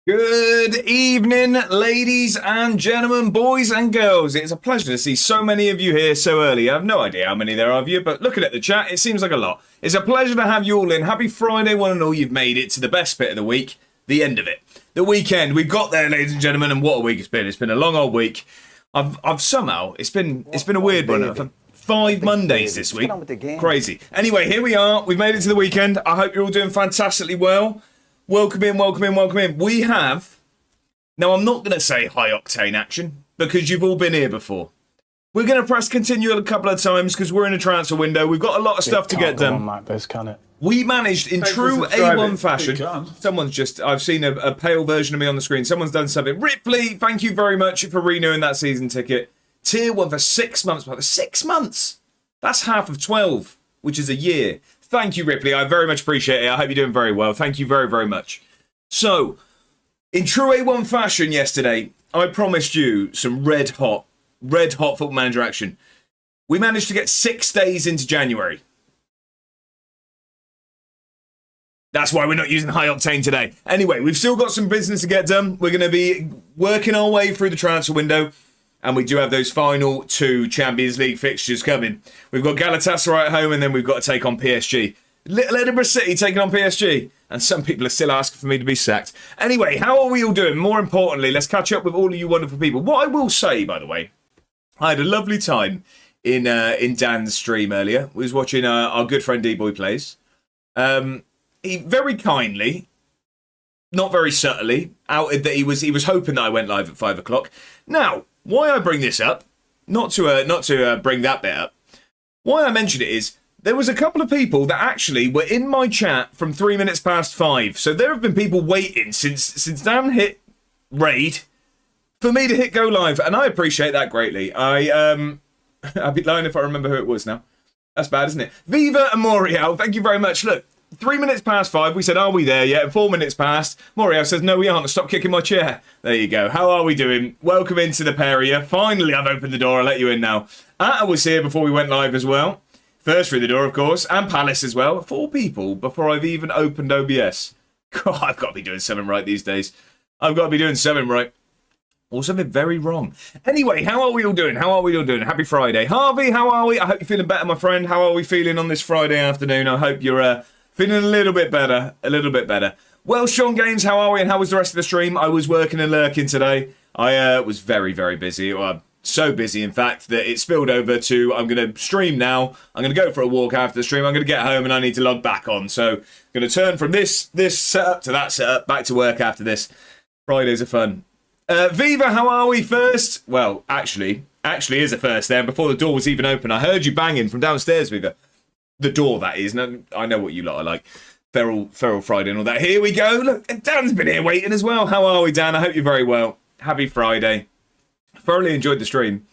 Good evening, ladies and gentlemen, boys and girls. It's a pleasure to see so many of you here so early. I have no idea how many there are of you, but looking at the chat, it seems like a lot. It's a pleasure to have you all in. Happy Friday, one and all. You've made it to the best bit of the week, the end of it. The weekend. We've got there, ladies and gentlemen, and what a week it's been. It's been a long old week. I've somehow, it's been a weird one. For 5 Mondays this week. Crazy. Anyway, here we are. We've made it to the weekend. I hope you're all doing fantastically well. Welcome in, welcome in, welcome in. We have, now I'm not going to say high octane action because you've all been here before. We're going to press continue a couple of times because we're in a transfer window. We've got a lot of stuff to get done. Like this, can it? We managed in true A1 fashion. Someone's just, I've seen a pale version of me on the screen. Someone's done something. Ripley, thank you very much for renewing that season ticket. Tier 1 for 6 months. 6 months. That's half of 12, which is a year. Thank you, Ripley. I very much appreciate it. I hope you're doing very well. Thank you very, very much. So, in true A1 fashion yesterday, I promised you some red hot Football Manager action. We managed to get 6 days into January. That's why we're not using high octane today. Anyway, we've still got some business to get done. We're going to be working our way through the transfer window. And we do have those final 2 Champions League fixtures coming. We've got Galatasaray at home, and then we've got to take on PSG. Little Edinburgh City taking on PSG. And some people are still asking for me to be sacked. Anyway, how are we all doing? More importantly, let's catch up with all of you wonderful people. What I will say, by the way, I had a lovely time in Dan's stream earlier. We was watching our good friend D-Boy Plays. He very kindly, not very subtly, outed that he was hoping that I went live at 5 o'clock. Now, why I bring this up, not to bring that bit up, why I mention it is, there was a couple of people that actually were in my chat from 3 minutes past 5. So there have been people waiting since Dan hit raid for me to hit go live, and I appreciate that greatly. I'd be lying if I remember who it was now. That's bad, isn't it? Viva and Moriel, thank you very much. Look, 3 minutes past 5, we said, are we there yet? 4 minutes past, Moriel says, no, we aren't. Stop kicking my chair. There you go. How are we doing? Welcome into the Peria. Finally, I've opened the door. I'll let you in now. Atta was here before we went live as well. First through the door, of course. And Palace as well. 4 people before I've even opened OBS. God, I've got to be doing something right these days. I've got to be doing something right. Or something very wrong. Anyway, how are we all doing? How are we all doing? Happy Friday. Harvey, how are we? I hope you're feeling better, my friend. How are we feeling on this Friday afternoon? I hope you're... feeling a little bit better, Well, Sean Games, how are we and how was the rest of the stream? I was working and lurking today. I was very, very busy. Well, so busy, in fact, that it spilled over to I'm going to stream now. I'm going to go for a walk after the stream. I'm going to get home and I need to log back on. So I'm going to turn from this setup to that setup, back to work after this. Fridays are fun. Viva, how are we first? Well, actually is a first there. Before the door was even open, I heard you banging from downstairs, Viva. The door, that is. No, I know what you lot are like. Feral Friday and all that. Here we go. Look, Dan's been here waiting as well. How are we, Dan? I hope you're very well. Happy Friday. Thoroughly enjoyed the stream.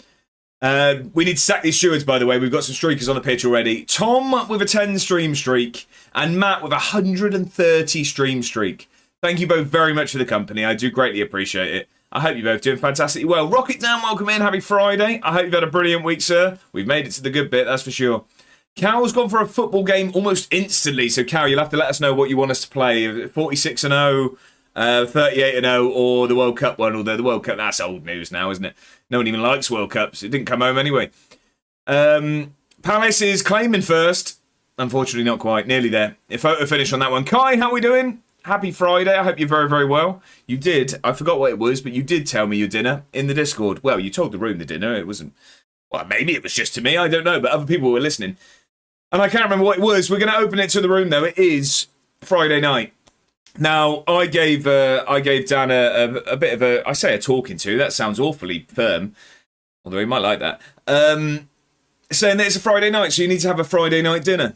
We need to sack these stewards, by the way. We've got some streakers on the pitch already. Tom with a 10 stream streak and Matt with a 130 stream streak. Thank you both very much for the company. I do greatly appreciate it. I hope you're both doing fantastically well. Rocket Down, welcome in. Happy Friday. I hope you've had a brilliant week, sir. We've made it to the good bit, that's for sure. Cal's gone for a football game almost instantly. So, Cal, you'll have to let us know what you want us to play. 46-0, 38-0, or the World Cup one. Although the World Cup, that's old news now, isn't it? No one even likes World Cups. It didn't come home anyway. Palace is claiming first. Unfortunately, not quite. Nearly there. A photo finish on that one. Kai, how are we doing? Happy Friday. I hope you're very, very well. You did. I forgot what it was, but you did tell me your dinner in the Discord. Well, you told the room the dinner. It wasn't... Well, maybe it was just to me. I don't know, but other people were listening. And I can't remember what it was. We're going to open it to the room, though. It is Friday night. Now, I gave Dan a bit of a... I say a talking to. That sounds awfully firm. Although he might like that. Saying that it's a Friday night, so you need to have a Friday night dinner.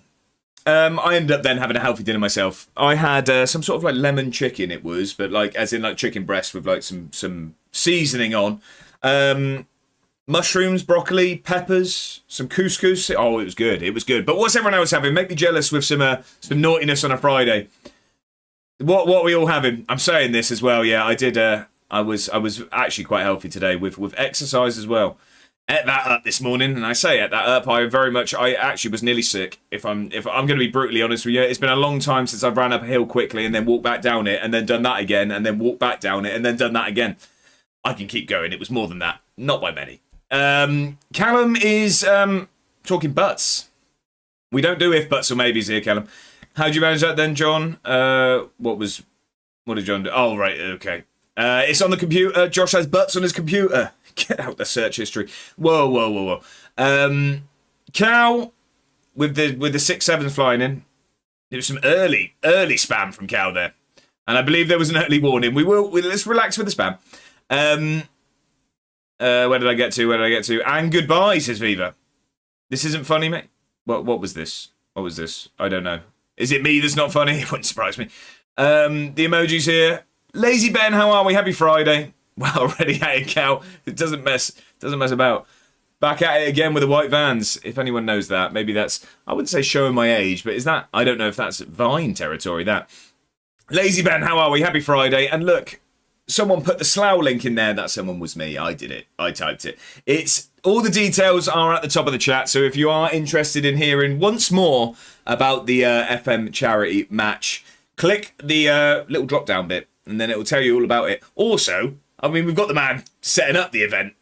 I ended up then having a healthy dinner myself. I had some sort of like lemon chicken, it was. But like as in like chicken breast with like some seasoning on. Mushrooms, broccoli, peppers, some couscous. Oh, it was good. It was good. But what's everyone else having? Make me jealous with some naughtiness on a Friday. What are we all having? I'm saying this as well. Yeah, I did. I was actually quite healthy today with exercise as well. ate that up this morning, and I say ate that up. I actually was nearly sick. If I'm going to be brutally honest with you, it's been a long time since I've ran up a hill quickly and then walked back down it, and then done that again, and then walked back down it, and then done that again. I can keep going. It was more than that, not by many. Callum is talking butts. We don't do if, buts, or maybes here, Callum. How'd you manage that then, John? What did John do? Oh, right, okay. It's on the computer. Josh has butts on his computer. Get out the search history. Whoa. Cal, with the 6-7s flying in. There was some early spam from Cal there. And I believe there was an early warning. Let's relax with the spam. Where did I get to? And goodbye, says Viva. This isn't funny, mate. What was this? I don't know. Is it me that's not funny? It wouldn't surprise me. The emojis here. Lazy Ben, how are we? Happy Friday. Well, already at it, Cal. It doesn't mess about. Back at it again with the white vans. If anyone knows that, maybe that's, I wouldn't say showing my age, but is that, I don't know if that's Vine territory, that. Lazy Ben, how are we? Happy Friday. And look, someone put the Slough link in there. That someone was me. I did it. I typed it. All the details are at the top of the chat. So if you are interested in hearing once more about the FM charity match, click the little drop down bit and then it will tell you all about it. Also, I mean, we've got the man setting up the event.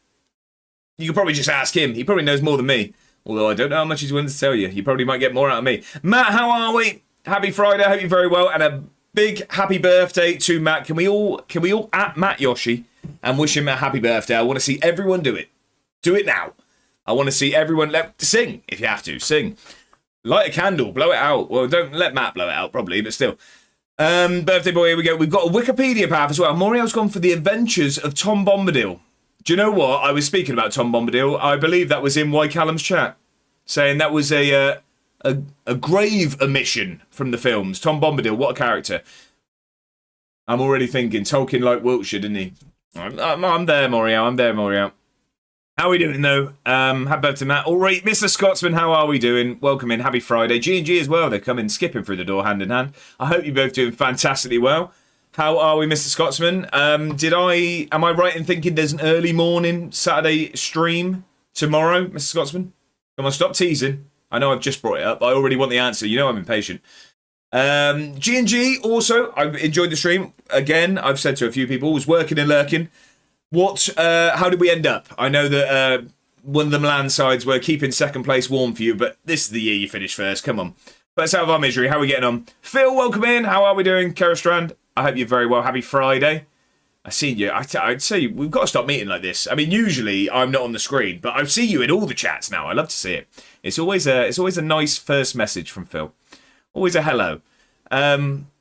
You could probably just ask him. He probably knows more than me. Although I don't know how much he's willing to tell you. You probably might get more out of me. Matt, how are we? Happy Friday. I hope you're very well. And a big happy birthday to Matt. Can we all at Matt Yoshi and wish him a happy birthday? I want to see everyone do it. Do it now. I want to see everyone sing if you have to. Sing. Light a candle. Blow it out. Well, don't let Matt blow it out, probably, but still. Birthday boy, here we go. We've got a Wikipedia path as well. Moriel's gone for the adventures of Tom Bombadil. Do you know what? I was speaking about Tom Bombadil. I believe that was in Y Callum's chat, saying that was a grave omission from the films. Tom Bombadil, what a character. I'm already thinking Tolkien like Wiltshire, didn't he? I'm there, Moriel. I'm there, Moriel. How are we doing, though? Happy birthday, Matt. All right, Mr. Scotsman, how are we doing? Welcome in. Happy Friday. G&G as well. They're coming, skipping through the door hand in hand. I hope you're both doing fantastically well. How are we, Mr. Scotsman? Am I right in thinking there's an early morning Saturday stream tomorrow, Mr. Scotsman? Come on, stop teasing. I know I've just brought it up, but I already want the answer. You know I'm impatient. G&G, also, I've enjoyed the stream. Again, I've said to a few people, was working and lurking. How did we end up? I know that one of the Milan sides were keeping second place warm for you, but this is the year you finish first. Come on. But it's out of our misery. How are we getting on? Phil, welcome in. How are we doing? Karastrand, I hope you're very well. Happy Friday. I see you. I'd say we've got to stop meeting like this. I mean, usually I'm not on the screen, but I see you in all the chats now. I love to see it. It's always a nice first message from Phil. Always a hello.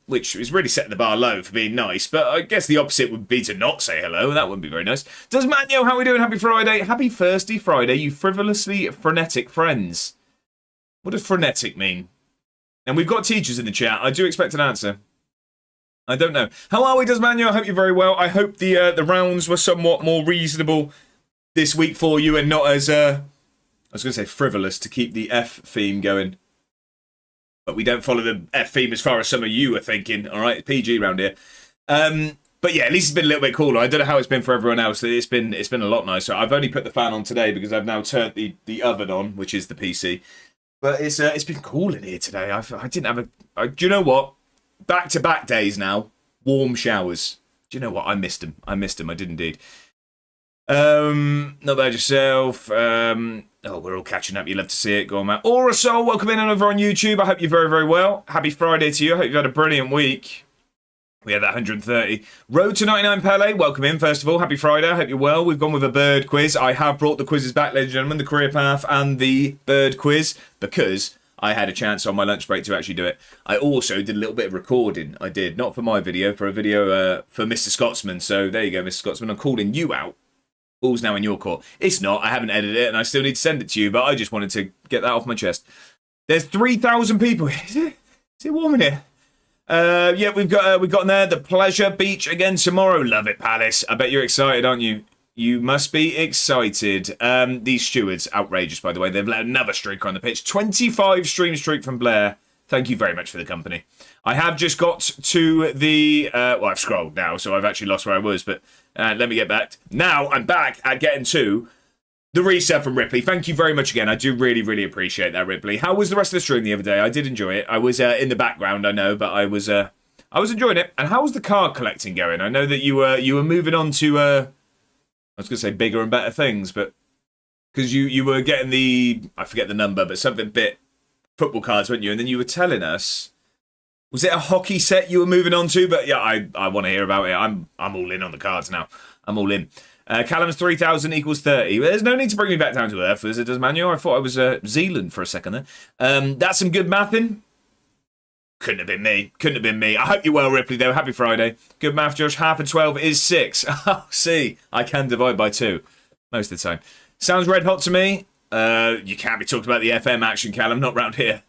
Which is really setting the bar low for being nice, but I guess the opposite would be to not say hello, and that wouldn't be very nice. Does Manio, how are we doing? Happy Friday. Happy Thirsty Friday, you frivolously frenetic friends. What does frenetic mean? And we've got teachers in the chat. I do expect an answer. I don't know. How are we, Does Manio? I hope you're very well. I hope the rounds were somewhat more reasonable this week for you and not as, I was going to say frivolous to keep the F theme going. But we don't follow the F theme as far as some of you are thinking. All right, PG around here. But yeah, at least it's been a little bit cooler. I don't know how it's been for everyone else. It's been a lot nicer. I've only put the fan on today because I've now turned the oven on, which is the PC. But it's been cool in here today. I didn't have do you know what? Back-to-back days now. Warm showers. Do you know what? I missed them. I did indeed. Not bad yourself. Oh, we're all catching up. You love to see it. Go on, Matt. Aura Soul, welcome in and over on YouTube. I hope you're very, very well. Happy Friday to you. I hope you've had a brilliant week. We had that 130. Road to 99 Pele, welcome in, first of all. Happy Friday. I hope you're well. We've gone with a bird quiz. I have brought the quizzes back, ladies and gentlemen, the career path and the bird quiz, because I had a chance on my lunch break to actually do it. I also did a little bit of recording. I did, not for my video, for a video for Mr. Scotsman. So there you go, Mr. Scotsman. I'm calling you out. Ball's now in your court. It's not. I haven't edited it, and I still need to send it to you, but I just wanted to get that off my chest. There's 3,000 people. Is it warm in here? Yeah, we've got in there the Pleasure Beach again tomorrow. Love it, Palace. I bet you're excited, aren't you? You must be excited. These stewards, outrageous, by the way. They've let another streaker on the pitch. 25 stream streak from Blair. Thank you very much for the company. I have just got to the... well, I've scrolled now, so I've actually lost where I was, but let me get back. Now I'm back at getting to The reset from Ripley. Thank you very much again. I do really, really appreciate that, Ripley. How was the rest of the stream the other day? I did enjoy it. I was in the background, I know, but I was enjoying it. And how was the card collecting going? I know that you were moving on to I was going to say bigger and better things, but because you were getting I forget the number, but something bit football cards, weren't you? And then you were telling us, was it a hockey set you were moving on to? But yeah, I want to hear about it. I'm all in on the cards now. I'm all in. Callum's 3,000 equals 30. There's no need to bring me back down to earth, as it does, Manuel. I thought I was Zealand for a second there. That's some good mathing. Couldn't have been me. Couldn't have been me. I hope you're well, Ripley, though. Happy Friday. Good math, Josh. Half of 12 is 6. Oh, see, I can divide by 2 most of the time. Sounds red hot to me. You can't be talking about the FM action, Callum. Not round here.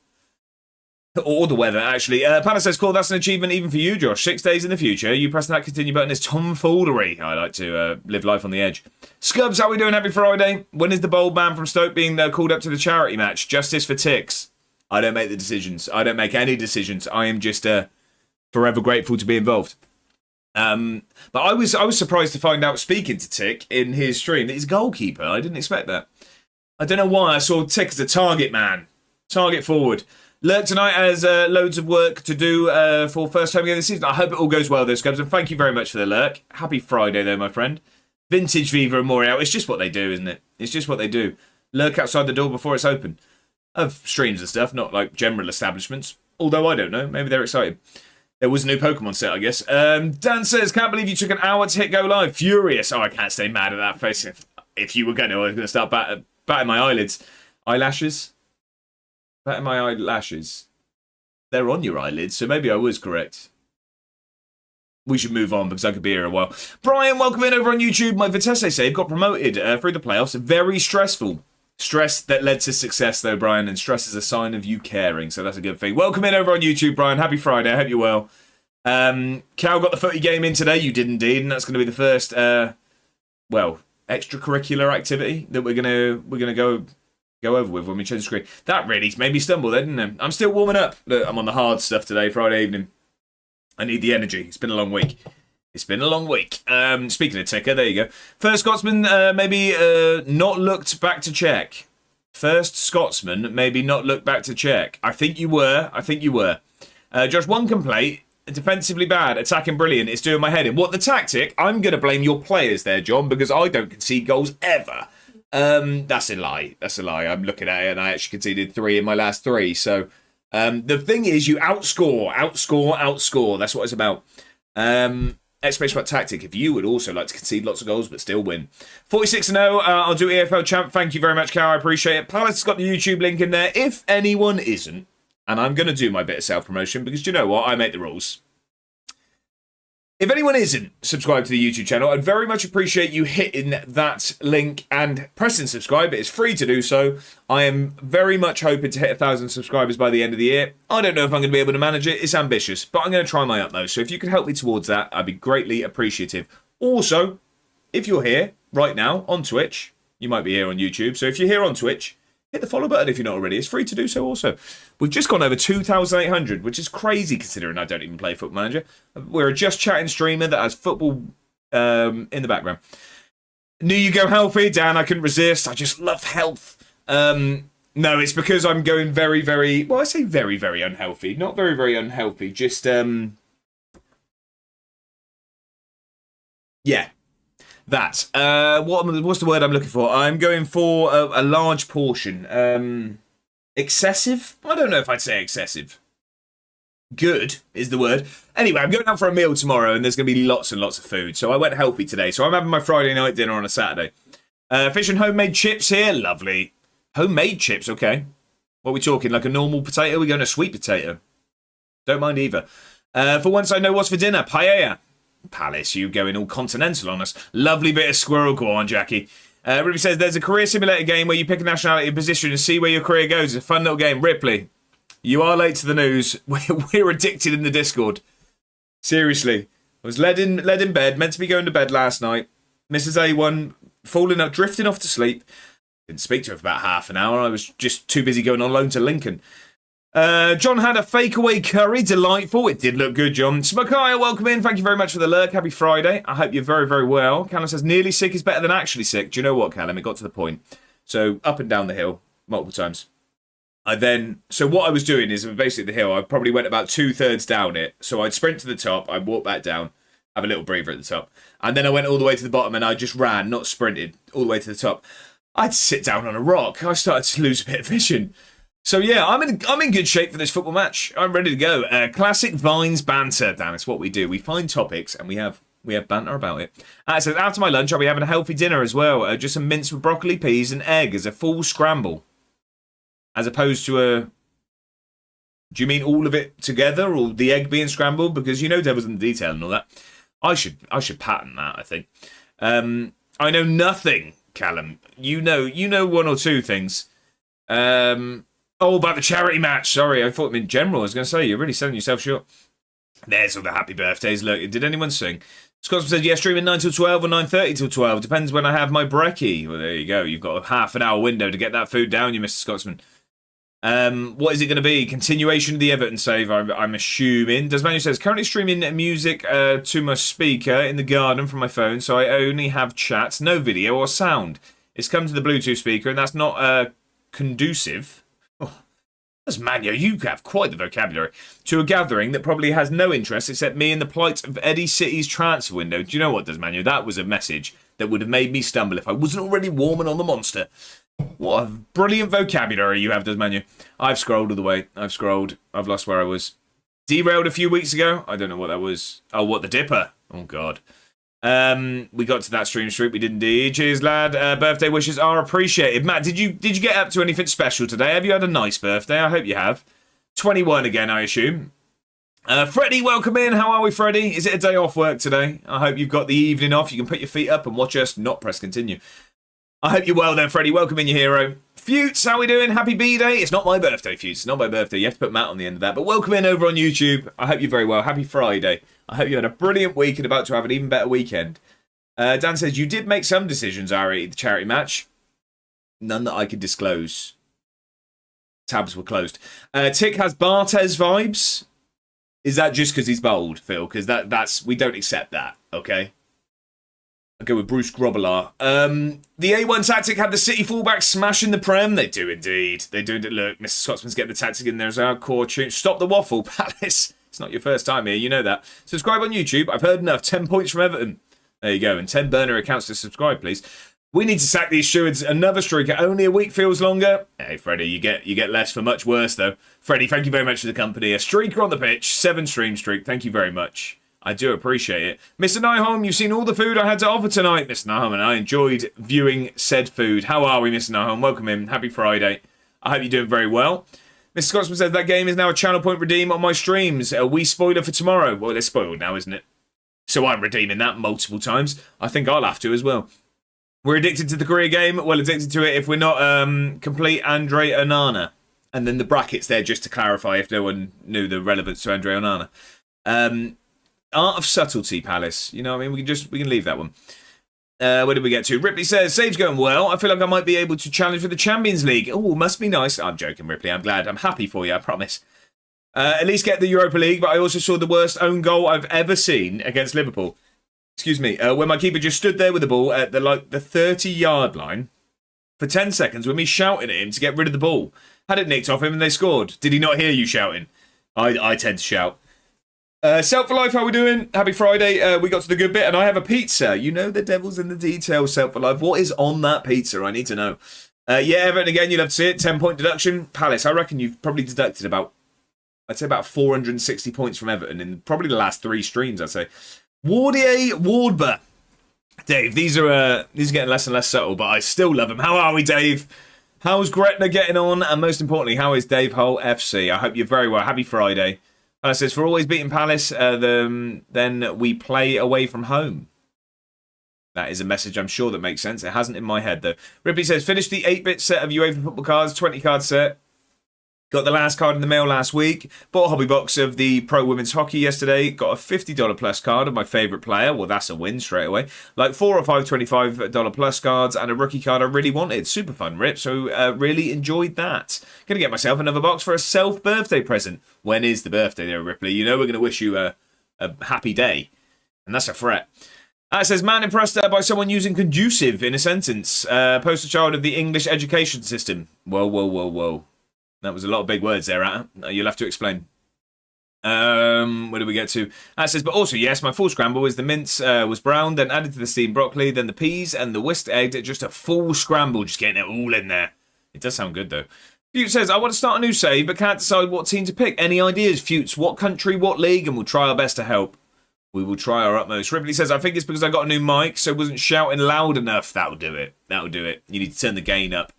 Or the weather, actually. Palace says, cool, that's an achievement even for you, Josh. 6 days in the future. You pressing that continue button is tomfoolery. I like to live life on the edge. Scubs, how we doing? Happy Friday. When is the bold man from Stoke being called up to the charity match? Justice for Ticks. I don't make the decisions. I don't make any decisions. I am just forever grateful to be involved. But I was surprised to find out, speaking to Tick in his stream, that he's a goalkeeper. I didn't expect that. I don't know why I saw Tick as a target man. Target forward. Lurk tonight has loads of work to do for first home game of the season. I hope it all goes well, though, Scubs, and thank you very much for the lurk. Happy Friday, though, my friend. Vintage Viva and Morial. It's just what they do, isn't it? It's just what they do. Lurk outside the door before it's open. Of streams and stuff, not like general establishments. Although, I don't know. Maybe they're excited. There was a new Pokemon set, I guess. Dan says, can't believe you took an hour to hit go live. Furious. Oh, I can't stay mad at that face. If you were going to, I was going to start batting my eyelids. Eyelashes? Batting my eyelashes. They're on your eyelids, so maybe I was correct. We should move on because I could be here a while. Brian, welcome in over on YouTube. My Vitesse save got promoted through the playoffs. Very stressful. Stress that led to success, though, Brian, and stress is a sign of you caring, so that's a good thing. Welcome in over on YouTube, Brian. Happy Friday. I hope you're well. Cal got the footy game in today. You did indeed, and that's going to be the first, extracurricular activity that we're gonna go over with when we change the screen. That really made me stumble there, didn't it? I'm still warming up. Look, I'm on the hard stuff today, Friday evening. I need the energy. It's been a long week. Speaking of ticker, there you go. First Scotsman maybe not looked back to check. First Scotsman maybe not looked back to check. I think you were. Josh, one complaint. Defensively bad, attacking brilliant. It's doing my head in. What, the tactic? I'm going to blame your players there, John, because I don't concede goals ever. That's a lie. I'm looking at it and I actually conceded 3 in my last 3. So the thing is, you outscore. That's what it's about. Exclamation mark tactic. If you would also like to concede lots of goals but still win. 46-0. I'll do EFL champ. Thank you very much, Cal. I appreciate it. Palace has got the YouTube link in there. If anyone isn't, and I'm going to do my bit of self-promotion because you know what? I make the rules. If anyone isn't subscribed to the YouTube channel, I'd very much appreciate you hitting that link and pressing subscribe. It is free to do so. I am very much hoping to hit 1,000 subscribers by the end of the year. I don't know if I'm going to be able to manage it. It's ambitious, but I'm going to try my utmost. So if you could help me towards that, I'd be greatly appreciative. Also, if you're here right now on Twitch, you might be here on YouTube. So if you're here on Twitch, hit the follow button if you're not already. It's free to do so also. We've just gone over 2,800, which is crazy considering I don't even play Football Manager. We're a just chatting streamer that has football in the background. Knew you go healthy, Dan. I couldn't resist. I just love health. No, it's because I'm going very, very... Well, I say very, very unhealthy. Not very, very unhealthy. Just, yeah. That. What's the word I'm looking for? I'm going for a large portion. Excessive? I don't know if I'd say excessive. Good is the word. Anyway, I'm going out for a meal tomorrow and there's going to be lots and lots of food. So I went healthy today. So I'm having my Friday night dinner on a Saturday. Fish and homemade chips here. Lovely. Homemade chips, okay. What are we talking? Like a normal potato? We're going to sweet potato. Don't mind either. For once I know what's for dinner. Paella. Palace, you going all continental on us. Lovely bit of squirrel. Go on, Jackie. Ripley says, there's a career simulator game where you pick a nationality and position and see where your career goes. It's a fun little game. Ripley, you are late to the news. We're addicted in the Discord. Seriously. I was led in bed, meant to be going to bed last night. Mrs. A1 falling up, drifting off to sleep. Didn't speak to her for about half an hour. I was just too busy going on loan to Lincoln. John had a fake away curry. Delightful. It did look good, John. Smokaya, welcome in. Thank you very much for the lurk. Happy Friday. I hope you're very, very well. Callum says, nearly sick is better than actually sick. Do you know what, Callum? It got to the point. So, up and down the hill, multiple times. So what I was doing is, basically the hill, I probably went about 2/3 down it. So I'd sprint to the top, I'd walk back down, have a little breather at the top. And then I went all the way to the bottom and I just ran, not sprinted, all the way to the top. I'd sit down on a rock. I started to lose a bit of vision. So yeah, I'm in good shape for this football match. I'm ready to go. Classic Vines banter, Dan. It's what we do. We find topics and we have banter about it. It says, after my lunch, I'll be having a healthy dinner as well. Just some mince with broccoli, peas and egg as a full scramble. As opposed to a... Do you mean all of it together or the egg being scrambled? Because you know devil's in the detail and all that. I should patent that, I think. I know nothing, Callum. You know one or two things. Oh, about the charity match. Sorry, I thought in general. I was going to say, you're really selling yourself short. There's all the happy birthdays. Look, did anyone sing? Scotsman says, yeah, streaming 9 till 12 or 9:30 till 12. Depends when I have my brekkie. Well, there you go. You've got a half an hour window to get that food down, you Mr. Scotsman. What is it going to be? Continuation of the Everton save, I'm assuming. Desmanu says, currently streaming music to my speaker in the garden from my phone, so I only have chat, no video or sound. It's come to the Bluetooth speaker, and that's not conducive. Desmanu, you have quite the vocabulary. To a gathering that probably has no interest except me in the plight of Eddie City's transfer window. Do you know what, Desmanu? That was a message that would have made me stumble if I wasn't already warming on the monster. What a brilliant vocabulary you have, Desmanu. I've scrolled all the way. I've scrolled. I've lost where I was. Derailed a few weeks ago. I don't know what that was. Oh, what, the Dipper? Oh, God. We got to that stream streak. We did indeed. Cheers, lad. Birthday wishes are appreciated. Matt, did you get up to anything special today? Have you had a nice birthday? I hope you have. 21 again, I assume. Freddie, welcome in. How are we, Freddie? Is it a day off work today? I hope you've got the evening off. You can put your feet up and watch us not press continue. I hope you're well then, Freddie. Welcome in, your hero. Futes, how we doing? Happy B-Day. It's not my birthday, Futes. It's not my birthday. You have to put Matt on the end of that. But welcome in over on YouTube. I hope you're very well. Happy Friday. I hope you had a brilliant week and about to have an even better weekend. Dan says, you did make some decisions, Ari, the charity match. None that I could disclose. Tabs were closed. Tick has Bartes vibes. Is that just because he's bold, Phil? Because that's we don't accept that, okay? I'll go with Bruce Grobbelaar. The A1 tactic had the City fullback smashing the Prem. They do indeed. They do. Look, Mr. Scotsman's getting the tactic in there as our core tune. Stop the waffle, Palace. It's not your first time here, you know that. Subscribe on YouTube. I've heard enough. 10 points from Everton. There you go. And 10 burner accounts to subscribe, please. We need to sack these stewards. Another streaker. Only a week feels longer. Hey, Freddie, you get less for much worse, though. Freddie, thank you very much for the company. A streaker on the pitch. 7 stream streak. Thank you very much. I do appreciate it. Mr. Nyholm, you've seen all the food I had to offer tonight, Mr. Nyholm, and I enjoyed viewing said food. How are we, Mr. Nyholm? Welcome in. Happy Friday. I hope you're doing very well. Mr. Scotsman says that game is now a channel point redeem on my streams. A wee spoiler for tomorrow. Well, it's spoiled now, isn't it? So I'm redeeming that multiple times. I think I'll have to as well. We're addicted to the Korea game. Well, addicted to it if we're not complete Andre Onana. And then the brackets there just to clarify if no one knew the relevance to Andre Onana. Art of subtlety, Palace. You know what I mean? We can leave that one. Where did we get to? Ripley says, save's going well. I feel like I might be able to challenge for the Champions League. Oh, must be nice. I'm joking, Ripley. I'm glad. I'm happy for you, I promise. At least get the Europa League, but I also saw the worst own goal I've ever seen against Liverpool. Excuse me. When my keeper just stood there with the ball at the 30-yard line for 10 seconds with me shouting at him to get rid of the ball. Had it nicked off him and they scored. Did he not hear you shouting? I tend to shout. Self for Life, how we doing? Happy Friday. We got to the good bit, and I have a pizza. You know the devil's in the details, Self for Life. What is on that pizza? I need to know. Yeah, Everton again, you'll have to see it. 10-point deduction. Palace, I reckon you've probably deducted about 460 points from Everton in probably the last 3 streams, I'd say. Wardier Wardber. Dave, these are getting less and less subtle, but I still love them. How are we, Dave? How's Gretna getting on? And most importantly, how is Dave Hull FC? I hope you're very well. Happy Friday. Says, for always beating Palace, then we play away from home. That is a message I'm sure that makes sense. It hasn't in my head, though. Ripley says, finish the 8-bit set of UEFA football cards, 20-card set. Got the last card in the mail last week. Bought a hobby box of the Pro Women's Hockey yesterday. Got a $50 plus card of my favourite player. Well, that's a win straight away. Like 4 or 5 $25 plus cards and a rookie card I really wanted. Super fun rip. So really enjoyed that. Gonna get myself another box for a self-birthday present. When is the birthday there, Ripley? You know we're gonna wish you a happy day. And that's a threat. It says, man impressed by someone using conducive in a sentence. Poster child of the English education system. Whoa. That was a lot of big words there, Atta. You'll have to explain. Where do we get to? It says, but also, yes, my full scramble is the mince was browned, then added to the steamed broccoli, then the peas and the whisked egg. Just a full scramble, just getting it all in there. It does sound good, though. Fute says, I want to start a new save, but can't decide what team to pick. Any ideas, Futes? What country, what league? And we'll try our best to help. We will try our utmost. Ripley says, I think it's because I got a new mic, so I wasn't shouting loud enough. That'll do it. You need to turn the gain up.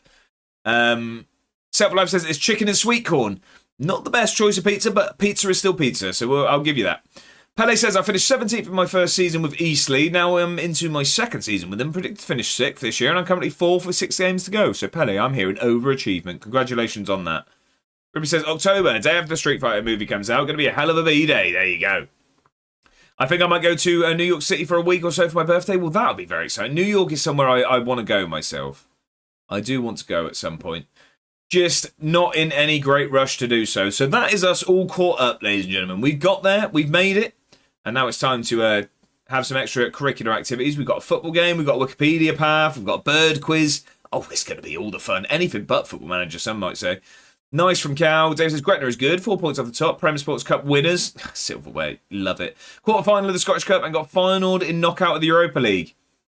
Self-Life says it's chicken and sweet corn. Not the best choice of pizza, but pizza is still pizza, so I'll give you that. Pele says, I finished 17th in my first season with Eastleigh. Now I'm into my second season with them. Predicted to finish 6th this year, and I'm currently 4th with 6 games to go. So, Pele, I'm here in overachievement. Congratulations on that. Ruby says, October, day after the Street Fighter movie comes out. Going to be a hell of a B-day. There you go. I think I might go to New York City for a week or so for my birthday. Well, that'll be very exciting. New York is somewhere I want to go myself. I do want to go at some point. Just not in any great rush to do so. So that is us all caught up, ladies and gentlemen. We've got there. We've made it. And now it's time to have some extra curricular activities. We've got a football game. We've got a Wikipedia path. We've got a bird quiz. Oh, it's going to be all the fun. Anything but Football Manager, some might say. Nice from Cal. Dave says Gretna is good. 4 points off the top. Prem Sports Cup winners. Silverware. Love it. Quarter-final of the Scottish Cup and got finalled in knockout of the Europa League.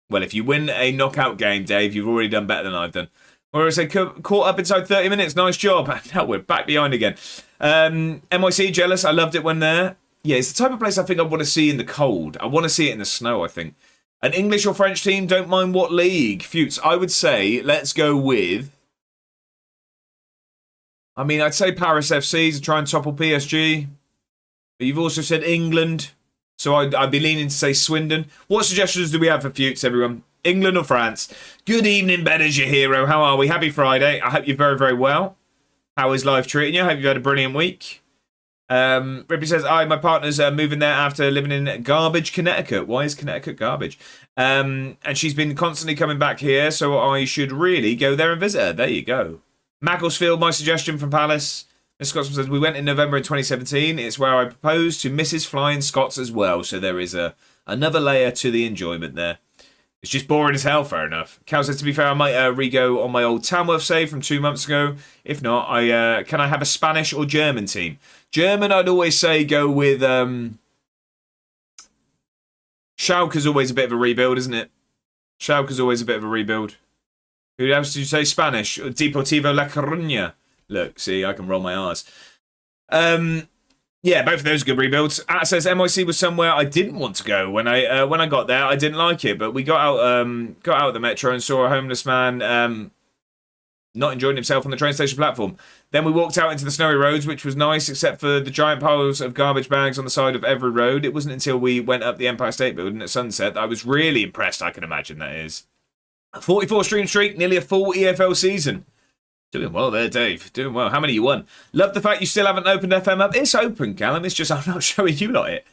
Well, if you win a knockout game, Dave, you've already done better than I've done. Or I say caught up inside 30 minutes. Nice job. Now we're back behind again. NYC, jealous. I loved it when there. Yeah, it's the type of place I think I want to see in the cold. I want to see it in the snow, I think. An English or French team, don't mind what league. Futes, I would say, let's go with... I mean, I'd say Paris FC to try and topple PSG. But you've also said England. So I'd be leaning to say Swindon. What suggestions do we have for Futes, everyone? England or France? Good evening, Ben, as your hero. How are we? Happy Friday. I hope you're very, very well. How is life treating you? I hope you've had a brilliant week. Ripley says, my partner's moving there after living in Garbage, Connecticut. Why is Connecticut garbage? And she's been constantly coming back here, so I should really go there and visit her. There you go. Macclesfield, my suggestion from Palace. Miss Scotsman says, we went in November in 2017. It's where I proposed to Mrs. Flying Scots as well. So there is another layer to the enjoyment there. It's just boring as hell, fair enough. Cal says, to be fair, I might re-go on my old Tamworth save from 2 months ago. If not, can I have a Spanish or German team? German, I'd always say go with... Schalke's always a bit of a rebuild, isn't it? Schalke's always a bit of a rebuild. Who else did you say? Spanish? Deportivo La Coruña. Look, see, I can roll my R's. Yeah, both of those are good rebuilds. At says NYC was somewhere I didn't want to go. When I got there, I didn't like it, but we got out of the metro and saw a homeless man not enjoying himself on the train station platform. Then we walked out into the snowy roads, which was nice, except for the giant piles of garbage bags on the side of every road. It wasn't until we went up the Empire State Building at sunset that I was really impressed. I can imagine that is. A 44 stream streak, nearly a full EFL season. Doing well there, Dave. Doing well. How many you won? Love the fact you still haven't opened FM up. It's open, Callum. It's just I'm not showing you lot it.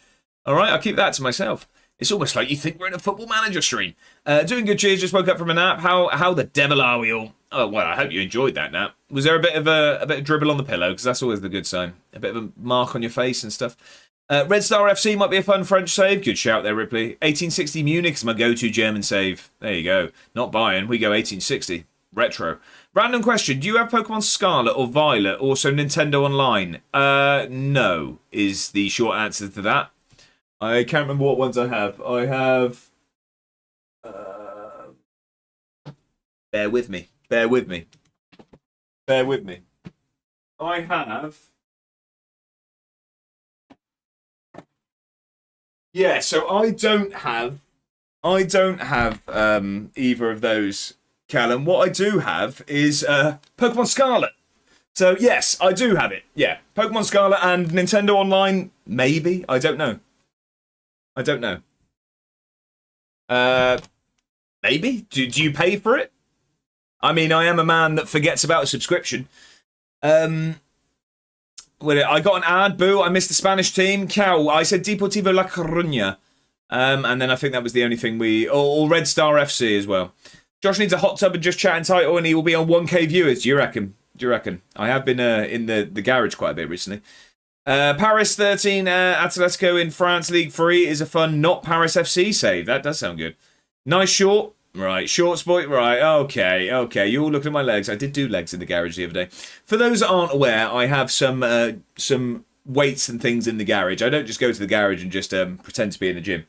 All right, I'll keep that to myself. It's almost like you think we're in a Football Manager stream. Doing good, cheers. Just woke up from a nap. How the devil are we all? Oh well, I hope you enjoyed that nap. Was there a bit of dribble on the pillow? Because that's always the good sign. A bit of a mark on your face and stuff. Red Star FC might be a fun French save. Good shout there, Ripley. 1860 Munich is my go-to German save. There you go. Not Bayern. We go 1860. Retro. Random question. Do you have Pokemon Scarlet or Violet? Also Nintendo Online? No, is the short answer to that. I can't remember what ones I have. I have... Bear with me. Bear with me. Bear with me. I have... Yeah, so I don't have either of those, Callum. What I do have is Pokemon Scarlet. So yes, I do have it. Yeah, Pokemon Scarlet and Nintendo Online, maybe. I don't know. Maybe. Do you pay for it? I mean, I am a man that forgets about a subscription. I got an ad, boo. I missed the Spanish team. Cow. I said Deportivo La Coruña. And then I think that was the only thing or Red Star FC as well. Josh needs a hot tub and just chat and title, and he will be on 1K viewers. Do you reckon? I have been in the garage quite a bit recently. Paris 13, Atletico in France League 3 is a fun not Paris FC save. That does sound good. Nice short. Right, shorts boy. Right, okay. You're all looking at my legs. I did do legs in the garage the other day. For those that aren't aware, I have some weights and things in the garage. I don't just go to the garage and just pretend to be in the gym.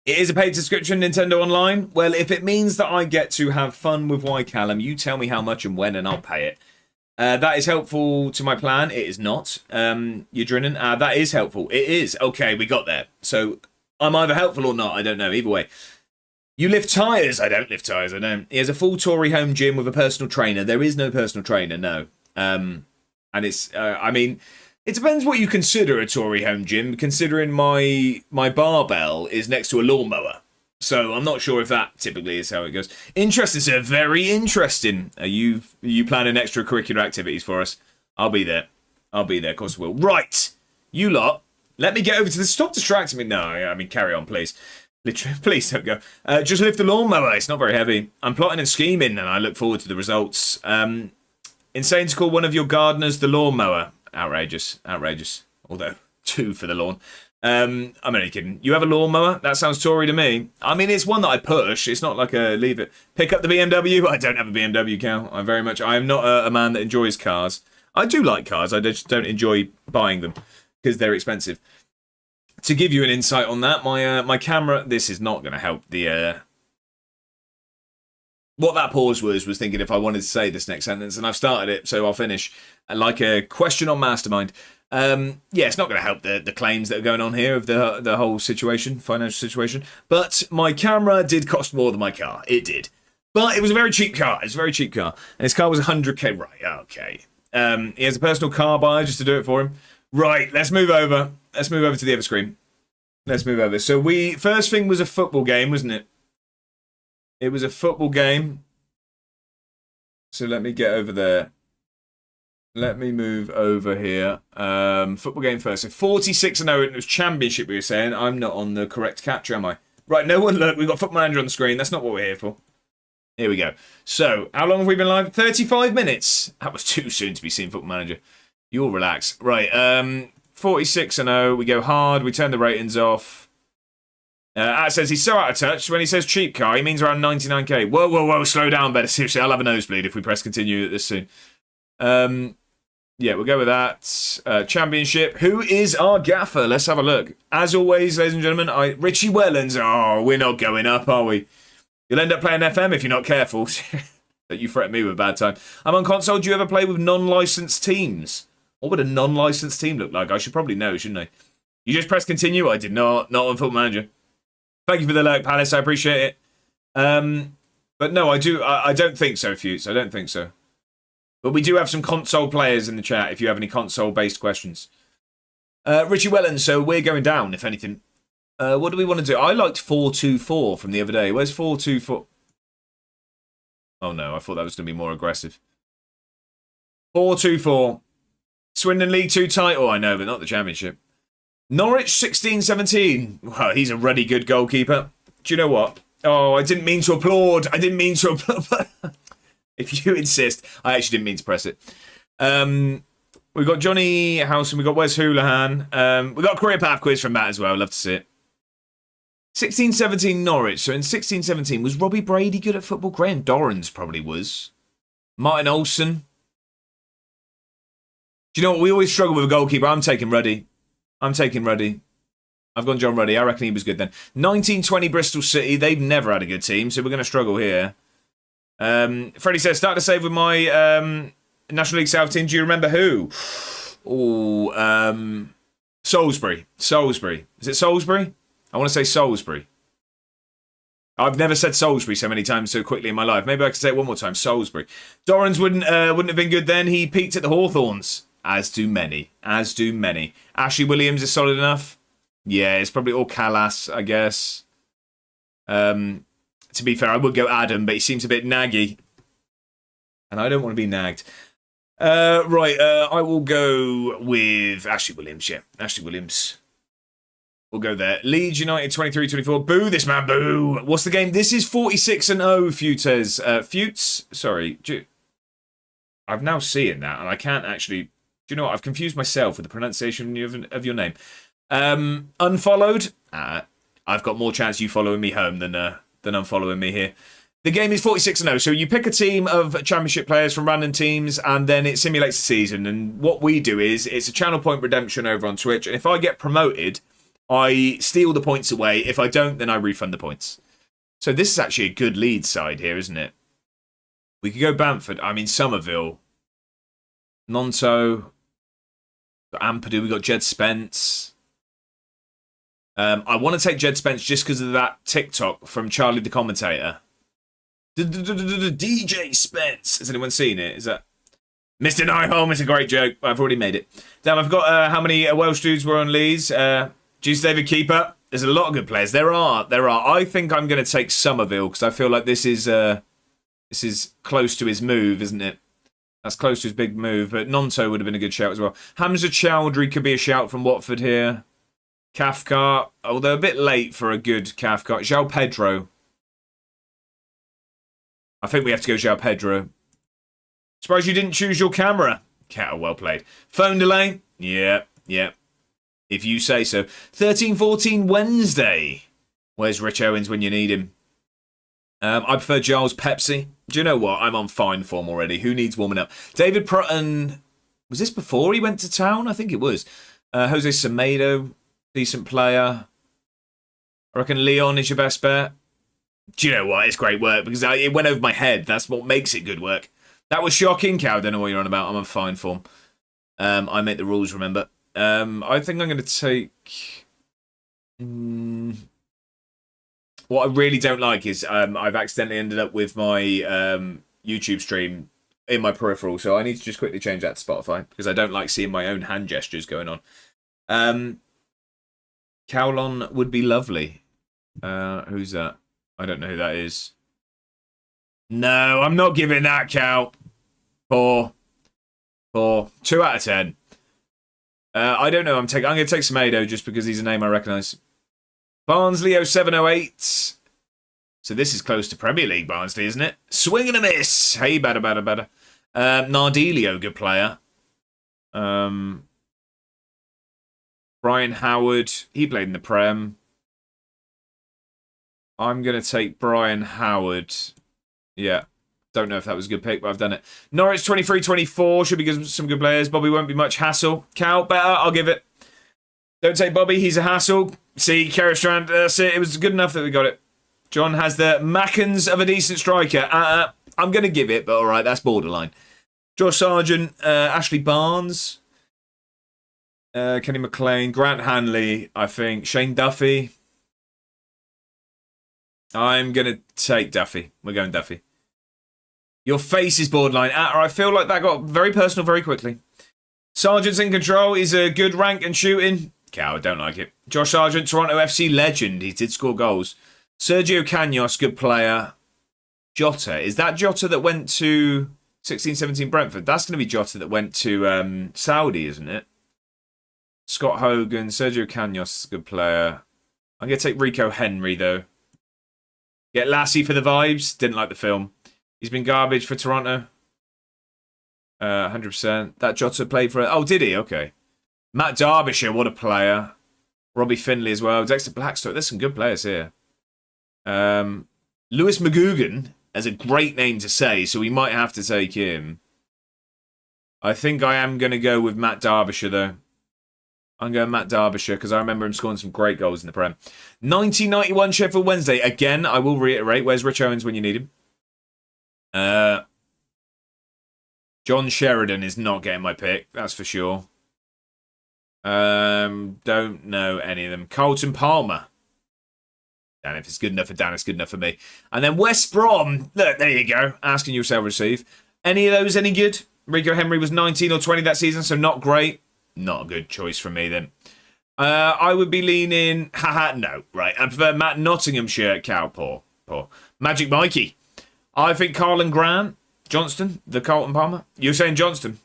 It is a paid subscription, Nintendo Online. Well, if it means that I get to have fun with Callum, you tell me how much and when, and I'll pay it. That is helpful to my plan. It is not. You're drinking. That is helpful. It is. Okay, we got there. So I'm either helpful or not. I don't know. Either way. You lift tyres. I don't lift tyres. I don't. He has a full Tory home gym with a personal trainer. There is no personal trainer, no. And it's, I mean, it depends what you consider a Tory home gym, considering my barbell is next to a lawnmower. So I'm not sure if that typically is how it goes. Interesting, sir. Very interesting. Are you planning extracurricular activities for us? I'll be there. Of course I will. Right. You lot. Let me get over to this. Stop distracting me. No, I mean, carry on, please. Literally, please don't go. Just lift the lawnmower. It's not very heavy. I'm plotting and scheming, and I look forward to the results. Insane to call one of your gardeners the lawnmower. Outrageous. Although, 2 for the lawn. I'm only kidding. You have a lawnmower? That sounds Tory to me. I mean, it's one that I push. It's not like a leave it. Pick up the BMW. I don't have a BMW, Cal. I am not a man that enjoys cars. I do like cars. I just don't enjoy buying them because they're expensive. To give you an insight on that, my camera. This is not going to help the. What that pause was thinking if I wanted to say this next sentence, and I've started it, so I'll finish. Like a question on Mastermind. Yeah, it's not going to help the claims that are going on here of the whole situation, financial situation. But my camera did cost more than my car. It did. But it was a very cheap car. It's a very cheap car. And his car was 100k. Right, okay. He has a personal car buyer just to do it for him. Right, let's move over. Let's move over to the other screen. Let's move over. So first thing was a football game, wasn't it? It was a football game. So let me get over there. Let me move over here. Football game first. So 46-0, it was championship we were saying. I'm not on the correct capture, am I? Right, no one look. We've got Football Manager on the screen. That's not what we're here for. Here we go. So, how long have we been live? 35 minutes. That was too soon to be seeing Football Manager. You'll relax. Right, 46-0. We go hard. We turn the ratings off. At says he's so out of touch. When he says cheap car, he means around 99k. Whoa. Slow down, better. Seriously, I'll have a nosebleed if we press continue this soon. Yeah, we'll go with that. Championship. Who is our gaffer? Let's have a look. As always, ladies and gentlemen, Richie Wellens. Oh, we're not going up, are we? You'll end up playing FM if you're not careful. That you threaten me with a bad time. I'm on console. Do you ever play with non-licensed teams? What would a non-licensed team look like? I should probably know, shouldn't I? You just press continue. I did not on Football Manager. Thank you for the like, Palace. I appreciate it. But no, I don't think so, Fuse. I don't think so. But we do have some console players in the chat if you have any console-based questions. Richie Wellens, so we're going down, if anything. What do we want to do? I liked 4-2-4 from the other day. Where's 4-2-4? Oh no, I thought that was going to be more aggressive. 4-2-4. Swindon League 2 title, I know, but not the championship. Norwich 16-17. Well, he's a ruddy good goalkeeper. Do you know what? Oh, I didn't mean to applaud. If you insist. I actually didn't mean to press it. We've got Johnny House and we've got Wes Houlihan. We've got a career path quiz from Matt as well. Love to see it. 16-17 Norwich. So in 16-17, was Robbie Brady good at football? Graham Dorrans probably was. Martin Olsen. Do you know what? We always struggle with a goalkeeper. I'm taking Ruddy. I've gone John Ruddy. I reckon he was good then. 1920 Bristol City. They've never had a good team, so we're going to struggle here. Freddie says, start to save with my National League South team. Do you remember who? Oh, Salisbury. Is it Salisbury? I want to say Salisbury. I've never said Salisbury so many times so quickly in my life. Maybe I could say it one more time. Salisbury. Dorrans wouldn't have been good then. He peaked at the Hawthorns. As do many. Ashley Williams is solid enough. Yeah, it's probably all Callas, I guess. To be fair, I would go Adam, but he seems a bit naggy. And I don't want to be nagged. Right, I will go with Ashley Williams, yeah. Ashley Williams. We'll go there. Leeds United 23-24. Boo this man, boo. What's the game? This is 46-0, Futes. Futes? Sorry. I've now seen that, and I can't actually... Do you know what? I've confused myself with the pronunciation of your name. Unfollowed. I've got more chance you following me home than unfollowing me here. The game is 46-0, so you pick a team of championship players from random teams, and then it simulates the season. And what we do is, it's a channel point redemption over on Twitch, and if I get promoted, I steal the points away. If I don't, then I refund the points. So this is actually a good lead side here, isn't it? We could go Bamford. I mean, Somerville. Nonto. Ampadu. We got Jed Spence. I want to take Jed Spence just because of that TikTok from Charlie the Commentator. DJ Spence. Has anyone seen it? Is that Mr. Nyholm? It's a great joke. I've already made it. Damn, I've got how many Welsh dudes were on Leeds? Juice David Keeper. There's a lot of good players. There are. I think I'm going to take Somerville because I feel like this is close to his move, isn't it? That's close to his big move. But Nonto would have been a good shout as well. Hamza Chowdhury could be a shout from Watford here. Cathcart, although a bit late for a good Cathcart. João Pedro. I think we have to go João Pedro. Surprised you didn't choose your camera. Cat, well played. Phone delay? Yeah. If you say so. 13-14 Wednesday. Where's Rich Owens when you need him? I prefer Giles Pepsi. Do you know what? I'm on fine form already. Who needs warming up? David Prutton. Was this before he went to town? I think it was. Jose Semedo. Decent player. I reckon Leon is your best bet. Do you know what? It's great work because it went over my head. That's what makes it good work. That was shocking, Cow. I don't know what you're on about. I'm on fine form. I make the rules, remember. I think I'm going to take... What I really don't like is I've accidentally ended up with my YouTube stream in my peripheral, so I need to just quickly change that to Spotify because I don't like seeing my own hand gestures going on. Cowlon would be lovely. Who's that? I don't know who that is. No, I'm not giving that, Cow. 4. 2 out of 10. I don't know. I'm going to take Semedo just because he's a name I recognise. Barnsley 0708. So this is close to Premier League Barnsley, isn't it? Swing and a miss. Hey, better. Nardelio, good player. Brian Howard. He played in the Prem. I'm going to take Brian Howard. Yeah. Don't know if that was a good pick, but I've done it. Norwich 23-24. Should be some good players. Bobby won't be much hassle. Cal, better. I'll give it. Don't take Bobby. He's a hassle. See, Kerristrand. That's it. It was good enough that we got it. John has the Mackens of a decent striker. I'm going to give it, but all right, that's borderline. Josh Sargent. Ashley Barnes. Kenny McLean. Grant Hanley, I think. Shane Duffy. I'm going to take Duffy. We're going Duffy. Your face is borderline. I feel like that got very personal very quickly. Sargent's in control. He's a good rank and shooting. Cow, I don't like it. Josh Sargent, Toronto FC legend. He did score goals. Sergio Canos, good player. Jota. Is that Jota that went to 16-17 Brentford? That's going to be Jota that went to Saudi, isn't it? Scott Hogan, Sergio Canos, good player. I'm going to take Rico Henry, though. Get Lassie for the vibes. Didn't like the film. He's been garbage for Toronto. 100%. That Jota played for... Oh, did he? Okay. Matt Derbyshire, what a player. Robbie Finley as well. Dexter Blackstock. There's some good players here. Lewis McGugan has a great name to say, so we might have to take him. I think I am going to go with Matt Derbyshire, though. I'm going Matt Derbyshire because I remember him scoring some great goals in the Prem. 1991 Sheffield Wednesday. Again, I will reiterate. Where's Rich Owens when you need him? John Sheridan is not getting my pick. That's for sure. Don't know any of them. Carlton Palmer. Dan, if it's good enough for Dan, it's good enough for me. And then West Brom. Look, there you go. Asking you shall receive. Any of those any good? Rico Henry was 19 or 20 that season, so not great. Not a good choice for me then. I would be leaning... no. Right. I prefer Matt Nottinghamshire. Cow. Poor. Magic Mikey. I think Carlin Grant. Johnston. The Carlton Palmer. You're saying Johnston.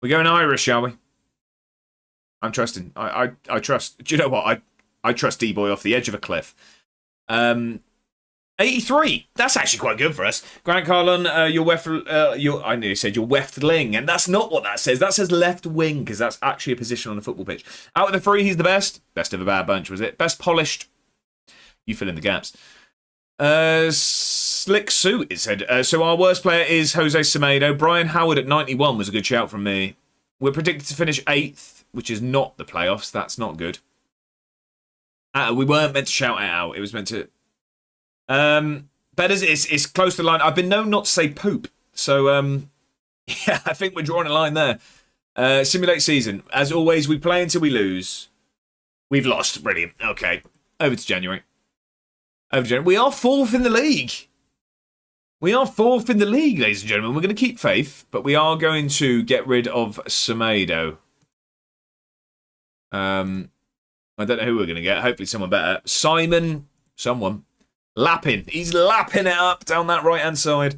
We're going Irish, shall we? I'm trusting. I trust. Do you know what? I trust D-Boy off the edge of a cliff. 83. That's actually quite good for us. Grant Carlin, you're I know you said you're weftling, and that's not what that says. That says left wing, because that's actually a position on the football pitch. Out of the three, he's the best. Best of a bad bunch, was it? Best polished. You fill in the gaps. Slick suit, it said. So our worst player is Jose Semedo. Brian Howard at 91 was a good shout from me. We're predicted to finish 8th, which is not the playoffs. That's not good. We weren't meant to shout it out. It was meant to... Betters, it's close to the line. I've been known not to say poop. So, yeah, I think we're drawing a line there. Simulate season. As always, we play until we lose. We've lost. Brilliant. Okay. Over to January. We are 4th in the league. We are 4th in the league, ladies and gentlemen. We're going to keep faith, but we are going to get rid of Semedo. I don't know who we're going to get. Hopefully someone better. Someone. Lapping. He's lapping it up down that right-hand side.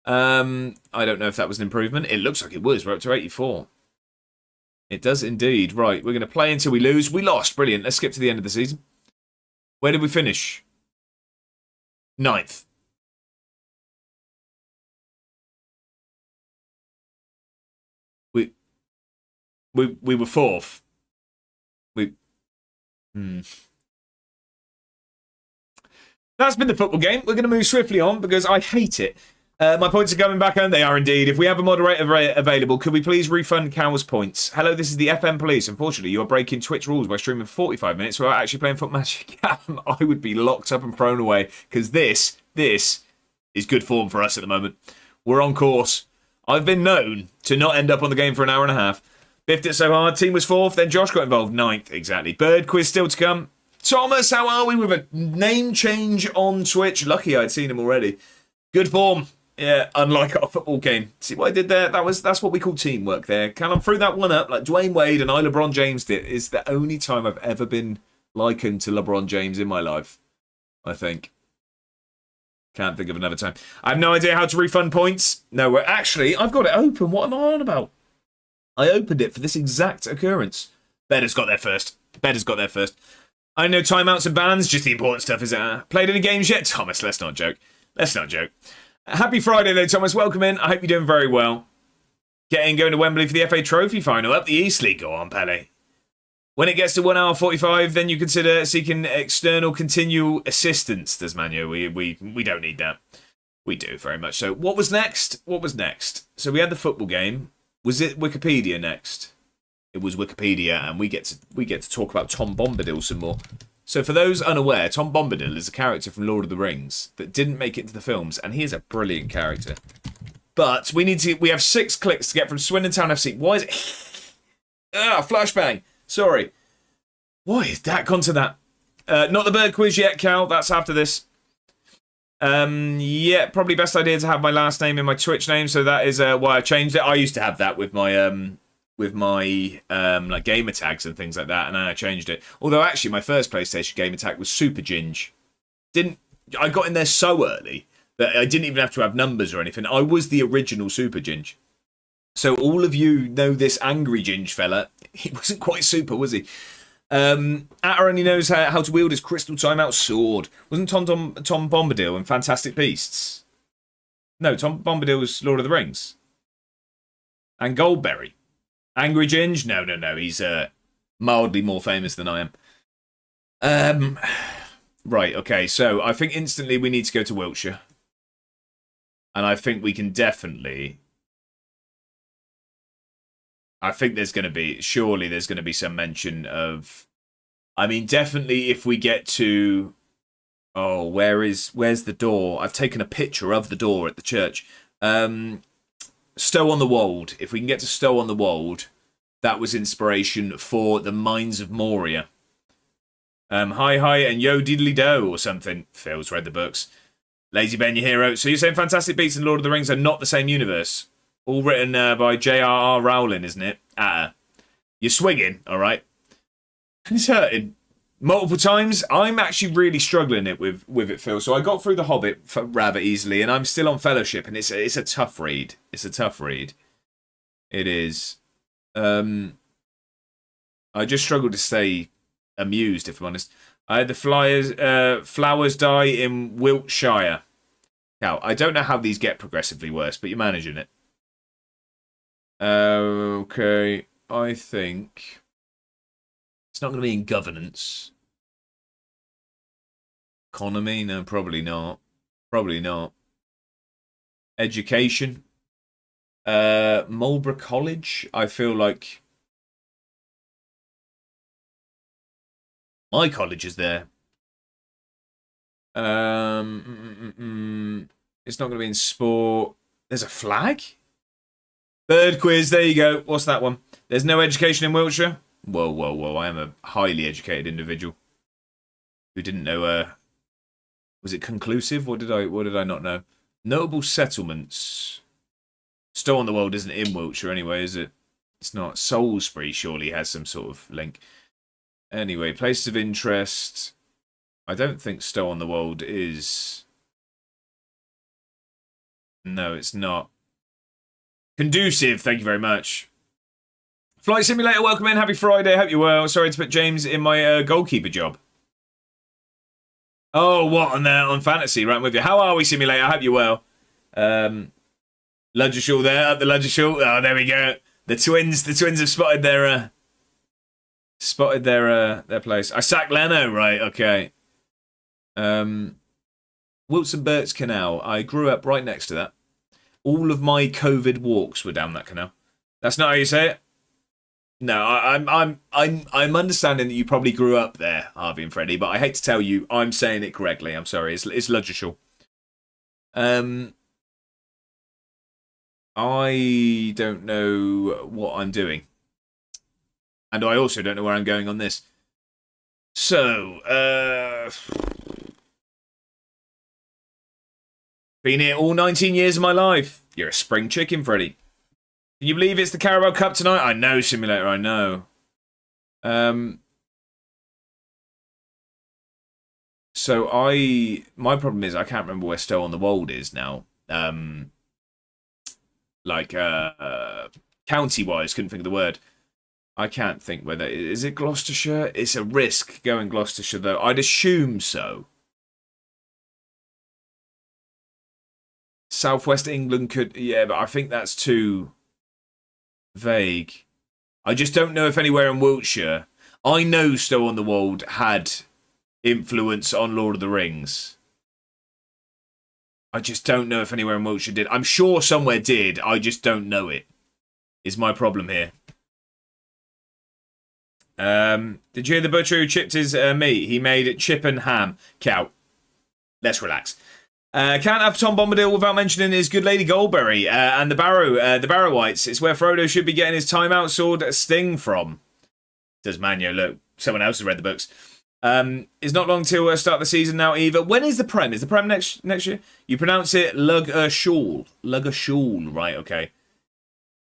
I don't know if that was an improvement. It looks like it was. We're up to 84. It does indeed. Right, we're going to play until we lose. We lost. Brilliant. Let's skip to the end of the season. Where did we finish? 9th. We were 4th. That's been the football game. We're going to move swiftly on because I hate it. My points are coming back, and they are indeed. If we have a moderator available, could we please refund Cow's points? Hello, this is the FM Police. Unfortunately, you are breaking Twitch rules by streaming for 45 minutes without actually playing Foot Magic. I would be locked up and thrown away because this is good form for us at the moment. We're on course. I've been known to not end up on the game for an hour and a half. Biffed it so hard. Team was 4th. Then Josh got involved. 9th, exactly. Bird quiz still to come. Thomas, how are we with a name change on Twitch? Lucky I'd seen him already. Good form. Yeah, unlike our football game. See what I did there? That's what we call teamwork there. Callum threw that one up like Dwayne Wade and I LeBron James did. It's the only time I've ever been likened to LeBron James in my life, I think. Can't think of another time. I have no idea how to refund points. No, actually, I've got it open. What am I on about? I opened it for this exact occurrence. Better's got there first. I know timeouts and bans, just the important stuff, is it? Played any games yet? Thomas, let's not joke. Happy Friday, though, Thomas. Welcome in. I hope you're doing very well. Going to Wembley for the FA Trophy final. Up the East League. Go on, Pele. When it gets to 1 hour 45, then you consider seeking external continual assistance, does Manu. We don't need that. We do, very much so. What was next? So we had the football game. Was it Wikipedia next? It was Wikipedia, and we get to talk about Tom Bombadil some more. So for those unaware, Tom Bombadil is a character from Lord of the Rings that didn't make it into the films, and he is a brilliant character. But we have 6 clicks to get from Swindon Town FC. Why is it? Flashbang. Sorry. Why is that gone to that? Not the bird quiz yet, Cal. That's after this. Yeah, probably best idea to have my last name in my Twitch name, so that is why I changed it. I used to have that with my like gamer tags and things like that, and then I changed it. Although actually my first PlayStation gamer tag was Super Ginge. I got in there so early that I didn't even have to have numbers or anything. I was the original Super Ginge. So all of you know this angry Ginge fella. He wasn't quite super, was he? Atta only knows how to wield his crystal timeout sword. Wasn't Tom Bombadil in Fantastic Beasts? No, Tom Bombadil was Lord of the Rings. And Goldberry. Angry Ginge? No. He's mildly more famous than I am. Right, okay. So I think instantly we need to go to Wiltshire. And I think we can definitely... I think there's going to be... Surely there's going to be some mention of... I mean, definitely if we get to... Oh, where's the door? I've taken a picture of the door at the church. Stow on the Wold. If we can get to Stow on the Wold, that was inspiration for the Mines of Moria. Hi, and yo diddly do or something. Phil's read the books. Lazy Ben, your hero. So you're saying Fantastic Beasts and Lord of the Rings are not the same universe? All written by J.R.R. Rowling, isn't it? You're swinging, all right? It's hurting. Multiple times. I'm actually really struggling with it, Phil. So I got through The Hobbit rather easily, and I'm still on Fellowship, and it's a tough read. It is. I just struggle to stay amused, if I'm honest. I had the flowers die in Wiltshire. Now, I don't know how these get progressively worse, but you're managing it. Okay, I think it's not going to be in governance. Economy? No, probably not. Probably not. Education? Marlborough College? I feel like my college is there. It's not going to be in sport. There's a flag? Third quiz, there you go. What's that one? There's no education in Wiltshire? Whoa, whoa, whoa. I am a highly educated individual who didn't know... was it conclusive? What did I not know? Notable settlements. Stow-on-the-Wold isn't in Wiltshire anyway, is it? It's not. Salisbury surely has some sort of link. Anyway, places of interest. I don't think Stow-on-the-Wold is... No, it's not. Conducive, thank you very much. Flight Simulator, welcome in. Happy Friday. Hope you're well. Sorry to put James in my goalkeeper job. Oh, what on fantasy? Right, I'm with you. How are we, Simulator? I hope you're well. Ludgershall there, up the Ludgershall. Oh, there we go. The twins have spotted their place. I sacked Leno, right? Okay. Wilson Burts Canal. I grew up right next to that. All of my COVID walks were down that canal. That's not how you say it. No, I'm understanding that you probably grew up there, Harvey and Freddie, but I hate to tell you, I'm saying it correctly. I'm sorry. It's Ludgershall. I don't know what I'm doing. And I also don't know where I'm going on this. So, been here all 19 years of my life. You're a spring chicken, Freddie. Can you believe it's the Carabao Cup tonight? I know, Simulator, I know. So my problem is I can't remember where Stow-on-the-Wold is now. County-wise, couldn't think of the word. I can't think whether... Is it Gloucestershire? It's a risk going Gloucestershire, though. I'd assume so. Southwest England could... Yeah, but I think that's too vague. I just don't know if anywhere in Wiltshire... I know Stow-on-the-Wold had influence on Lord of the Rings. I just don't know if anywhere in Wiltshire did. I'm sure somewhere did. I just don't know it. Is my problem here. Did you hear the butcher who chipped his meat? He made chip and ham. Cow. Let's relax. Can't have Tom Bombadil without mentioning his good lady Goldberry and the Barrow-wites. It's where Frodo should be getting his timeout sword Sting from. Says Manyo. Look, someone else has read the books. It's not long till start the season now either. When is the Prem? Is the Prem next year? You pronounce it Luggershall. Luggershall, right, okay.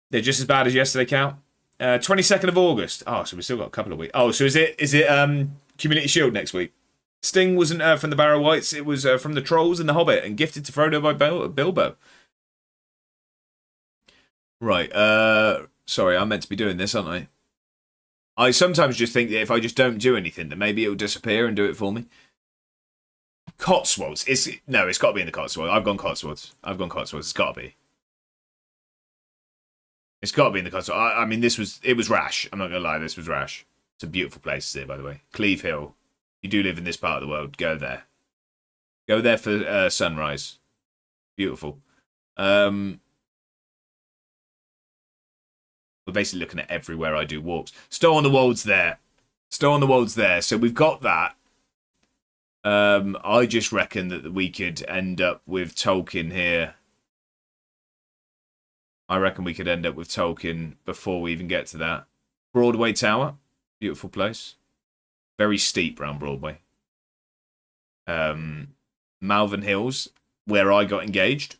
They're just as bad as yesterday, Cal. 22nd of August. Oh, so we've still got a couple of weeks. Oh, so is it Community Shield next week? Sting wasn't from the Barrow-wites. It was from the Trolls and the Hobbit and gifted to Frodo by Bilbo. Right. Sorry, I'm meant to be doing this, aren't I? I sometimes just think that if I just don't do anything, that maybe it'll disappear and do it for me. Cotswolds. It's got to be in the Cotswolds. I've gone Cotswolds. It's got to be. It's got to be in the Cotswolds. I mean, it was rash. I'm not going to lie, this was rash. It's a beautiful place to see, by the way. Cleve Hill. You do live in this part of the world, go there. Go there for sunrise. Beautiful. We're basically looking at everywhere I do walks. Stow-on-the-Wold's there. So we've got that. I just reckon that we could end up with Tolkien here. I reckon we could end up with Tolkien before we even get to that. Broadway Tower. Beautiful place. Very steep round Broadway. Malvern Hills, where I got engaged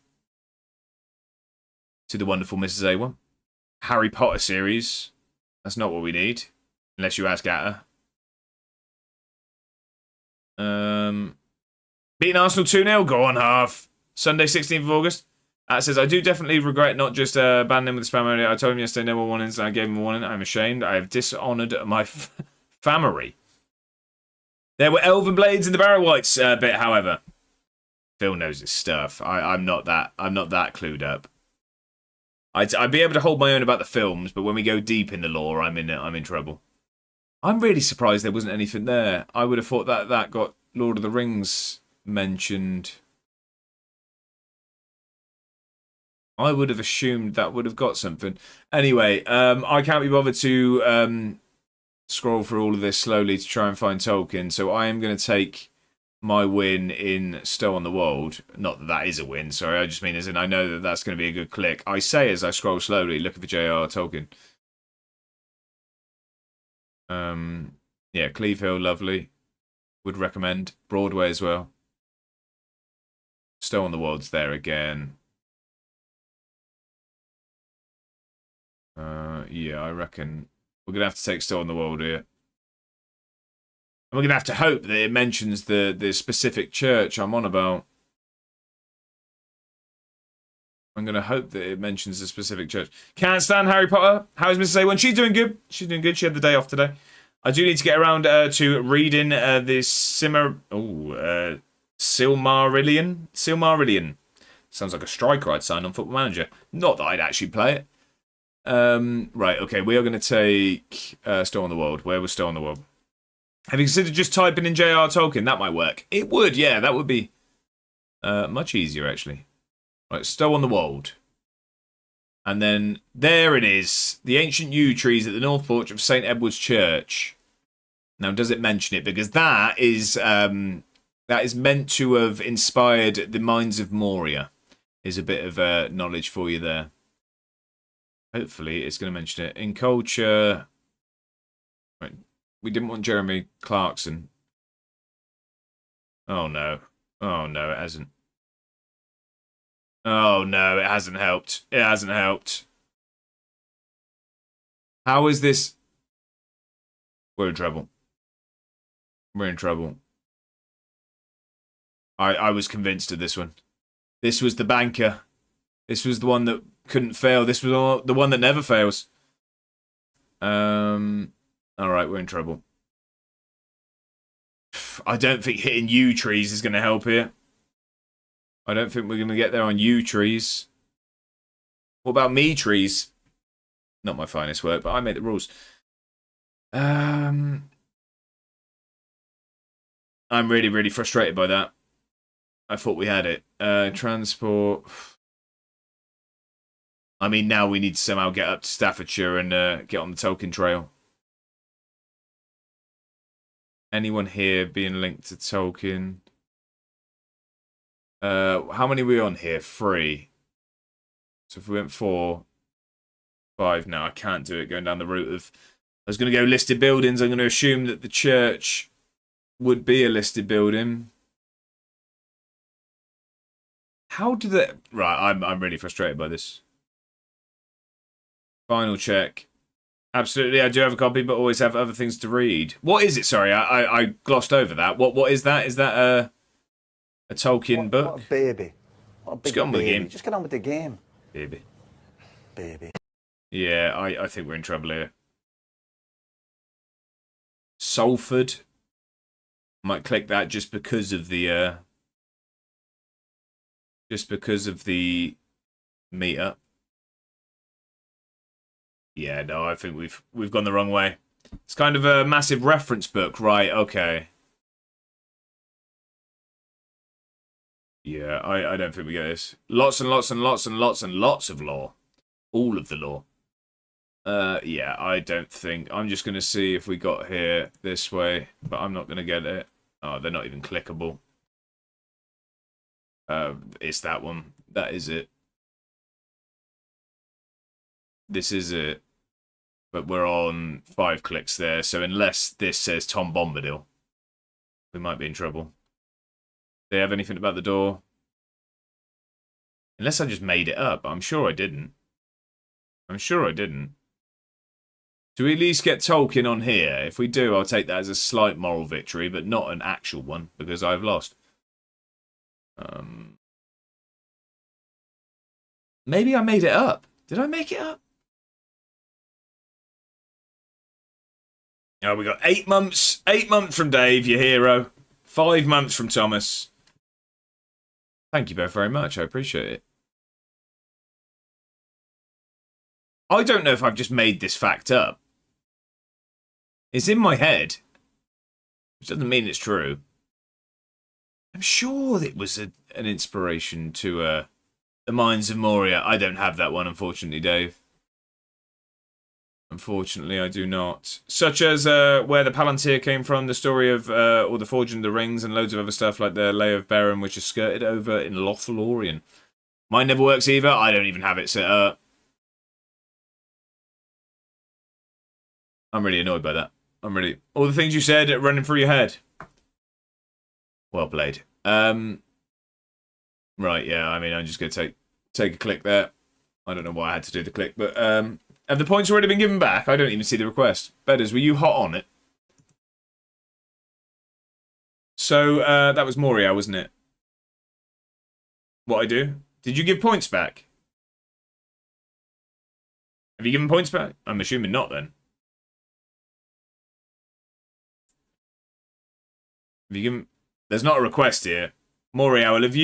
to the wonderful Mrs. A1. Harry Potter series. That's not what we need, unless you ask Atta. Beating Arsenal 2-0. Go on, half. Sunday, 16th of August. That says, I do definitely regret not just banning him with the spam earlier. I told him yesterday no more warnings, and I gave him a warning. I'm ashamed. I have dishonoured my family. There were elven blades in the Barrow Whites bit, however. Phil knows his stuff. I'm not that clued up. I'd be able to hold my own about the films, but when we go deep in the lore, I'm in trouble. I'm really surprised there wasn't anything there. I would have thought that got Lord of the Rings mentioned. I would have assumed that would have got something. Anyway, I can't be bothered to scroll through all of this slowly to try and find Tolkien, so I am going to take my win in Stow on the Wold. Not that that is a win, sorry, I just mean as in I know that that's going to be a good click. I say as I scroll slowly, looking for J.R. Tolkien. Yeah, Cleve Hill, lovely. Would recommend. Broadway as well. Stow on the Wold's there again. Yeah, I reckon we're going to have to take Stow on the Wold here. And we're going to have to hope that it mentions the specific church I'm on about. I'm going to hope that it mentions the specific church. Can't stand Harry Potter. How is Mrs. A1? She's doing good. She's doing good. She had the day off today. I do need to get around to reading this Silmarillion. Silmarillion. Sounds like a striker I'd sign on Football Manager. Not that I'd actually play it. Right, okay, we are going to take Stow on the Wold. Where was Stow on the Wold? Have you considered just typing in J.R. Tolkien? That might work. It would, yeah, that would be much easier, actually. Right, Stow on the Wold. And then, there it is. The ancient yew trees at the north porch of St. Edward's Church. Now, does it mention it? Because that is meant to have inspired the Mines of Moria. Is a bit of knowledge for you there. Hopefully, it's going to mention it. In culture... Right. We didn't want Jeremy Clarkson. Oh, no. Oh, no, it hasn't. Oh, no, it hasn't helped. It hasn't helped. How is this? We're in trouble. We're in trouble. I was convinced of this one. This was the banker. This was the one that couldn't fail. This was the one that never fails. All right, we're in trouble. I don't think hitting yew trees is going to help here. I don't think we're going to get there on yew trees. What about me trees? Not my finest work, but I made the rules. I'm really, really frustrated by that. I thought we had it. Transport. I mean, now we need to somehow get up to Staffordshire and get on the Tolkien Trail. Anyone here being linked to Tolkien? How many are we on here? 3. So if we went 4, 5, no, I can't do it going down the route of... I was going to go listed buildings. I'm going to assume that the church would be a listed building. How did that... Right, I'm really frustrated by this. Final check. Absolutely, I do have a copy, but always have other things to read. What is it? Sorry, I glossed over that. What is that? Is that a Tolkien book? What a baby. What a big Just get on with the game. Just get on with the game. Baby. Baby. Yeah, I think we're in trouble here. Salford. Might click that just because of the meetup. Yeah, no, I think we've gone the wrong way. It's kind of a massive reference book, right? Okay. Yeah, I don't think we get this. Lots and lots and lots and lots and lots of lore. All of the lore. Yeah, I don't think. I'm just going to see if we got here this way, but I'm not going to get it. Oh, they're not even clickable. It's that one. That is it. This is it. But we're on 5 clicks there, so unless this says Tom Bombadil, we might be in trouble. Do they have anything about the door? Unless I just made it up. I'm sure I didn't. I'm sure I didn't. Do we at least get Tolkien on here? If we do, I'll take that as a slight moral victory, but not an actual one, because I've lost. Maybe I made it up. Did I make it up? Oh, we got 8 months. 8 months from Dave, your hero. 5 months from Thomas. Thank you both very much. I appreciate it. I don't know if I've just made this fact up. It's in my head, which doesn't mean it's true. I'm sure it was an inspiration to the Mines of Moria. I don't have that one, unfortunately, Dave. Unfortunately, I do not. Such as where the Palantir came from, the story of or the Forging of the Rings, and loads of other stuff like the Lay of Beren, which is skirted over in Lothlorien. Mine never works either. I don't even have it set up. I'm really annoyed by that. All the things you said are running through your head. Well played. Right, yeah, I mean, I'm just going to take a click there. I don't know why I had to do the click, but have the points already been given back? I don't even see the request. Bedders, were you hot on it? So, that was Moria, wasn't it? What I do? Did you give points back? Have you given points back? I'm assuming not, then. Have you given... There's not a request here. Moriel, have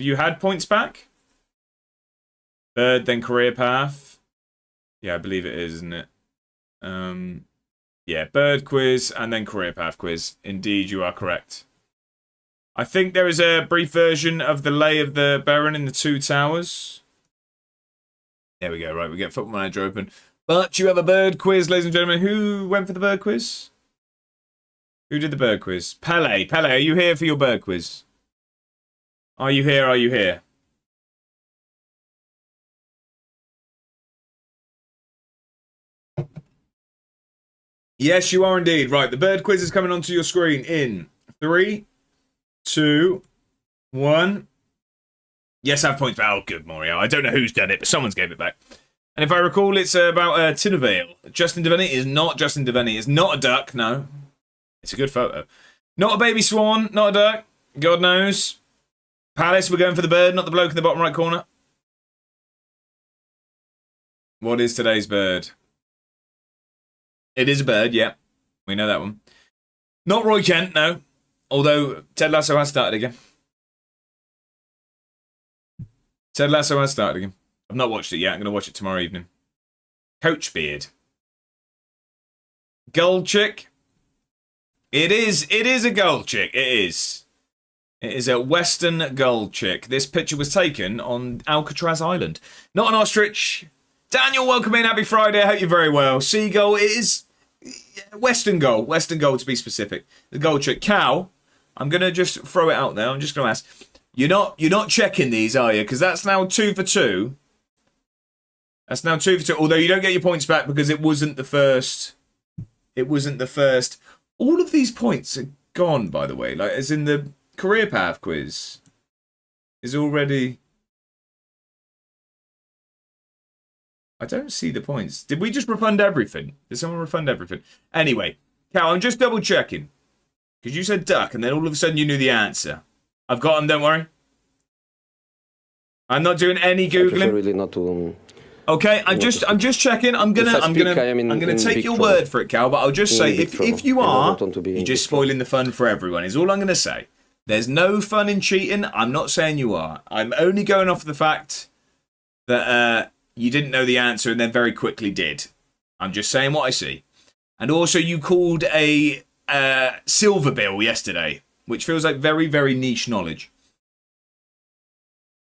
you had points back? Bird, then career path. Yeah, I believe it is, isn't it? Yeah, bird quiz and then career path quiz. Indeed, you are correct. I think there is a brief version of the Lay of the Baron in the Two Towers. There we go, right, we get Football Manager open. But you have a bird quiz, ladies and gentlemen. Who went for the bird quiz? Who did the bird quiz? Pele, are you here for your bird quiz? Are you here? Are you here? Yes, you are indeed. Right, the bird quiz is coming onto your screen in 3, 2, 1. Yes, I have points back. Oh, good, Mario. I don't know who's done it, but someone's gave it back. And if I recall, it's about Tinnevale. Justin Devaney is not Justin Devaney. It's not a duck, no. It's a good photo. Not a baby swan, not a duck. God knows. Palace, we're going for the bird, not the bloke in the bottom right corner. What is today's bird? It is a bird, yeah. We know that one. Not Roy Kent, no. Although Ted Lasso has started again. Ted Lasso has started again. I've not watched it yet. I'm going to watch it tomorrow evening. Coach Beard. Gold chick. It is a gold chick. It is. It is a Western gold chick. This picture was taken on Alcatraz Island. Not an ostrich. Daniel, welcome in. Happy Friday. I hope you're very well. Seagull is Western gold. Western gold to be specific. The gold chick. Cow. I'm going to just throw it out there. I'm just going to ask. You're not checking these, are you? Because that's now 2 for 2. That's now 2 for 2. Although you don't get your points back because it wasn't the first. It wasn't the first. All of these points are gone, by the way. Like, as in the career path quiz is already... I don't see the points. Did we just refund everything? Did someone refund everything? Anyway, Cal, I'm just double checking. Because you said duck, and then all of a sudden you knew the answer. I've got them, don't worry. I'm not doing any Googling. Really not to, okay, I'm just checking. I'm gonna take your word for it, Cal. But I'll just say, if you are, you're just spoiling the fun for everyone. Is all I'm gonna say. There's no fun in cheating. I'm not saying you are. I'm only going off the fact that you didn't know the answer and then very quickly did. I'm just saying what I see. And also, you called a silver bill yesterday, which feels like very, very niche knowledge.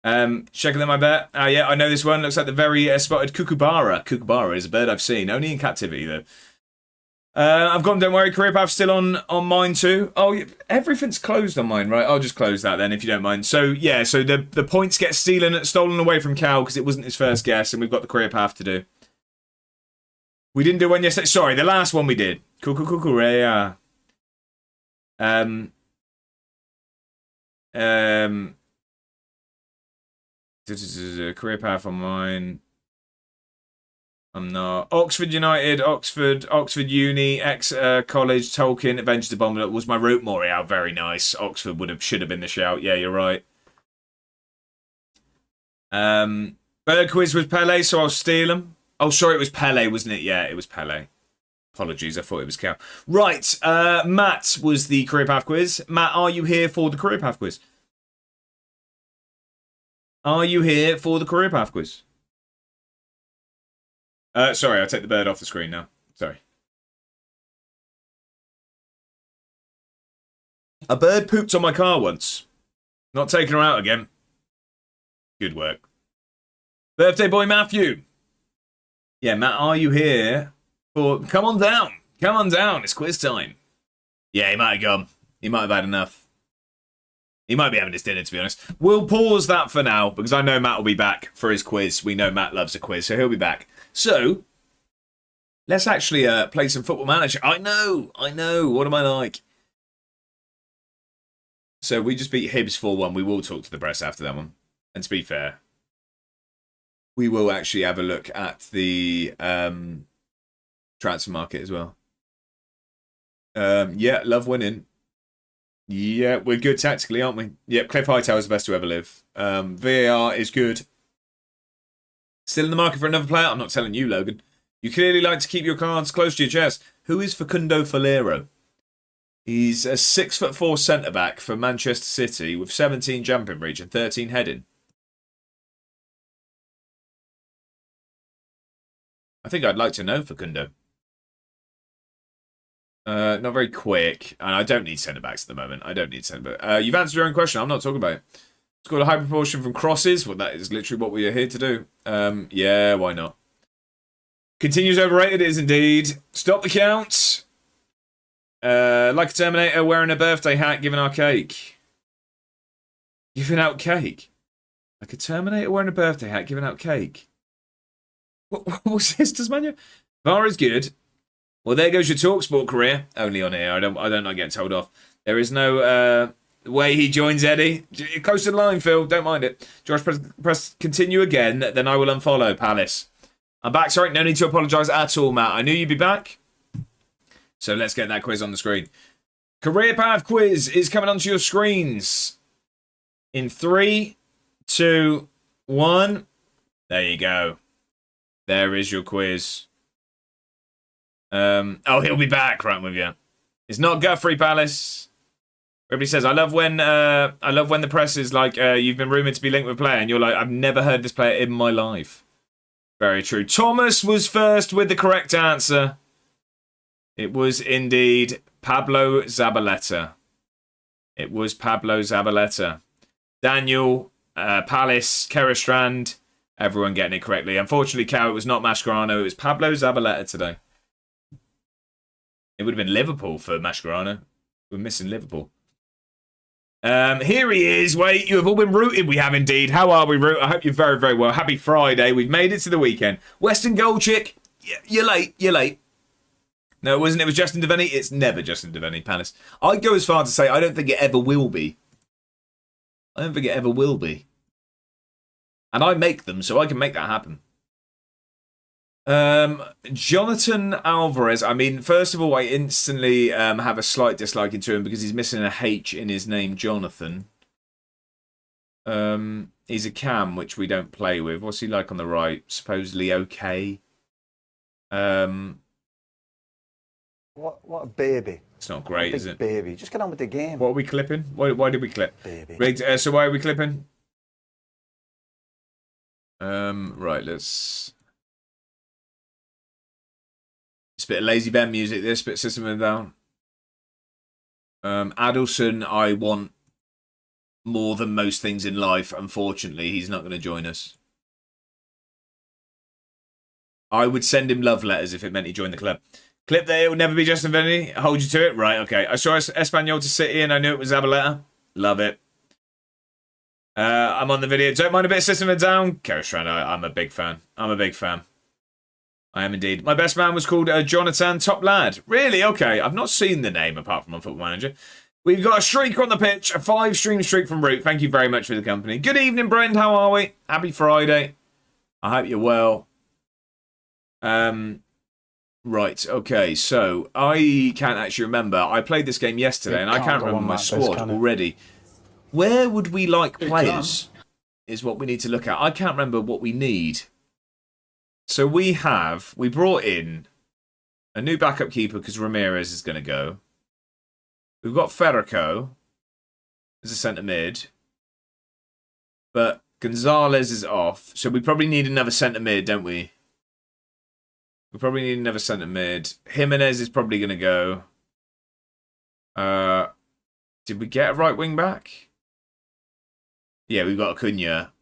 Checking them, I bet. Yeah, I know this one. Looks like the very spotted kookaburra. Kookaburra is a bird I've seen, only in captivity though. I've got them, don't worry. Career path still on mine too. Oh, everything's closed on mine, right? I'll just close that then if you don't mind. So yeah, so the points get stolen away from Cal because it wasn't his first guess, and we've got the career path to do. We didn't do one yesterday. Sorry, the last one we did. Kookaburra. This is a career path on mine. I'm not. Oxford United, Oxford Uni, college, Tolkien, Adventures of Bomb. Was my route Morial? Very nice. Oxford should have been the shout. Yeah, you're right. Bird quiz was Pele, so I'll steal them. Oh, sorry, it was Pele, wasn't it? Yeah, it was Pele. Apologies, I thought it was Cal. Right, Matt was the career path quiz. Matt, are you here for the career path quiz? Are you here for the career path quiz? Sorry, I'll take the bird off the screen now. Sorry. A bird pooped on my car once. Not taking her out again. Good work. Birthday boy Matthew. Yeah, Matt, are you here for... Come on down. Come on down. It's quiz time. Yeah, he might have gone. He might have had enough. He might be having his dinner, to be honest. We'll pause that for now, because I know Matt will be back for his quiz. We know Matt loves a quiz, so he'll be back. So, let's actually play some Football Manager. I know. What am I like? So, we just beat Hibs 4-1. We will talk to the press after that one. And to be fair, we will actually have a look at the transfer market as well. Yeah, love winning. Yeah, we're good tactically, aren't we? Yep, Cliff Hightower's the best to ever live. VAR is good. Still in the market for another player? I'm not telling you, Logan. You clearly like to keep your cards close to your chest. Who is Facundo Falero? He's a 6'4" centre-back for Manchester City with 17 jumping reach and 13 heading. I think I'd like to know Facundo. Not very quick, and I don't need centre-backs at the moment. I don't need centre-backs. You've answered your own question. I'm not talking about it. Scored a high proportion from crosses. Well, that is literally what we are here to do. Yeah, why not? Continues overrated, it is indeed. Stop the count. Like a Terminator wearing a birthday hat, giving out cake. Giving out cake? Like a Terminator wearing a birthday hat, giving out cake. What was this, Tasmania? VAR is good. Well, there goes your TalkSport career. Only on here. I don't like getting told off. There is no way he joins Eddie. Close to the line, Phil. Don't mind it. Josh, press continue again. Then I will unfollow Palace. I'm back. Sorry, no need to apologise at all, Matt. I knew you'd be back. So let's get that quiz on the screen. Career path quiz is coming onto your screens. In 3, 2, 1. There you go. There is your quiz. Oh, he'll be back, right with you. It's not Guthrie Palace. Everybody says, I love when the press is like, you've been rumoured to be linked with a player, and you're like, I've never heard this player in my life. Very true. Thomas was first with the correct answer. It was indeed Pablo Zabaleta. It was Pablo Zabaleta. Daniel, Palace, Kerastrand, everyone getting it correctly. Unfortunately, Cow, it was not Mascherano. It was Pablo Zabaleta today. It would have been Liverpool for Mascherano. We're missing Liverpool. Here he is. Wait, you have all been rooted. We have indeed. How are we, Root? I hope you're very, very well. Happy Friday. We've made it to the weekend. Western Goalchick. You're late. You're late. No, it wasn't. It was Justin Devaney. It's never Justin Devaney, Palace. I'd go as far to say I don't think it ever will be. I don't think it ever will be. And I make them, so I can make that happen. Jonathan Alvarez. I mean, first of all, I instantly have a slight dislike to him because he's missing a H in his name, Jonathan. He's a cam, which we don't play with. What's he like on the right? Supposedly okay. What a baby. It's not great, is it? Baby. Just get on with the game. What are we clipping? Why did we clip? Baby. Rigged, so why are we clipping? Right, let's... It's a bit of Lazy Ben music, this bit of System of a Down. Adelson, I want more than most things in life. Unfortunately, he's not going to join us. I would send him love letters if it meant he joined the club. Clip there, it will never be Justin Vinny. Hold you to it? Right, okay. I saw Espanyol to City and I knew it was Zabaleta. Love it. I'm on the video. Don't mind a bit of System of a Down. Kerastrand, I'm a big fan. I'm a big fan. I am indeed. My best man was called Jonathan Top Lad. Really? Okay. I've not seen the name apart from on Football Manager. We've got a streak on the pitch. A 5-stream streak from Root. Thank you very much for the company. Good evening, Brent. How are we? Happy Friday. I hope you're well. Right. Okay. So, I can't actually remember. I played this game yesterday and I can't remember my squad already. Where would we like players? is what we need to look at. I can't remember what we need. So we brought in a new backup keeper because Ramirez is going to go. We've got Ferrico as a centre mid. But Gonzalez is off. So we probably need another centre mid, don't we? We probably need another centre mid. Jimenez is probably going to go. Did we get a right wing back? Yeah, we've got Acuna.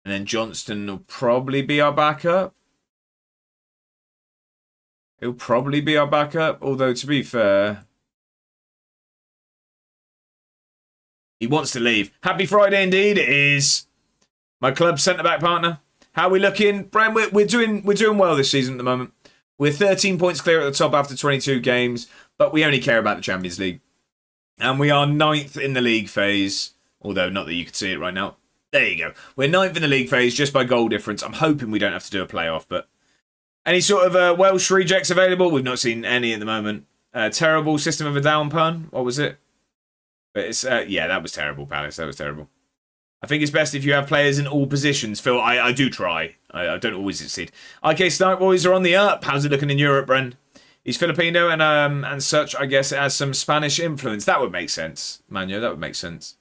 And then Johnston will probably be our backup. He'll probably be our backup. Although, to be fair, he wants to leave. Happy Friday indeed. It is my club centre-back partner. How are we looking? Brent, we're doing well this season at the moment. We're 13 points clear at the top after 22 games, but we only care about the Champions League. And we are 9th in the league phase, although not that you can see it right now. There you go. We're 9th in the league phase just by goal difference. I'm hoping we don't have to do a playoff, but any sort of Welsh rejects available? We've not seen any at the moment. Terrible system of a down pun. What was it? But it's yeah, that was terrible, Palace. That was terrible. I think it's best if you have players in all positions. Phil, I do try. I don't always succeed. IK Snipe Boys are on the up. How's it looking in Europe, Bren? He's Filipino and such. I guess it has some Spanish influence. That would make sense, Manu. That would make sense.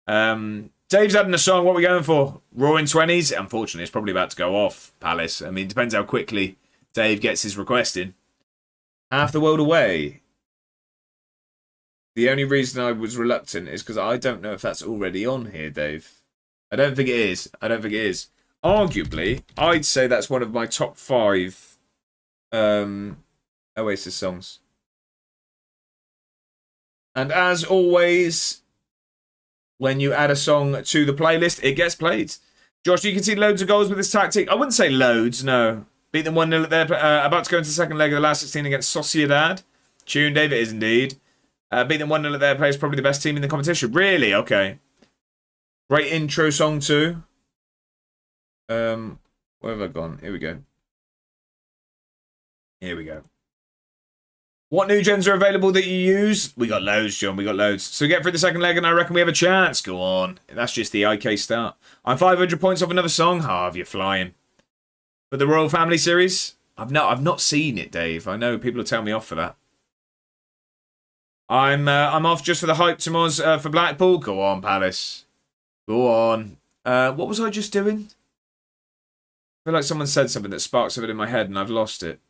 Dave's adding a song. What are we going for? Roaring 20s? Unfortunately, it's probably about to go off, Palace. I mean, it depends how quickly Dave gets his request in. Half the world away. The only reason I was reluctant is because I don't know if that's already on here, Dave. I don't think it is. I don't think it is. Arguably, I'd say that's one of my top 5 Oasis songs. And as always, when you add a song to the playlist, it gets played. Josh, you can see loads of goals with this tactic. I wouldn't say loads, no. Beat them 1-0 at their... about to go into the second leg of the last 16 against Sociedad. Tune, Dave, it is indeed. Beat them 1-0 at their place, probably the best team in the competition. Really? Okay. Great intro song too. Where have I gone? Here we go. Here we go. What new gens are available that you use? We got loads, John. We got loads. So get through the second leg and I reckon we have a chance. Go on. That's just the IK start. I'm 500 points off another song. Harv, you're flying. But the Royal Family series? I've not seen it, Dave. I know people will tell me off for that. I'm off just for the hype tomorrow for Blackpool. Go on, Palace. Go on. What was I just doing? I feel like someone said something that sparked something in my head and I've lost it.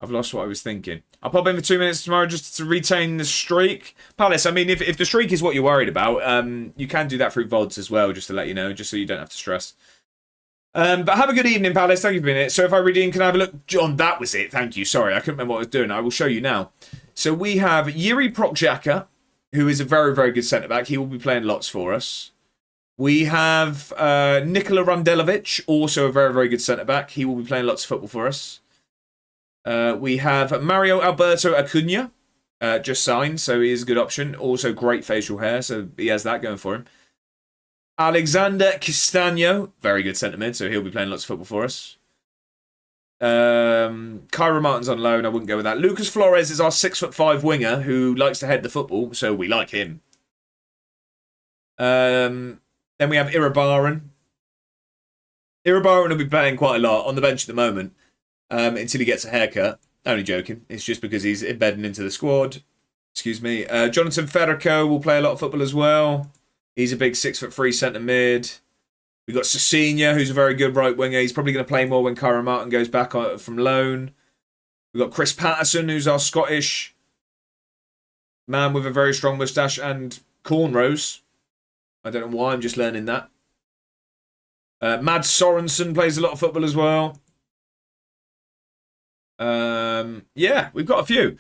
I've lost what I was thinking. I'll pop in for 2 minutes tomorrow just to retain the streak. Palace, I mean, if the streak is what you're worried about, you can do that through VODs as well, just to let you know, just so you don't have to stress. But have a good evening, Palace. Thank you for being here. So if I redeem, can I have a look? John, that was it. Thank you. Sorry, I couldn't remember what I was doing. I will show you now. So we have Yuri Prokjaka, who is a very, very good centre-back. He will be playing lots for us. We have Nikola Randelovic, also a very, very good centre-back. He will be playing lots of football for us. We have Mario Alberto Acuna, just signed, so he is a good option. Also great facial hair, so he has that going for him. Alexander Castagno, very good centre mid, so he'll be playing lots of football for us. Kyra Martin's on loan, I wouldn't go with that. Lucas Flores is our 6'5" winger who likes to head the football, so we like him. Then we have Irabaran. Irabaran will be playing quite a lot on the bench at the moment until he gets a haircut. Only joking. It's just because he's embedding into the squad. Excuse me. Jonathan Ferrico will play a lot of football as well. He's a big 6'3" centre mid. We've got Cecina, who's a very good right winger. He's probably going to play more when Kyra Martin goes back from loan. We've got Chris Patterson, who's our Scottish man with a very strong moustache and cornrows. I don't know why, I'm just learning that. Mads Sorensen plays a lot of football as well. Yeah, we've got a few.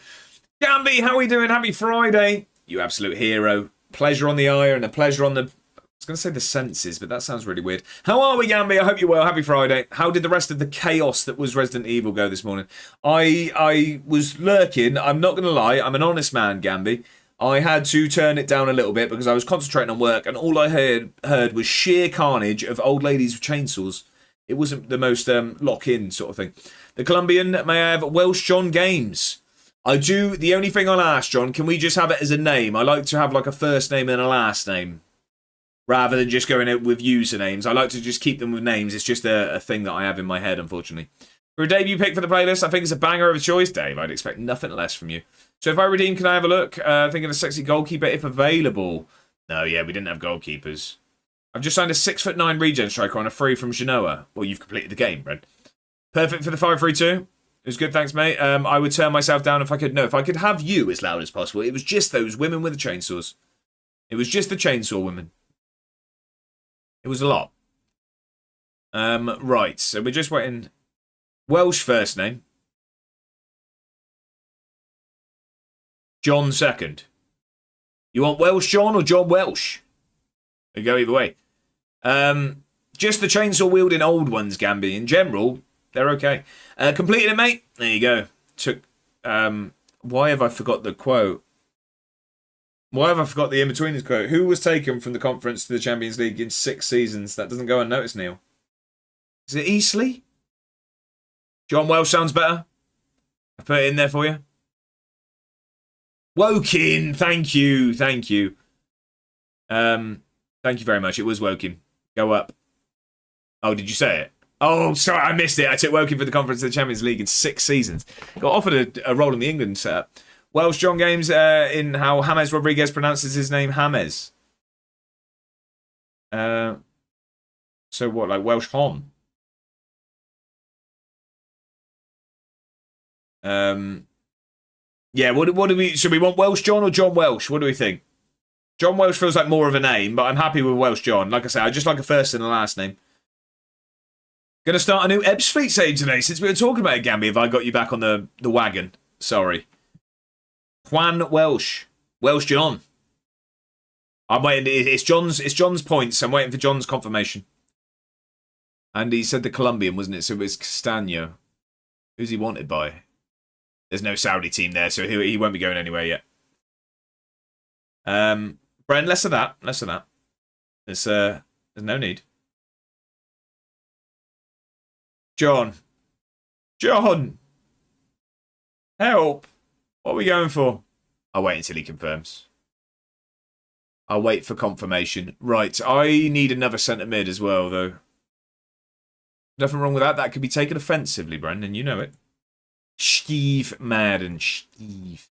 Gamby, how are we doing? Happy Friday. You absolute hero. Pleasure on the eye and a pleasure on the... I was going to say the senses, but that sounds really weird. How are we, Gamby? I hope you're well. Happy Friday. How did the rest of the chaos that was Resident Evil go this morning? I was lurking. I'm not going to lie. I'm an honest man, Gamby. I had to turn it down a little bit because I was concentrating on work and all I heard was sheer carnage of old ladies with chainsaws. It wasn't the most lock-in sort of thing. The Colombian, may I have Welsh John Games? I do. The only thing I'll ask, John, can we just have it as a name? I like to have like a first name and a last name. rather than just going out with usernames. I like to just keep them with names. It's just a thing that I have in my head, unfortunately. For a debut pick for the playlist, I think it's a banger of a choice, Dave. I'd expect nothing less from you. So if I redeem, can I have a look? Thinking a sexy goalkeeper if available. No, yeah, we didn't have goalkeepers. I've just signed a 6'9" regen striker on a free from Genoa. Well, you've completed the game, Brent. Perfect for the 5-3-2. It was good, thanks, mate. I would turn myself down if I could. No, if I could have you as loud as possible. It was just those women with the chainsaws. It was just the chainsaw women. It was a lot. Right, so we're just waiting. Welsh first name. John second. You want Welsh John or John Welsh? They go either way. Just the chainsaw wielding old ones, Gamby. In general, they're okay. Completed it, mate. There you go. Took. Why have I forgot the quote? Why have I forgot the in-betweeners quote? Who was taken from the conference to the Champions League in 6 seasons? That doesn't go unnoticed, Neil. Is it Eastleigh? John Welsh sounds better. I put it in there for you. Woking, thank you, thank you. Thank you very much. It was Woking. Go up. Oh, did you say it? Oh, sorry, I missed it. I took Woking for the conference of the Champions League in 6 seasons. Got offered a role in the England setup. Welsh John Games in how James Rodriguez pronounces his name, James. So what, like Welsh Hon? Yeah, what do we... Should we want Welsh John or John Welsh? What do we think? John Welsh feels like more of a name, but I'm happy with Welsh John. Like I say, I just like a first and a last name. Going to start a new Ebbs Fleet save today. Since we were talking about it, Gamby, have I got you back on the wagon? Sorry. Juan Welsh. Welsh John. I'm waiting. It's John's points. I'm waiting for John's confirmation. And he said the Colombian, wasn't it? So it was Castano. Who's he wanted by? There's no Saudi team there, so he won't be going anywhere yet. Bren, less of that. Less of that. There's no need. John. John! Help! What are we going for? I'll wait until he confirms. I'll wait for confirmation. Right, I need another centre mid as well, though. Nothing wrong with that. That could be taken offensively, Brendan. You know it. Steve Madden. Steve.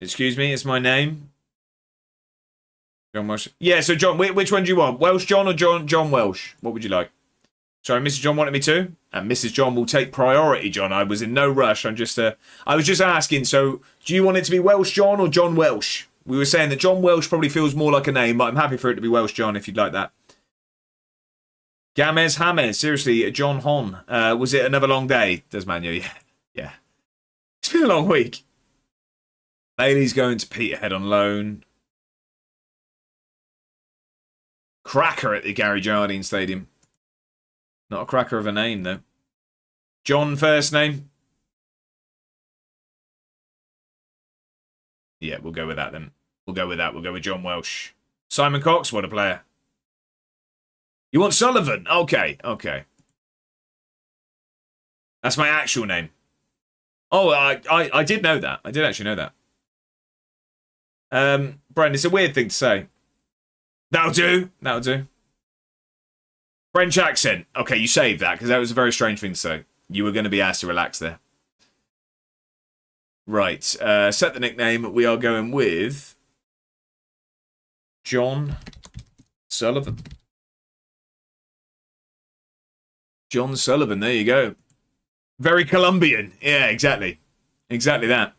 Excuse me, it's my name. John Welsh. Yeah, so John, which one do you want? Welsh John or John Welsh? What would you like? Sorry, Mrs. John wanted me to, and Mrs. John will take priority, John. I was in no rush. I was just asking, so do you want it to be Welsh John or John Welsh? We were saying that John Welsh probably feels more like a name, but I'm happy for it to be Welsh John if you'd like that. James. Seriously, John Hon. Was it another long day, Desmania? Yeah. It's been a long week. Bailey's going to Peterhead on loan. Cracker at the Gary Jardine Stadium. Not a cracker of a name, though. John first name. Yeah, we'll go with that then. We'll go with John Welsh. Simon Cox, what a player. You want Sullivan? Okay. That's my actual name. Oh, I did know that. I did actually know that. Brent, it's a weird thing to say. That'll do. French accent. Okay, you saved that, because that was a very strange thing to say. You were going to be asked to relax there. Right. Set the nickname. We are going with John Sullivan. John Sullivan, there you go. Very Colombian. Yeah, exactly. Exactly that.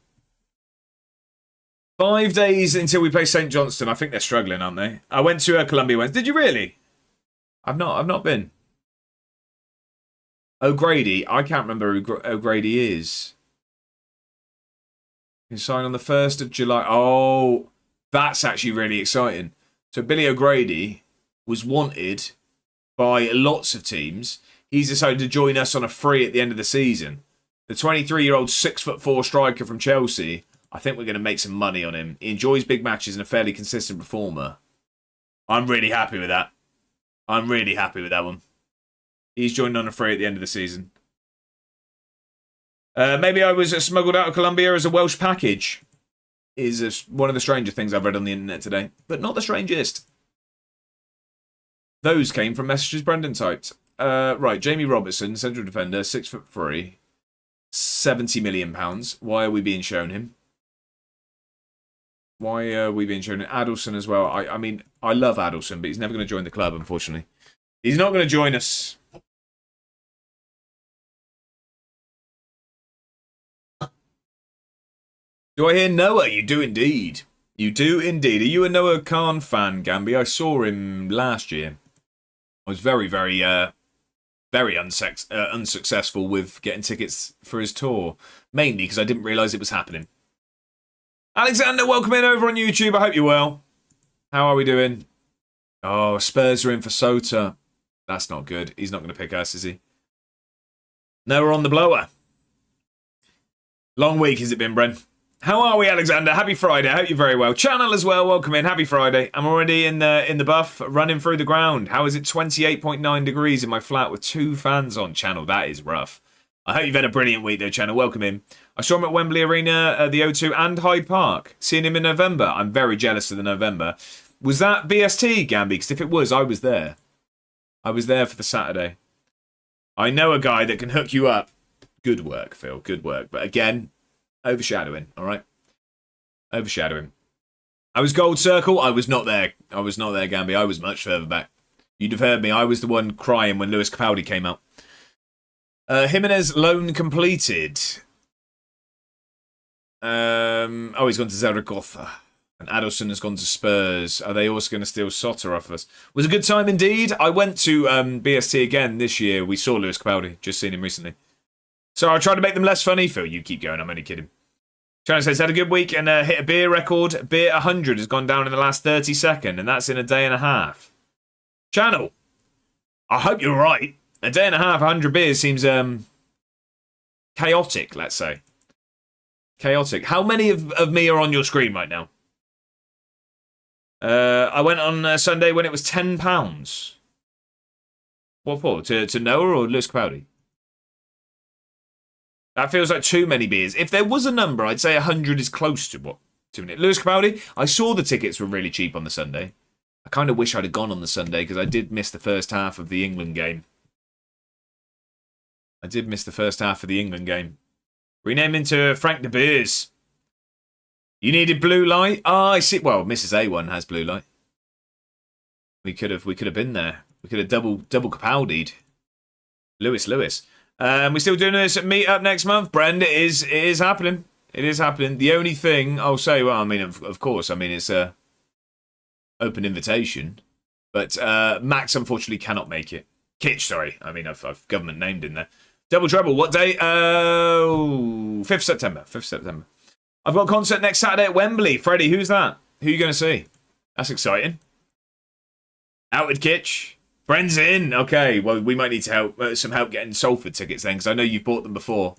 5 days until we play St. Johnston. I think they're struggling, aren't they? I went to Colombia once. Did you really? I've not been. O'Grady. I can't remember who O'Grady is. He signed on the 1st of July. Oh, that's actually really exciting. So Billy O'Grady was wanted by lots of teams. He's decided to join us on a free at the end of the season. The 23-year-old 6'4" striker from Chelsea. I think we're going to make some money on him. He enjoys big matches and a fairly consistent performer. I'm really happy with that. I'm really happy with that one. He's joined on a free at the end of the season. Maybe I was smuggled out of Colombia as a Welsh package. is one of the stranger things I've read on the internet today, but not the strangest. Those came from messages Brendan typed. Right, Jamie Robertson, central defender, 6'3", £70 million. Why are we being shown him? Why are we being shown him? Adelson as well. I mean, I love Adelson, but he's never going to join the club, unfortunately. He's not going to join us. Do I hear Noah? You do indeed. You do indeed. Are you a Noah Khan fan, Gamby? I saw him last year. I was very, very unsuccessful with getting tickets for his tour. Mainly because I didn't realise it was happening. Alexander, welcome in over on YouTube. I hope you're well. How are we doing? Oh, Spurs are in for Sota. That's not good. He's not going to pick us, is he? No, we're on the blower. Long week has it been, Bren? How are we, Alexander? Happy Friday. I hope you're very well. Channel as well. Welcome in. Happy Friday. I'm already in the buff, running through the ground. How is it 28.9 degrees in my flat with 2 fans on? Channel, that is rough. I hope you've had a brilliant week, though, Channel. Welcome in. I saw him at Wembley Arena, the O2, and Hyde Park. Seeing him in November. I'm very jealous of the November. Was that BST, Gamby? Because if it was, I was there. I was there for the Saturday. I know a guy that can hook you up. Good work, Phil. Good work. But again, overshadowing, all right? Overshadowing. I was Gold Circle. I was not there. I was not there, Gamby. I was much further back. You'd have heard me. I was the one crying when Lewis Capaldi came out. Jimenez loan completed. He's gone to Zaragoza. And Adelson has gone to Spurs. Are they also going to steal Sotter off us? Was a good time indeed. I went to BST again this year. We saw Lewis Capaldi. Just seen him recently. So I tried to make them less funny. Phil, you keep going. I'm only kidding. China says, had a good week and hit a beer record. Beer 100 has gone down in the last 30 seconds, and that's in a day and a half. Channel, I hope you're right. A day and a half, 100 beers seems chaotic, let's say. Chaotic. How many of me are on your screen right now? I went on Sunday when it was £10. What for? To Noah or Lewis Capaldi? That feels like too many beers. If there was a number, I'd say 100 is close to what? Lewis Capaldi, I saw the tickets were really cheap on the Sunday. I kind of wish I'd have gone on the Sunday because I did miss the first half of the England game. Rename into Frank de Beers. You needed blue light? Ah, I see. Well, Mrs. A1 has blue light. We could have been there. We could have double Capaldi'd. Lewis. We're still doing this meet up next month, Brenda. It is happening. It is happening. The only thing I'll say, well, I mean, of course, I mean, it's a open invitation, but Max unfortunately cannot make it. Kitch, sorry. I mean, I've government named in there. Double Trouble. What day? 5th September. 5th September. I've got a concert next Saturday at Wembley. Freddie, who's that? Who are you going to see? That's exciting. Out with Kitch. Bren's in. Okay, well, we might need to some help getting Salford tickets then, because I know you've bought them before.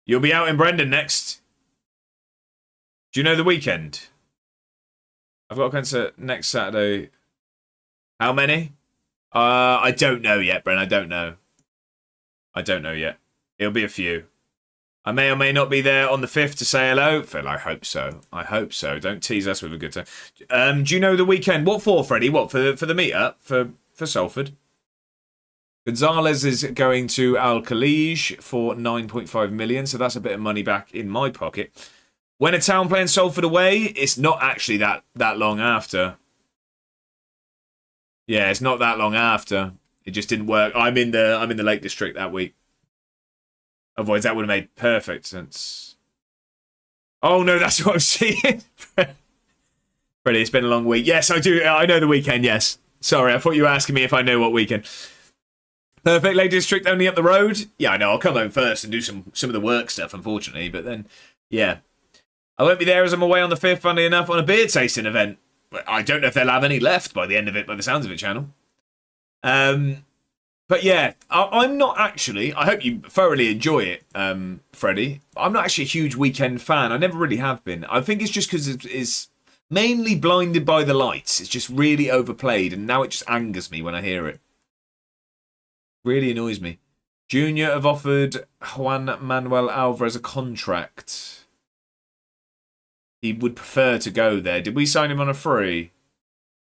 You'll be out in Brendan next. Do you know the weekend? I've got a concert next Saturday. How many? I don't know yet, Bren. I don't know yet. It'll be a few. I may or may not be there on the 5th to say hello. Phil, I hope so. Don't tease us with a good time. Do you know the weekend? What for, Freddie? What, for the meet-up? For Salford? Gonzalez is going to Al Khalij for 9.5 million, so that's a bit of money back in my pocket. When a town playing Salford away, it's not actually that long after. Yeah, it's not that long after. It just didn't work. I'm in the Lake District that week. Otherwise, that would have made perfect sense. Oh, no, that's what I'm seeing. Freddie, it's been a long week. Yes, I do. I know the weekend, yes. Sorry, I thought you were asking me if I know what weekend. Perfect Lake District only up the road. Yeah, I know. I'll come home first and do some of the work stuff, unfortunately. But then, yeah. I won't be there as I'm away on the 5th, funnily enough, on a beer tasting event. I don't know if they'll have any left by the end of it, by the sounds of it, Channel. But yeah, I'm not actually, I hope you thoroughly enjoy it, Freddie. I'm not actually a huge weekend fan. I never really have been. I think it's just because it's mainly blinded by the lights. It's just really overplayed, and now it just angers me when I hear it. Really annoys me. Junior have offered Juan Manuel Alvarez a contract. He would prefer to go there. Did we sign him on a free?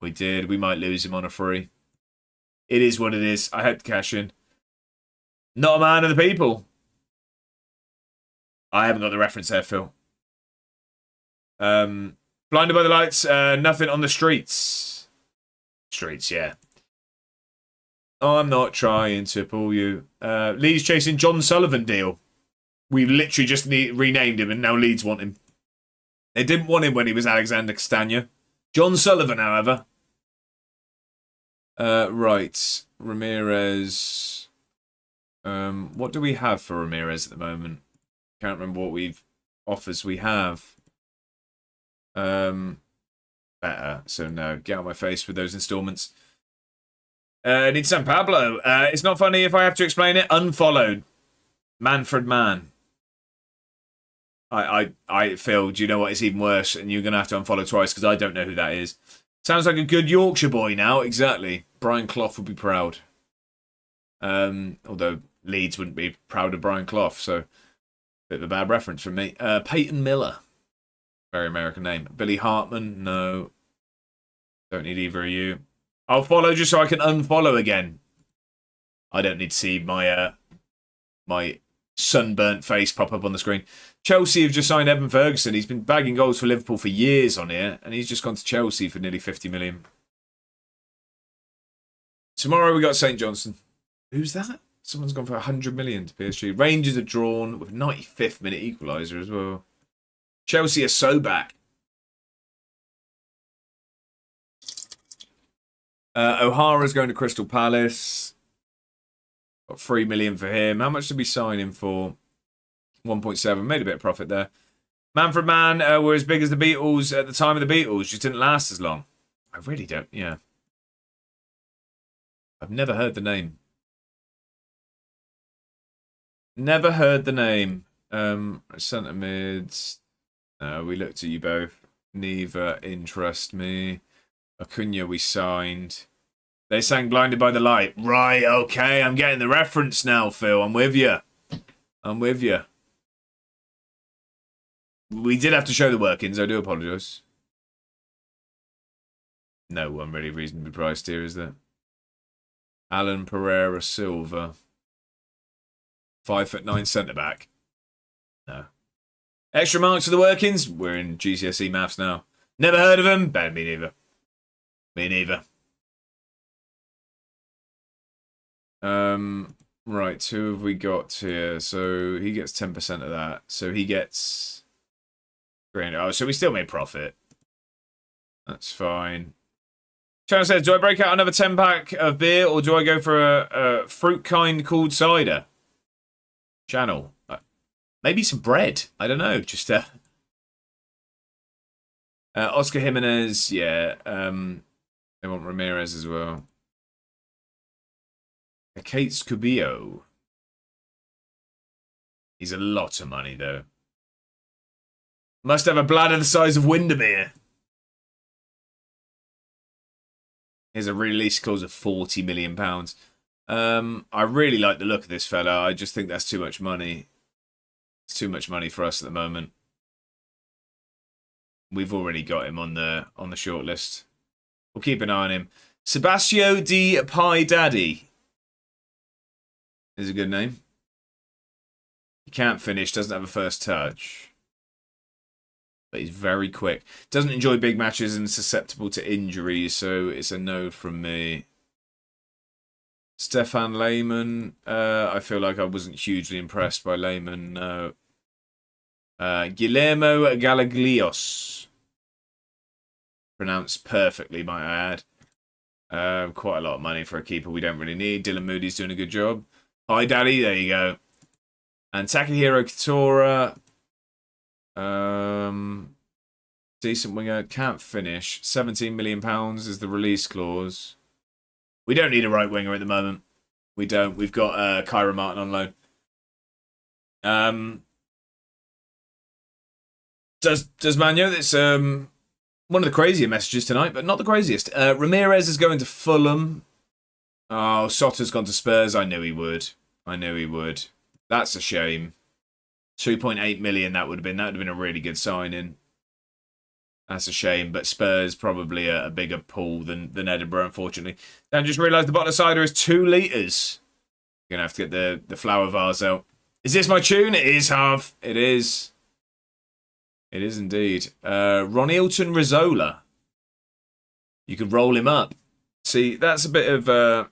We did. We might lose him on a free. It is what it is. I had to cash in. Not a man of the people. I haven't got the reference there, Phil. Blinded by the lights. Nothing on the streets. Streets, yeah. I'm not trying to pull you. Leeds chasing John Sullivan deal. We literally just renamed him and now Leeds want him. They didn't want him when he was Alexander Castagna. John Sullivan, however. Right. Ramirez. What do we have for Ramirez at the moment? Can't remember what offers we have. Better. So no, get out of my face with those installments. Need San Pablo. It's not funny if I have to explain it. Unfollowed. Manfred Mann. Phil, do you know what? It's even worse, and you're going to have to unfollow twice because I don't know who that is. Sounds like a good Yorkshire boy now. Exactly. Brian Clough would be proud. Although Leeds wouldn't be proud of Brian Clough, so bit of a bad reference from me. Peyton Miller. Very American name. Billy Hartman. No. Don't need either of you. I'll follow just so I can unfollow again. I don't need to see my my sunburnt face pop up on the screen. Chelsea have just signed Evan Ferguson. He's been bagging goals for Liverpool for years on here, and he's just gone to Chelsea for nearly 50 million. Tomorrow we got St. Johnstone. Who's that? Someone's gone for 100 million to PSG. Rangers are drawn with 95th minute equaliser as well. Chelsea are so back. O'Hara's going to Crystal Palace. Got 3 million for him. How much did we sign him for? 1.7. Made a bit of profit there. Manfred Mann were as big as the Beatles at the time of the Beatles. Just didn't last as long. I really don't. Yeah. I've never heard the name. Never heard the name. Centre mids. No, we looked at you both. Neither interest me. Acuna we signed. They sang Blinded by the Light. Right, okay. I'm getting the reference now, Phil. I'm with you. I'm with you. We did have to show the workings. I do apologise. No one really reasonably priced here, is there? Alan Pereira Silva. 5'9" centre back. No. Extra marks for the workings. We're in GCSE maths now. Never heard of him. Me neither. Me neither. Right, who have we got here? So he gets 10% of that. So he gets 300. Oh, so we still made profit. That's fine. Channel says, do I break out another 10-pack of beer or do I go for a fruit kind called cider? Channel. Maybe some bread. I don't know. Just Oscar Jimenez. Yeah. They want Ramirez as well. Kate Scubio. He's a lot of money, though. Must have a bladder the size of Windermere. Here's a release clause of £40 million. I really like the look of this fella. I just think that's too much money. It's too much money for us at the moment. We've already got him on the short list. We'll keep an eye on him. Sebastio Di Pie Daddy is a good name. He can't finish, doesn't have a first touch. But he's very quick. Doesn't enjoy big matches and susceptible to injuries, so it's a no from me. Stefan Lehmann. I feel like I wasn't hugely impressed by Lehmann. No. Guillermo Galaglios. Pronounced perfectly, might I add. Quite a lot of money for a keeper we don't really need. Dylan Moody's doing a good job. Hi, Daddy. There you go. And Takahiro Katora. Decent winger. Can't finish. £17 million is the release clause. We don't need a right winger at the moment. We don't. We've got Kyra Martin on loan. Does man know that's one of the crazier messages tonight, but not the craziest. Ramirez is going to Fulham. Oh, Sotter's gone to Spurs. I knew he would. I knew he would. That's a shame. 2.8 million, that would have been a really good signing. That's a shame, but Spurs probably a bigger pool than Edinburgh, unfortunately. Dan just realised the bottle of cider is 2 litres. You're going to have to get the flower vase out. Is this my tune? It is, Harv. It is. It is indeed. Ronilton Rizzola. You could roll him up. See, that's a bit of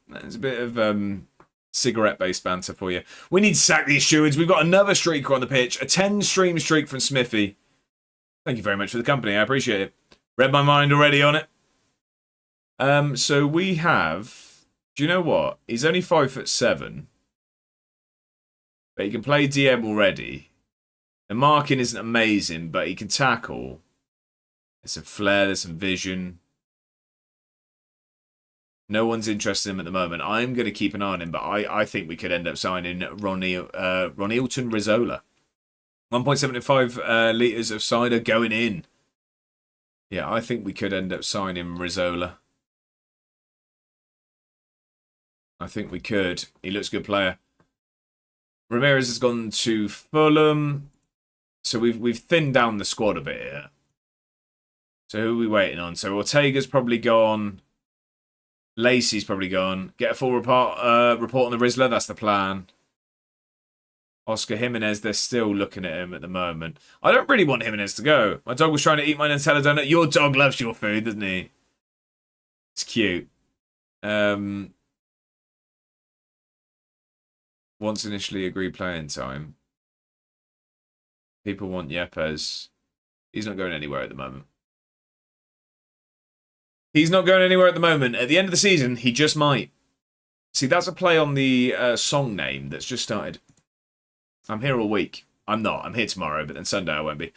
cigarette-based banter for you. We need to sack these stewards. We've got another streaker on the pitch. A 10-stream streak from Smithy. Thank you very much for the company. I appreciate it. Read my mind already on it. So we have... Do you know what? He's only 5'7". But he can play DM already. The marking isn't amazing, but he can tackle. There's some flair, there's some vision. No one's interested in him at the moment. I'm going to keep an eye on him, but I think we could end up signing Ronilton Rizzola. 1.75 litres of cider going in. Yeah, I think we could end up signing Rizzola. I think we could. He looks a good player. Ramirez has gone to Fulham. So we've thinned down the squad a bit here. So who are we waiting on? So Ortega's probably gone. Lacey's probably gone. Get a full report on the Rizla. That's the plan. Oscar Jimenez, they're still looking at him at the moment. I don't really want Jimenez to go. My dog was trying to eat my Nutella donut. Your dog loves your food, doesn't he? It's cute. Once initially agreed playing time. People want Yepes. He's not going anywhere at the moment. He's not going anywhere at the moment. At the end of the season, he just might. See, that's a play on the song name that's just started. I'm here all week. I'm not. I'm here tomorrow, but then Sunday I won't be.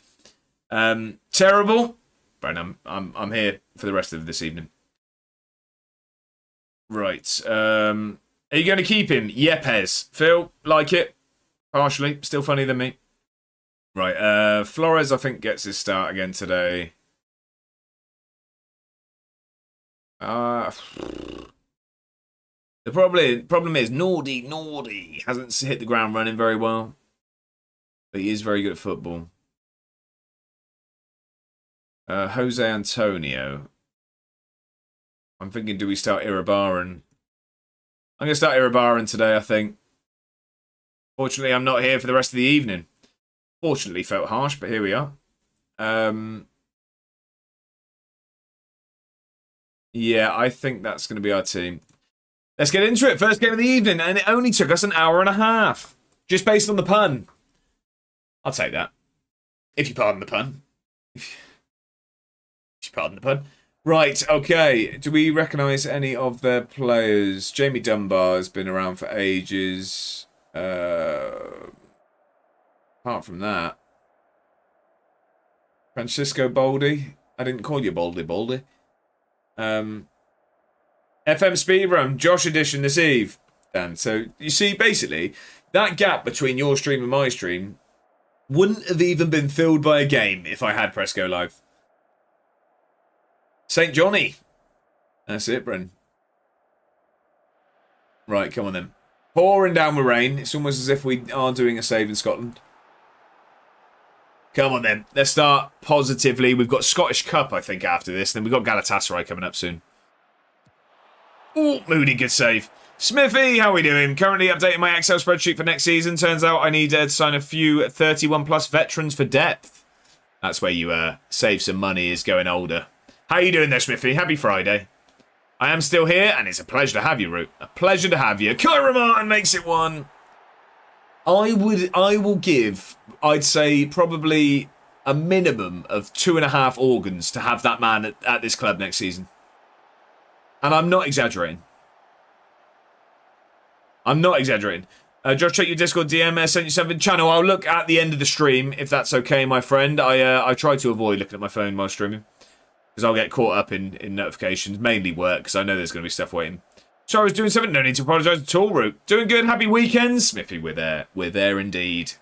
Terrible. But I'm here for the rest of this evening. Right. Are you going to keep him? Yepes. Phil, like it? Partially. Still funny than me. Right. Flores, I think, gets his start again today. The problem is Nordy hasn't hit the ground running very well. But he is very good at football. Jose Antonio. I'm thinking, do we start Iribarren? I'm going to start Iribarren today, I think. Fortunately, I'm not here for the rest of the evening. Fortunately, felt harsh, but here we are. Yeah, I think that's going to be our team. Let's get into it. First game of the evening, and it only took us an hour and a half. Just based on the pun. I'll take that. If you pardon the pun. If you pardon the pun. Right, okay. Do we recognise any of their players? Jamie Dunbar has been around for ages. Apart from that. Francisco Boldy. I didn't call you Boldy. FM Speedrun, Josh edition this eve. Dan, so you see, basically, that gap between your stream and my stream wouldn't have even been filled by a game if I had Press Go Live. St. Johnny. That's it, Bren. Right, come on then. Pouring down with rain. It's almost as if we are doing a save in Scotland. Come on then. Let's start positively. We've got Scottish Cup, I think, after this. Then we've got Galatasaray coming up soon. Ooh, Moody, good save. Smithy, how are we doing? Currently updating my Excel spreadsheet for next season. Turns out I need to sign a few 31-plus veterans for depth. That's where you save some money is going older. How you doing there, Smithy? Happy Friday. I am still here, and it's a pleasure to have you, Root. A pleasure to have you. Kyra Martin makes it 1. I will give, I'd say, probably a minimum of 2.5 organs to have that man at this club next season. And I'm not exaggerating. Josh, check your Discord DM, sent you something. Channel, I'll look at the end of the stream, if that's okay, my friend. I try to avoid looking at my phone while streaming. Because I'll get caught up in notifications, mainly work, because I know there's going to be stuff waiting. So I was doing something, no need to apologise at all, Root. Doing good, happy weekends. Smithy, we're there. We're there indeed.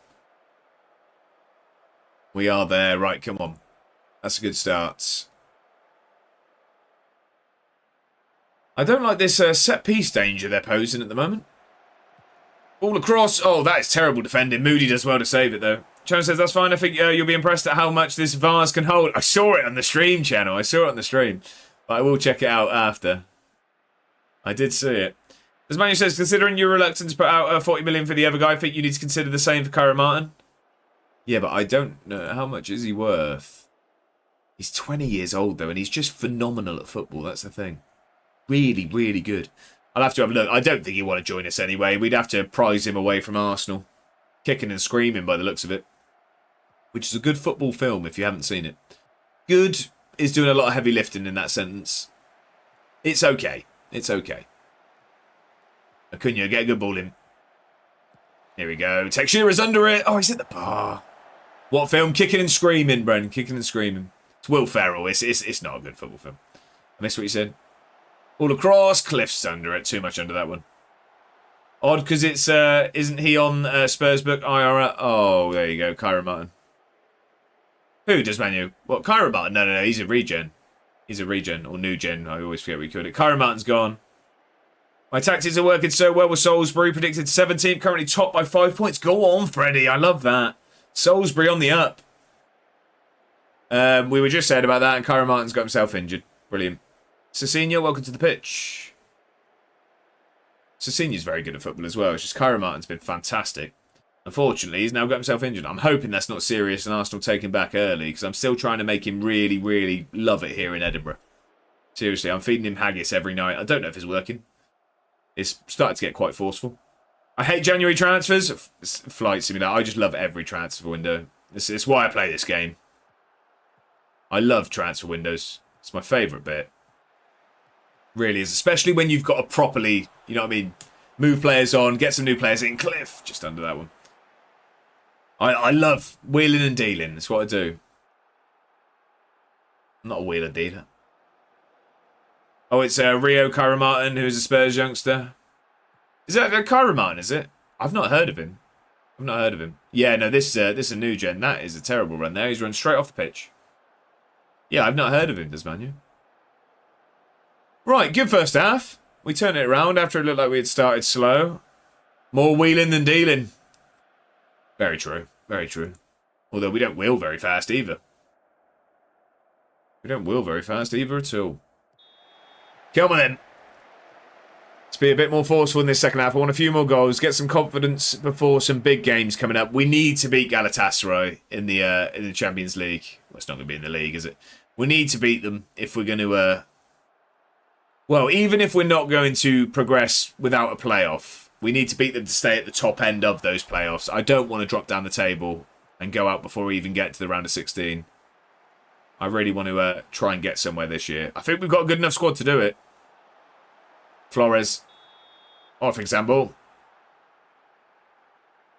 We are there. Right, come on. That's a good start. I don't like this set-piece danger they're posing at the moment. All across. Oh, that is terrible defending. Moody does well to save it, though. Channel says, that's fine. I think you'll be impressed at how much this vase can hold. I saw it on the stream, Channel. I saw it on the stream. But I will check it out after. I did see it. As Manu says, considering your reluctance to put out 40 million for the other guy, I think you need to consider the same for Kyra Martin. Yeah, but I don't know. How much is he worth? He's 20 years old, though, and he's just phenomenal at football. That's the thing. Really, really good. I'll have to have a look. I don't think he'd want to join us anyway. We'd have to prize him away from Arsenal. Kicking and screaming by the looks of it. Which is a good football film if you haven't seen it. Good is doing a lot of heavy lifting in that sentence. It's okay. It's okay. Acuna, get a good ball in. Here we go. Textura's under it. Oh, he's hit the bar. What film? Kicking and screaming, Bren. Kicking and screaming. It's Will Ferrell. It's not a good football film. I missed what you said. All across. Cliff's under it. Too much under that one. Odd because it's isn't he on Spurs book IRA? Oh, there you go. Kyra Martin. Who does Manu? What? Kyra Martin? No. He's a regen. He's a regen or new gen. I always forget what you called it. Kyra Martin's gone. My tactics are working so well with Salisbury. Predicted 17th. Currently top by 5 points. Go on, Freddie. I love that. Salisbury on the up. We were just saying about that, and Kyra Martin's got himself injured. Brilliant. Cecina, welcome to the pitch. Cecina's very good at football as well. It's just Kyra Martin's been fantastic. Unfortunately, he's now got himself injured. I'm hoping that's not serious and Arsenal take him back early, because I'm still trying to make him really, really love it here in Edinburgh. Seriously, I'm feeding him haggis every night. I don't know if it's working. It's started to get quite forceful. I hate January transfers. Flight Simulator. I just love every transfer window. It's why I play this game. I love transfer windows. It's my favourite bit. Really is. Especially when you've got to properly, you know what I mean, move players on, get some new players in. Cliff, just under that one. I love wheeling and dealing. That's what I do. I'm not a wheeler dealer. Oh, it's Rio Kyra Martin, who's a Spurs youngster. Is that Kyra Martin, is it? I've not heard of him. I've not heard of him. Yeah, no, this is a new gen. That is a terrible run there. He's run straight off the pitch. Yeah, I've not heard of him, does Manu? Right, good first half. We turned it around after it looked like we had started slow. More wheeling than dealing. Very true. Very true. Although we don't wheel very fast either. We don't wheel very fast either at all. Come on then. Let's be a bit more forceful in this second half. I want a few more goals. Get some confidence before some big games coming up. We need to beat Galatasaray in the Champions League. Well, it's not going to be in the league, is it? We need to beat them if we're going to... well, even if we're not going to progress without a playoff, we need to beat them to stay at the top end of those playoffs. I don't want to drop down the table and go out before we even get to the round of 16. I really want to try and get somewhere this year. I think we've got a good enough squad to do it. Flores. Oh, for example.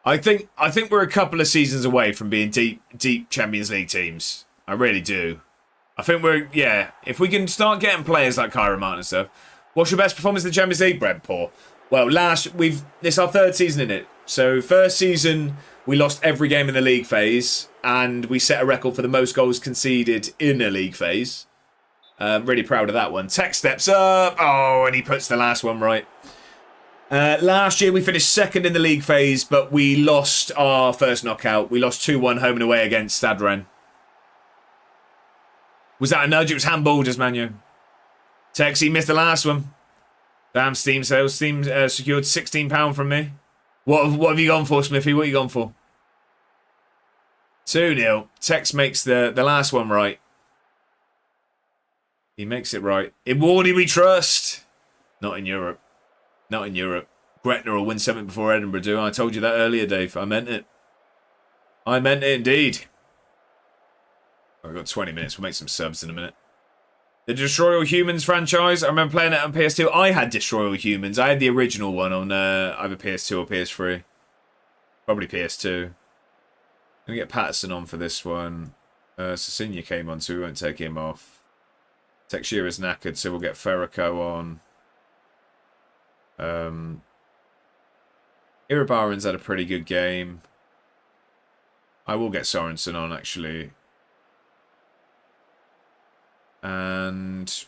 I think we're a couple of seasons away from being deep Champions League teams. I really do. I think if we can start getting players like Kyra Martin and stuff. What's your best performance in the Champions League, Brent Paul? Well, this is our third season in it. So first season, we lost every game in the league phase, and we set a record for the most goals conceded in a league phase. Really proud of that one. Tech steps up. Oh, and he puts the last one right. Last year, we finished second in the league phase, but we lost our first knockout. We lost 2-1 home and away against Stade Rennes. Was that a nudge? It was handball, just Manu. Texie missed the last one. Damn, Steam sales. Steam secured £16 from me. What have you gone for, Smithy? What have you gone for? 2-0. Tex makes the last one right. He makes it right. In Warney we trust. Not in Europe. Not in Europe. Gretna will win something before Edinburgh do. I told you that earlier, Dave. I meant it. I meant it indeed. I've got 20 minutes. We'll make some subs in a minute. The Destroy All Humans franchise. I remember playing it on PS2. I had Destroy All Humans. I had the original one on either PS2 or PS3. Probably PS2. I'm going to get Patterson on for this one. Cecina came on, so we won't take him off. Textura's knackered, so we'll get Ferrico on. Iribaran's had a pretty good game. I will get Sorensen on, actually. And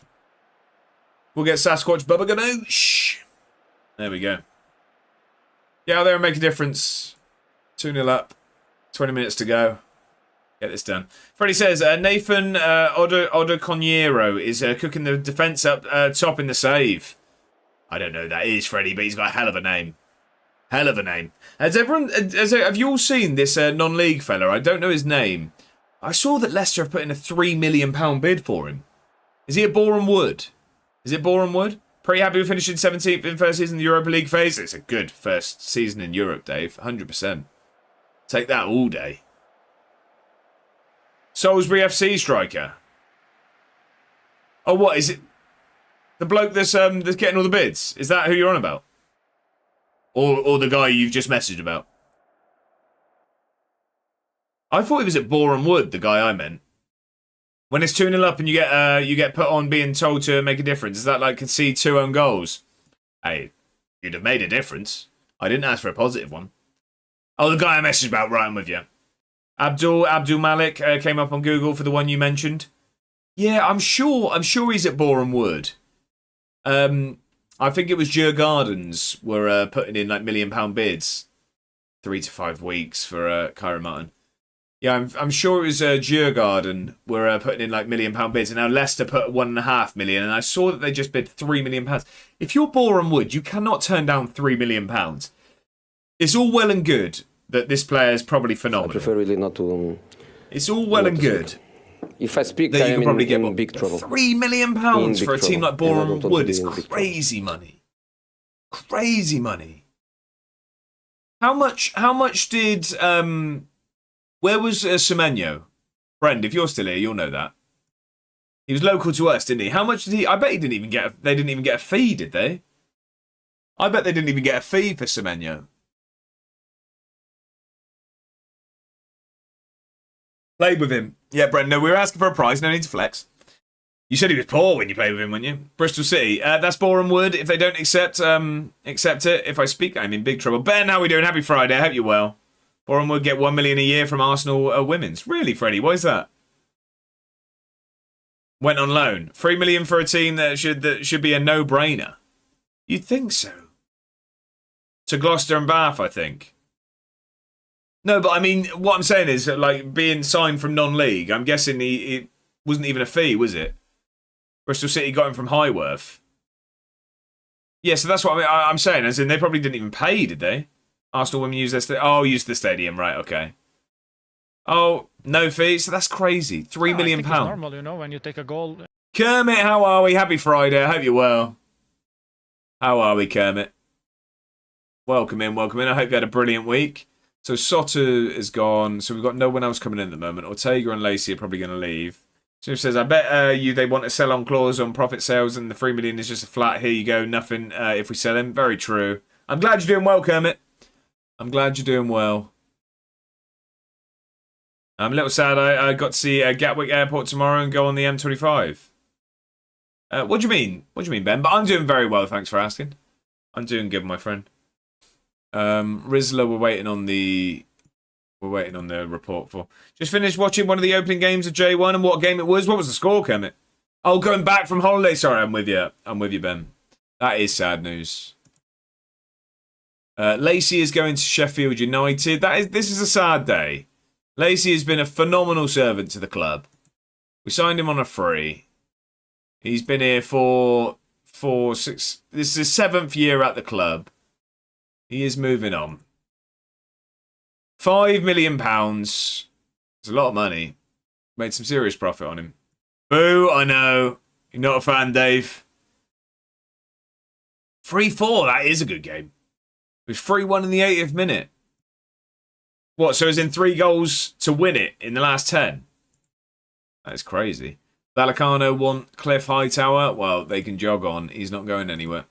we'll get Sasquatch Bubba Ganoush. There we go. Get out there and make a difference. 2-0 up. 20 minutes to go. Get this done. Freddie says, Nathan Odoconero is cooking the defence up top in the save. I don't know who that is, Freddie, but he's got a hell of a name. Hell of a name. Have you all seen this non-league fella? I don't know his name. I saw that Leicester have put in a £3 million bid for him. Is he at Boreham Wood? Is it Boreham Wood? Pretty happy with finishing 17th in first season in the Europa League phase. It's a good first season in Europe, Dave. 100%. Take that all day. Salisbury FC striker. Oh, what is it? The bloke that's getting all the bids. Is that who you're on about? Or the guy you've just messaged about? I thought he was at Boreham Wood, the guy I meant. When it's 2-0 up and you get put on being told to make a difference, is that like concede 2 own goals? Hey, you'd have made a difference. I didn't ask for a positive one. Oh, the guy I messaged about, right, I'm with you. Abdul Malik came up on Google for the one you mentioned. Yeah, I'm sure he's at Boreham Wood. I think it was Djurgardens were putting in like £1 million bids. 3 to 5 weeks for Kyra Martin. Yeah, I'm sure it was Djurgarden were putting in like £1 million bids, and now Leicester put 1.5 million, and I saw that they just bid £3 million. If you're Boreham Wood, you cannot turn down £3 million. It's all well and good that this player is probably phenomenal. I prefer really not to. It's all well and good. If I speak, that I you am can probably in get big trouble. £3 million for a team like Boreham Wood is crazy money. Crazy money. How much did where was Semenyo? Brend, if you're still here, you'll know that. He was local to us, didn't he? How much did he? I bet he didn't even get. They didn't even get a fee, did they? I bet they didn't even get a fee for Semenyo. Played with him. Yeah, Brend. No, we were asking for a price. No need to flex. You said he was poor when you played with him, weren't you? Bristol City. That's Boreham Wood. If they don't accept it, if I speak, I'm in big trouble. Ben, how are we doing? Happy Friday. I hope you're well. Boreham Wood get 1 million a year from Arsenal women's. Really, Freddie? Why is that? Went on loan. 3 million for a team that should be a no-brainer. You'd think so. To Gloucester and Bath, I think. No, but I mean, what I'm saying is that, like, being signed from non-league, I'm guessing it wasn't even a fee, was it? Bristol City got him from Highworth. Yeah, so that's what I'm saying. As in, they probably didn't even pay, did they? Arsenal women used their used the stadium, right? Okay. Oh, no fee. So that's crazy. £3 million. It's normal, you know, when you take a goal. Kermit, how are we? Happy Friday. I hope you're well. How are we, Kermit? Welcome in. I hope you had a brilliant week. So Soto is gone. So we've got no one else coming in at the moment. Ortega and Lacey are probably going to leave. Smith says, I bet they want a sell-on clause on profit sales and the 3 million is just a flat, here you go, nothing if we sell him. Very true. I'm glad you're doing well, Kermit. I'm glad you're doing well. I'm a little sad I got to see Gatwick Airport tomorrow and go on the M25. What do you mean? What do you mean, Ben? But I'm doing very well, thanks for asking. I'm doing good, my friend. Rizla, we're waiting on the report for. Just finished watching one of the opening games of J1 and what game it was. What was the score, Kermit? Oh, going back from holiday. Sorry, I'm with you. I'm with you, Ben. That is sad news. Lacey is going to Sheffield United. This is a sad day. Lacey has been a phenomenal servant to the club. We signed him on a free. He's been here for 6. This is his 7th year at the club. He is moving on. £5 million. It's a lot of money. Made some serious profit on him. Boo, I know. You're not a fan, Dave. 3-4, that is a good game. It was 3-1 in the 80th minute. What, so it's in 3 goals to win it in the last 10? That is crazy. Vallecano want Cliff Hightower. Well, they can jog on. He's not going anywhere.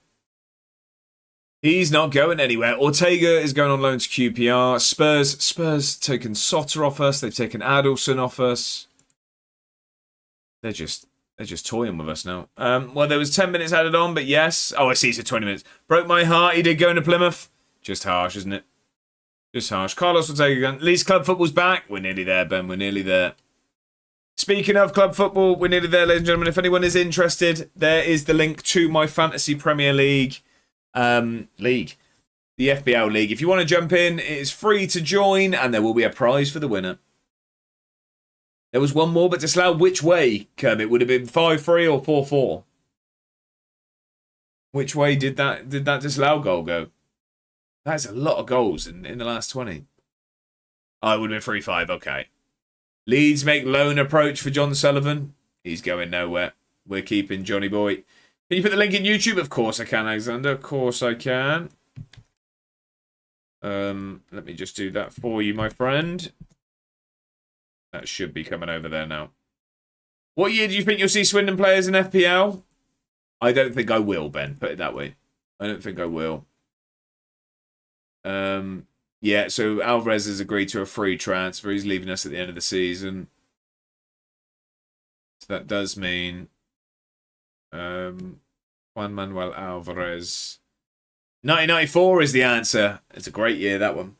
He's not going anywhere. Ortega is going on loan to QPR. Spurs taken Sotter off us. They've taken Adelson off us. They're just toying with us now. Well, there was 10 minutes added on, but yes. Oh, I see. It's 20 minutes. Broke my heart. He did go into Plymouth. Just harsh, isn't it? Just harsh. Carlos Ortega again. At least club football's back. We're nearly there, Ben. We're nearly there. Speaking of club football, we're nearly there, ladies and gentlemen. If anyone is interested, there is the link to my Fantasy Premier League. the FBL League. If you want to jump in, it is free to join, and there will be a prize for the winner. There was one more, but disallowed which way, Kermit? Would it have been 5-3 or 4-4? Which way did that disallowed goal go? That's a lot of goals in the last 20. Oh, it would have been 3-5, okay. Leeds make loan approach for John Sullivan. He's going nowhere. We're keeping Johnny Boy. Can you put the link in YouTube? Of course I can, Alexander. Of course I can. Let me just do that for you, my friend. That should be coming over there now. What year do you think you'll see Swindon players in FPL? I don't think I will, Ben. Put it that way. I don't think I will. Yeah, so Alvarez has agreed to a free transfer. He's leaving us at the end of the season. So that does mean Juan Manuel Alvarez. 1994 is the answer. It's a great year, that one.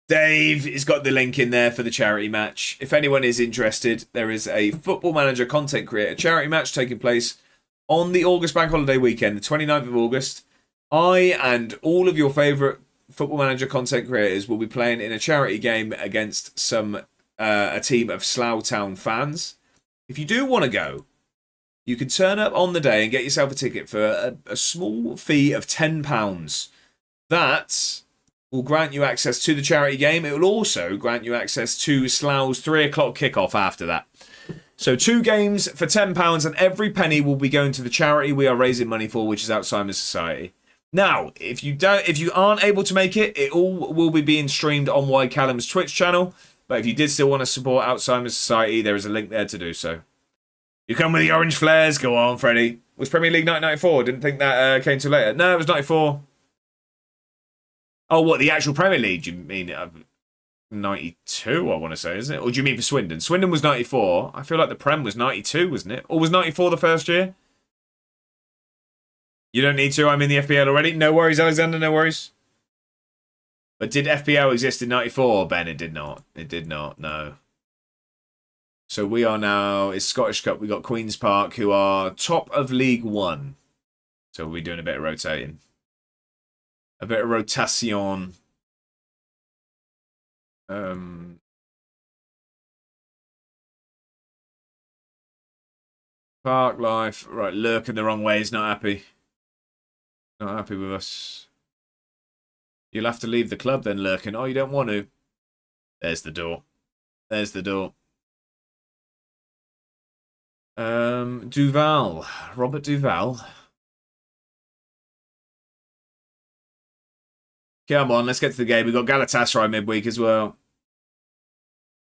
Dave has got the link in there for the charity match. If anyone is interested, there is a Football Manager content creator charity match taking place on the August bank holiday weekend, the 29th of August. I and all of your favourite Football Manager content creators will be playing in a charity game against a team of Slough Town fans. If you do want to go, you can turn up on the day and get yourself a ticket for a small fee of £10. That will grant you access to the charity game. It will also grant you access to Slough's 3 o'clock kickoff after that. So 2 games for £10, and every penny will be going to the charity we are raising money for, which is Alzheimer's Society. Now, if you aren't able to make it, it all will be being streamed on Y Callum's Twitch channel. But if you did still want to support Alzheimer's Society, there is a link there to do so. You come with the orange flares. Go on, Freddie. Was Premier League 1994? Didn't think that came too later. No, it was 94. Oh, what, the actual Premier League? Do you mean 92, I want to say, isn't it? Or do you mean for Swindon? Swindon was 94. I feel like the Prem was 92, wasn't it? Or was 94 the first year? You don't need to. I'm in the FPL already. No worries, Alexander. No worries. But did FPL exist in 94, Ben? It did not. It did not, no. So we are now, it's Scottish Cup. We got Queen's Park, who are top of League One. So we'll be doing a bit of rotating. A bit of rotation. Park Life. Right, lurking the wrong way. He's not happy. Not happy with us. You'll have to leave the club then, Lurkin. Oh, you don't want to? There's the door. There's the door. Duval. Robert Duval. Come on, let's get to the game. We've got Galatasaray midweek as well.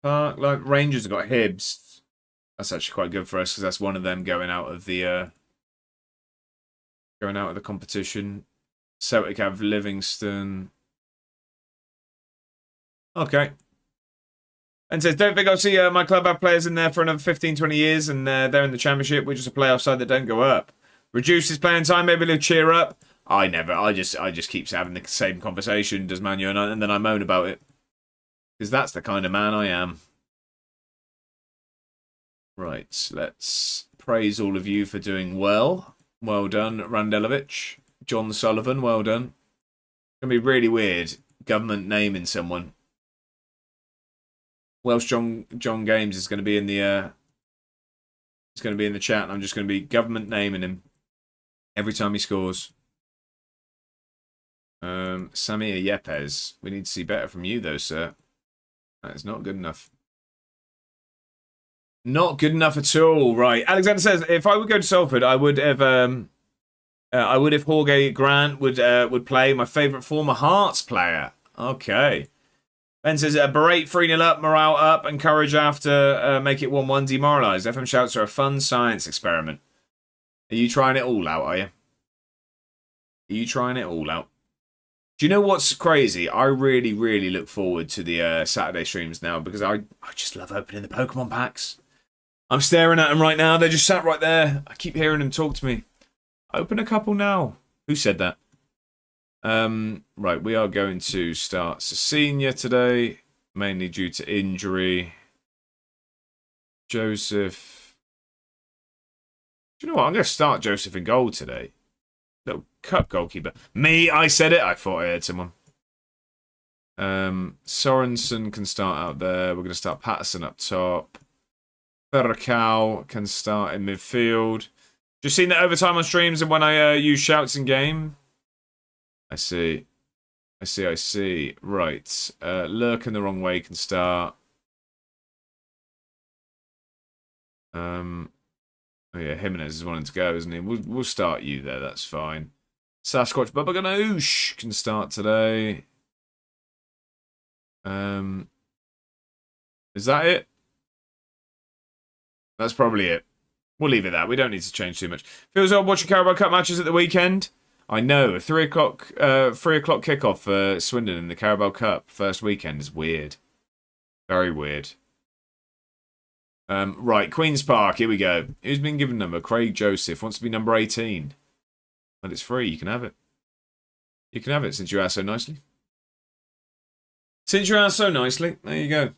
Like Rangers have got Hibs. That's actually quite good for us because that's one of them going out of the competition. Celtic have Livingston. Okay. And says, don't think I'll see my club have players in there for another 15, 20 years and they're in the Championship. We're just a playoff side that don't go up. Reduces playing time, maybe they'll cheer up. I just keep having the same conversation, does Manu, and then I moan about it. Because that's the kind of man I am. Right, let's praise all of you for doing well. Well done, Randelovich. John Sullivan, well done. It's going to be really weird, government naming someone. Welsh John Games is going to be in the chat, and I'm just going to be government naming him every time he scores. Samir Yepes. We need to see better from you, though, sir. That is not good enough. Not good enough at all. Right. Alexander says, if I would go to Salford, I would if Jorge Grant would play. My favourite former Hearts player. Okay. Ben says, berate 3-0 up, morale up, encourage after, make it 1-1, demoralised. FM shouts are a fun science experiment. Are you trying it all out, are you? Are you trying it all out? Do you know what's crazy? I really, really look forward to the Saturday streams now because I just love opening the Pokemon packs. I'm staring at them right now. They're just sat right there. I keep hearing them talk to me. Open a couple now. Who said that? Right, we are going to start Cecina today, mainly due to injury. Joseph. Do you know what? I'm going to start Joseph in goal today. Cup goalkeeper. Me, I said it. I thought I heard someone. Sorensen can start out there. We're going to start Patterson up top. Ferracao can start in midfield. Just seen the overtime on streams and when I use shouts in game. I see. Right. Lurking the wrong way can start. Oh yeah, Jimenez is wanting to go, isn't he? We'll start you there. That's fine. Sasquatch Bubba Ganoush can start today. Is that it? That's probably it. We'll leave it that. We don't need to change too much. Feels odd watching Carabao Cup matches at the weekend. I know. A 3 o'clock kickoff for Swindon in the Carabao Cup first weekend is weird. Very weird. Right, Queen's Park. Here we go. Who's been given number? Craig Joseph wants to be number 18. But it's free. You can have it. You can have it since you asked so nicely. Since you asked so nicely. There you go.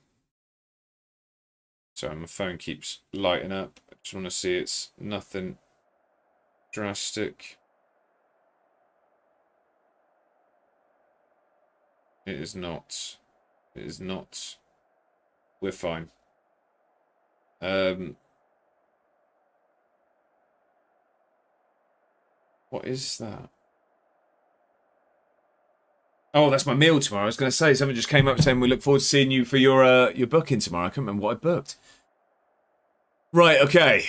Sorry, my phone keeps lighting up. I just want to see it's nothing drastic. It is not. It is not. We're fine. What is that? Oh, that's my meal tomorrow. I was going to say, someone just came up saying we look forward to seeing you for your booking tomorrow. I can't remember what I booked. Right, okay.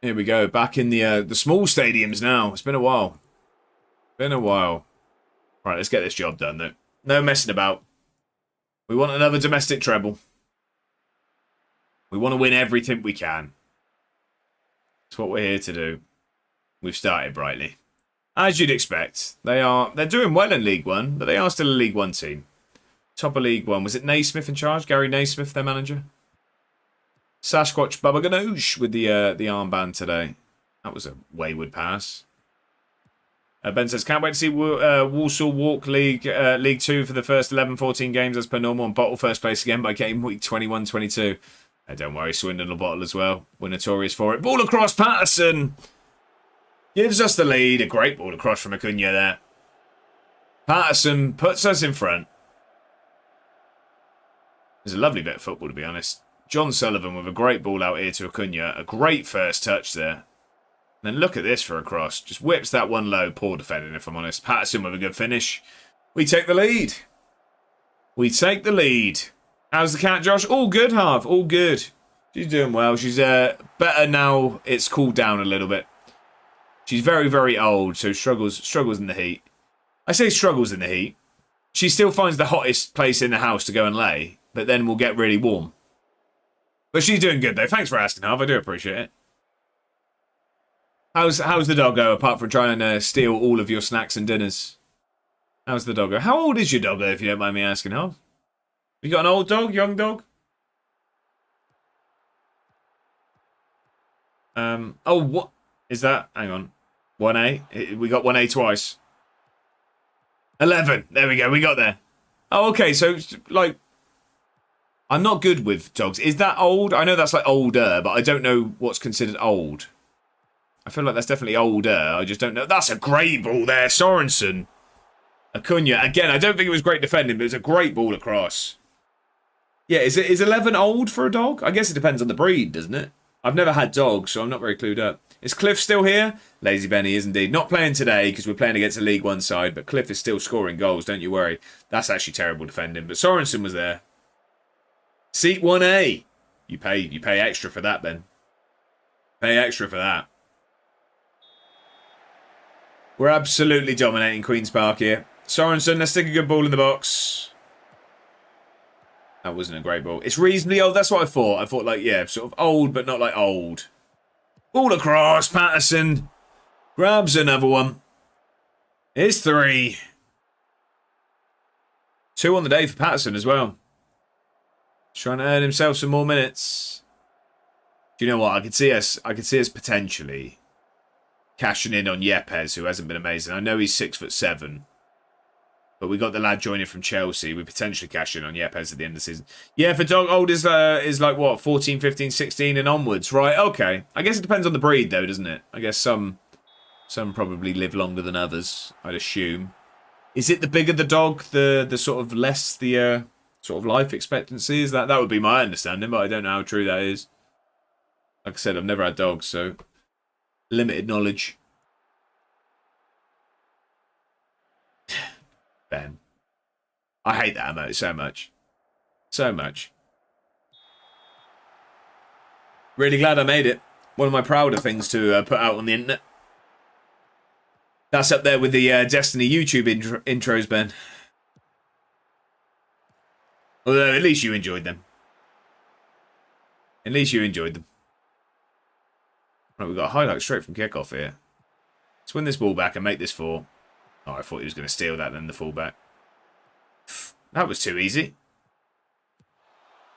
Here we go. Back in the small stadiums now. It's been a while. Been a while. Right, let's get this job done, though. No messing about. We want another domestic treble. We want to win everything we can. That's what we're here to do. We've started brightly. As you'd expect. They're doing well in League One, but they are still a League One team. Top of League One. Was it Naismith in charge? Gary Naismith, their manager? Sasquatch Bubba Ganoush with the armband today. That was a wayward pass. Ben says, can't wait to see Walsall walk League 2 for the first 11-14 games as per normal and bottle first place again by game week 21-22. Don't worry, Swindon will bottle as well. We're notorious for it. Ball across, Patterson gives us the lead. A great ball across from Acuna there. Patterson puts us in front. It's a lovely bit of football, to be honest. John Sullivan with a great ball out here to Acuna. A great first touch there. And then look at this for a cross. Just whips that one low. Poor defending, if I'm honest. Patterson with a good finish. We take the lead. We take the lead. How's the cat, Josh? All good, Harv. All good. She's doing well. She's better now. It's cooled down a little bit. She's very, very old, so struggles in the heat. I say struggles in the heat. She still finds the hottest place in the house to go and lay, but then we'll get really warm. But she's doing good, though. Thanks for asking, Harv. I do appreciate it. How's the doggo, apart from trying to steal all of your snacks and dinners? How's the doggo? How old is your doggo, if you don't mind me asking, Harv? You got an old dog, young dog? Oh, what is that? Hang on. 1A? We got 1A twice. 11. There we go. We got there. Oh, okay. So, like, I'm not good with dogs. Is that old? I know that's, like, older, but I don't know what's considered old. I feel like that's definitely older. I just don't know. That's a great ball there. Sorensen. Acuna. Again, I don't think it was great defending, but it was a great ball across. Yeah, is 11 old for a dog? I guess it depends on the breed, doesn't it? I've never had dogs, so I'm not very clued up. Is Cliff still here? Lazy Benny is indeed. Not playing today because we're playing against a League One side, but Cliff is still scoring goals, don't you worry. That's actually terrible defending, but Sorensen was there. Seat 1A. You pay extra for that, Ben. Pay extra for that. We're absolutely dominating Queen's Park here. Sorensen, let's stick a good ball in the box. That wasn't a great ball. It's reasonably old. That's what I thought. I thought, like, yeah, sort of old, but not like old. Ball across. Patterson grabs another one. Here's 3. 2 on the day for Patterson as well. Trying to earn himself some more minutes. Do you know what? I could see us potentially cashing in on Yepes, who hasn't been amazing. I know he's 6'7". But we got the lad joining from Chelsea. We potentially cash in on Yepes at the end of the season. Yeah, for dog old is like what, 14, 15, 16 and onwards, right? Okay. I guess it depends on the breed though, doesn't it? I guess some Some probably live longer than others, I'd assume. Is it the bigger the dog, the sort of less the sort of life expectancy? Is that would be my understanding, but I don't know how true that is. Like I said, I've never had dogs, so limited knowledge. Ben. I hate that emote so much. So much. Really glad I made it. One of my prouder things to put out on the internet. That's up there with the Destiny YouTube intros, Ben. Although, at least you enjoyed them. At least you enjoyed them. Right, we've got a highlight straight from kickoff here. Let's win this ball back and make this 4. Oh, I thought he was going to steal that then, the fullback. That was too easy.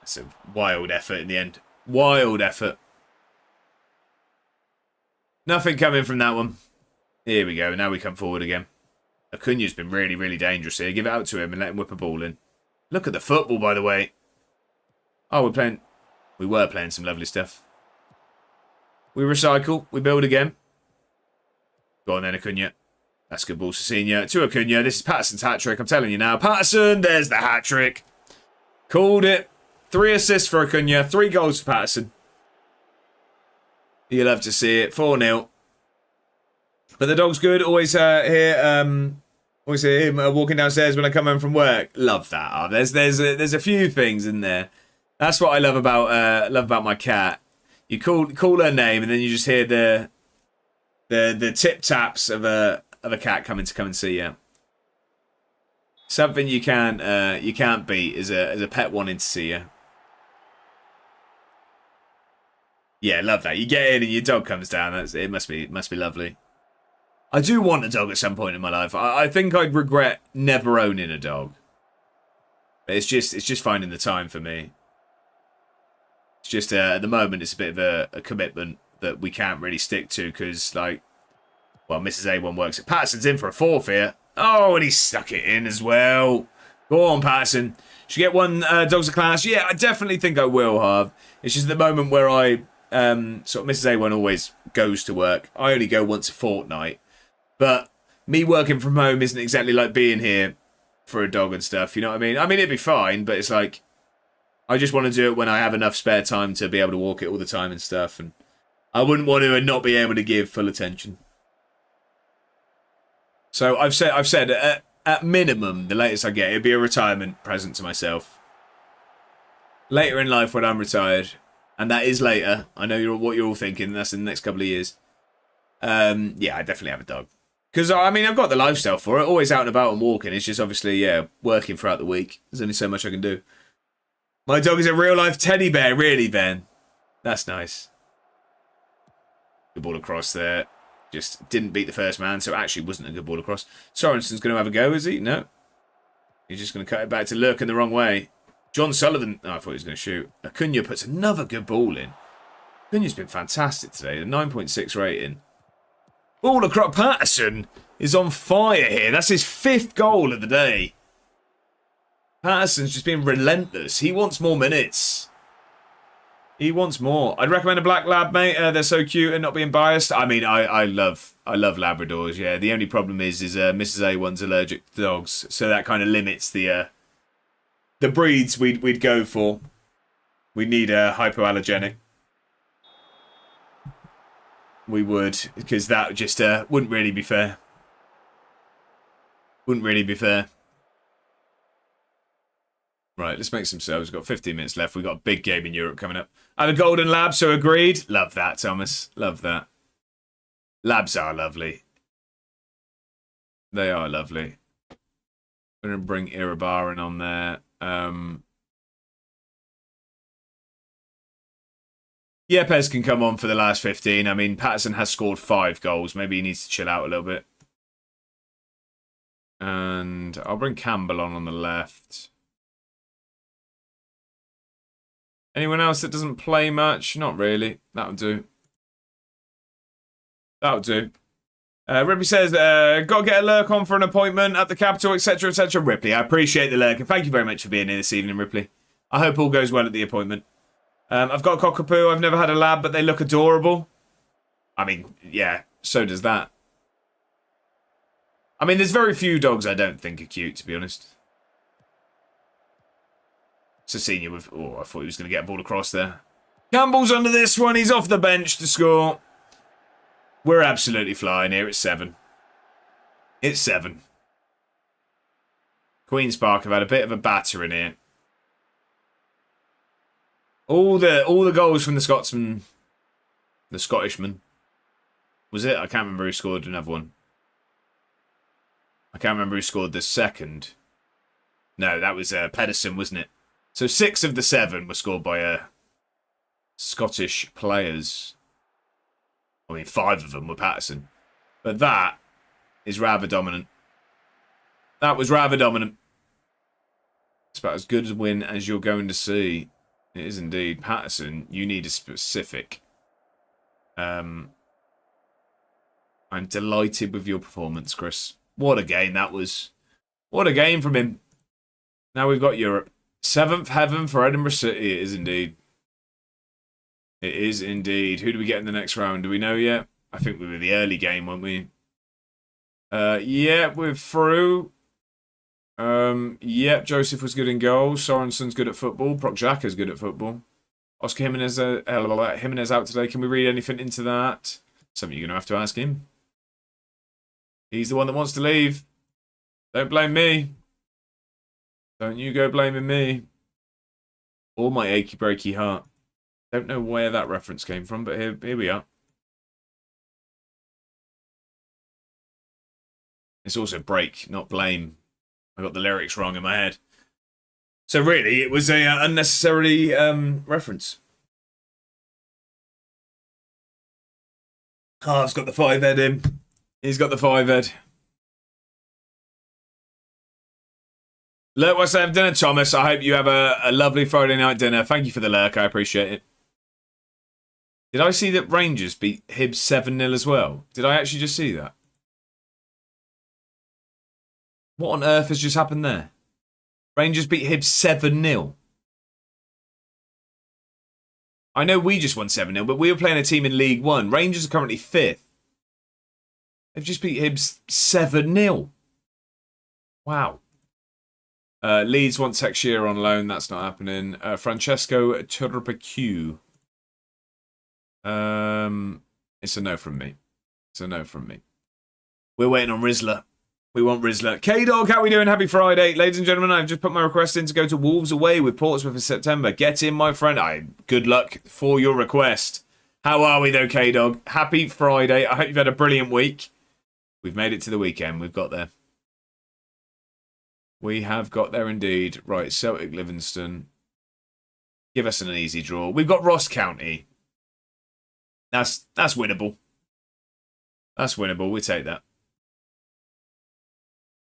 That's a wild effort in the end. Wild effort. Nothing coming from that one. Here we go. Now we come forward again. Acuna's been really, really dangerous here. Give it out to him and let him whip a ball in. Look at the football, by the way. Oh, we were playing some lovely stuff. We recycle. We build again. Go on then, Acuna. That's good ball to Senior. To Acuna. This is Patterson's hat-trick. I'm telling you now. Patterson, there's the hat-trick. Called it. 3 assists for Acuna. 3 goals for Patterson. You'll love to see it. 4-0. But the dog's good. Always hear him walking downstairs when I come home from work. Love that. Oh, there's a few things in there. That's what I love about my cat. You call her name and then you just hear the tip taps of a cat coming to come and see you. Something you can't beat is a pet wanting to see you. Yeah, love that. You get in and your dog comes down. It must be lovely. I do want a dog at some point in my life. I think I'd regret never owning a dog. But it's just finding the time for me. It's just at the moment it's a bit of a commitment that we can't really stick to because Mrs. A1 works. Patterson's in for a 4th here. Oh, and he stuck it in as well. Go on, Patterson. Should you get 1 dogs of class? Yeah, I definitely think I will, Harv. It's just the moment where I sort of Mrs. A1 always goes to work. I only go once a fortnight. But me working from home isn't exactly like being here for a dog and stuff. You know what I mean? I mean, it'd be fine, but it's like I just want to do it when I have enough spare time to be able to walk it all the time and stuff. And I wouldn't want to not be able to give full attention. So I've said at minimum, the latest I get, it'd be a retirement present to myself. Later in life when I'm retired, and that is later. I know what you're all thinking. That's in the next couple of years. Yeah, I definitely have a dog. Because, I mean, I've got the lifestyle for it. Always out and about and walking. It's just obviously, yeah, working throughout the week. There's only so much I can do. My dog is a real-life teddy bear, really, Ben. That's nice. Good ball across there. Just didn't beat the first man, so it actually wasn't a good ball across. Sorensen's going to have a go, is he? No. He's just going to cut it back to Lurk in the wrong way. John Sullivan. Oh, I thought he was going to shoot. Acuna puts another good ball in. Acuna's been fantastic today. A 9.6 rating. Ball across. Patterson is on fire here. That's his 5th goal of the day. Patterson's just been relentless. He wants more minutes. He wants more. I'd recommend a black lab, mate. They're so cute and not being biased. I mean, I love Labradors. Yeah, the only problem is Mrs. A1's allergic to dogs, so that kind of limits the breeds we'd go for. We need a hypoallergenic. We would, because that just wouldn't really be fair. Wouldn't really be fair. Right, let's make some sales. We've got 15 minutes left. We've got a big game in Europe coming up. And a golden lab, so agreed. Love that, Thomas. Love that. Labs are lovely. They are lovely. We're going to bring Irabaran on there. Yepes can come on for the last 15. I mean, Patterson has scored 5 goals. Maybe he needs to chill out a little bit. And I'll bring Campbell on the left. Anyone else that doesn't play much? Not really. That'll do. That'll do. Ripley says, got to get a lurk on for an appointment at the Capitol, etc., etc. Ripley, I appreciate the lurk. And thank you very much for being here this evening, Ripley. I hope all goes well at the appointment. I've got a cockapoo. I've never had a lab, but they look adorable. I mean, yeah, so does that. I mean, there's very few dogs I don't think are cute, to be honest. Cecina with... Oh, I thought he was going to get a ball across there. Campbell's under this one. He's off the bench to score. We're absolutely flying here. It's 7. It's 7. Queen's Park have had a bit of a batter in here. All the goals from the Scotsman... The Scottishman. Was it? I can't remember who scored another one. I can't remember who scored the second. No, that was Pedersen, wasn't it? So 6 of the 7 were scored by Scottish players. I mean, 5 of them were Patterson. But that is rather dominant. That was rather dominant. It's about as good a win as you're going to see. It is indeed. Patterson, you need a specific. I'm delighted with your performance, Chris. What a game that was. What a game from him. Now we've got Europe. 7th heaven for Edinburgh City. It is indeed. It is indeed. Who do we get in the next round? Do we know yet? I think we were the early game, weren't we? Yeah, we're through. Yep, Joseph was good in goal. Sorensen's good at football. Prokjaka's good at football. Oscar Jimenez, Jimenez out today. Can we read anything into that? Something you're going to have to ask him. He's the one that wants to leave. Don't blame me. Don't you go blaming me. Or my achy breaky heart. Don't know where that reference came from, but here we are. It's also break, not blame. I got the lyrics wrong in my head. So really, it was a unnecessary reference. Harv's got the 5-head in. He's got the 5-head. Look, what's having dinner, Thomas? I hope you have a lovely Friday night dinner. Thank you for the lurk. I appreciate it. Did I see that Rangers beat Hibs 7-0 as well? Did I actually just see that? What on earth has just happened there? Rangers beat Hibs 7-0. I know we just won 7-0, but we were playing a team in League One. Rangers are currently 5th. They've just beat Hibs 7-0. Wow. Leeds want Texier on loan. That's not happening. Francesco Turpecue. It's a no from me. It's a no from me. We're waiting on Rizzler. We want Rizzler. K-Dog, how we doing? Happy Friday. Ladies and gentlemen, I've just put my request in to go to Wolves away with Portsmouth in September. Get in, my friend. Good luck for your request. How are we, though, K-Dog? Happy Friday. I hope you've had a brilliant week. We've made it to the weekend. We've got there. We have got there indeed. Right, Celtic Livingston. Give us an easy draw. We've got Ross County. That's winnable. That's winnable. We take that.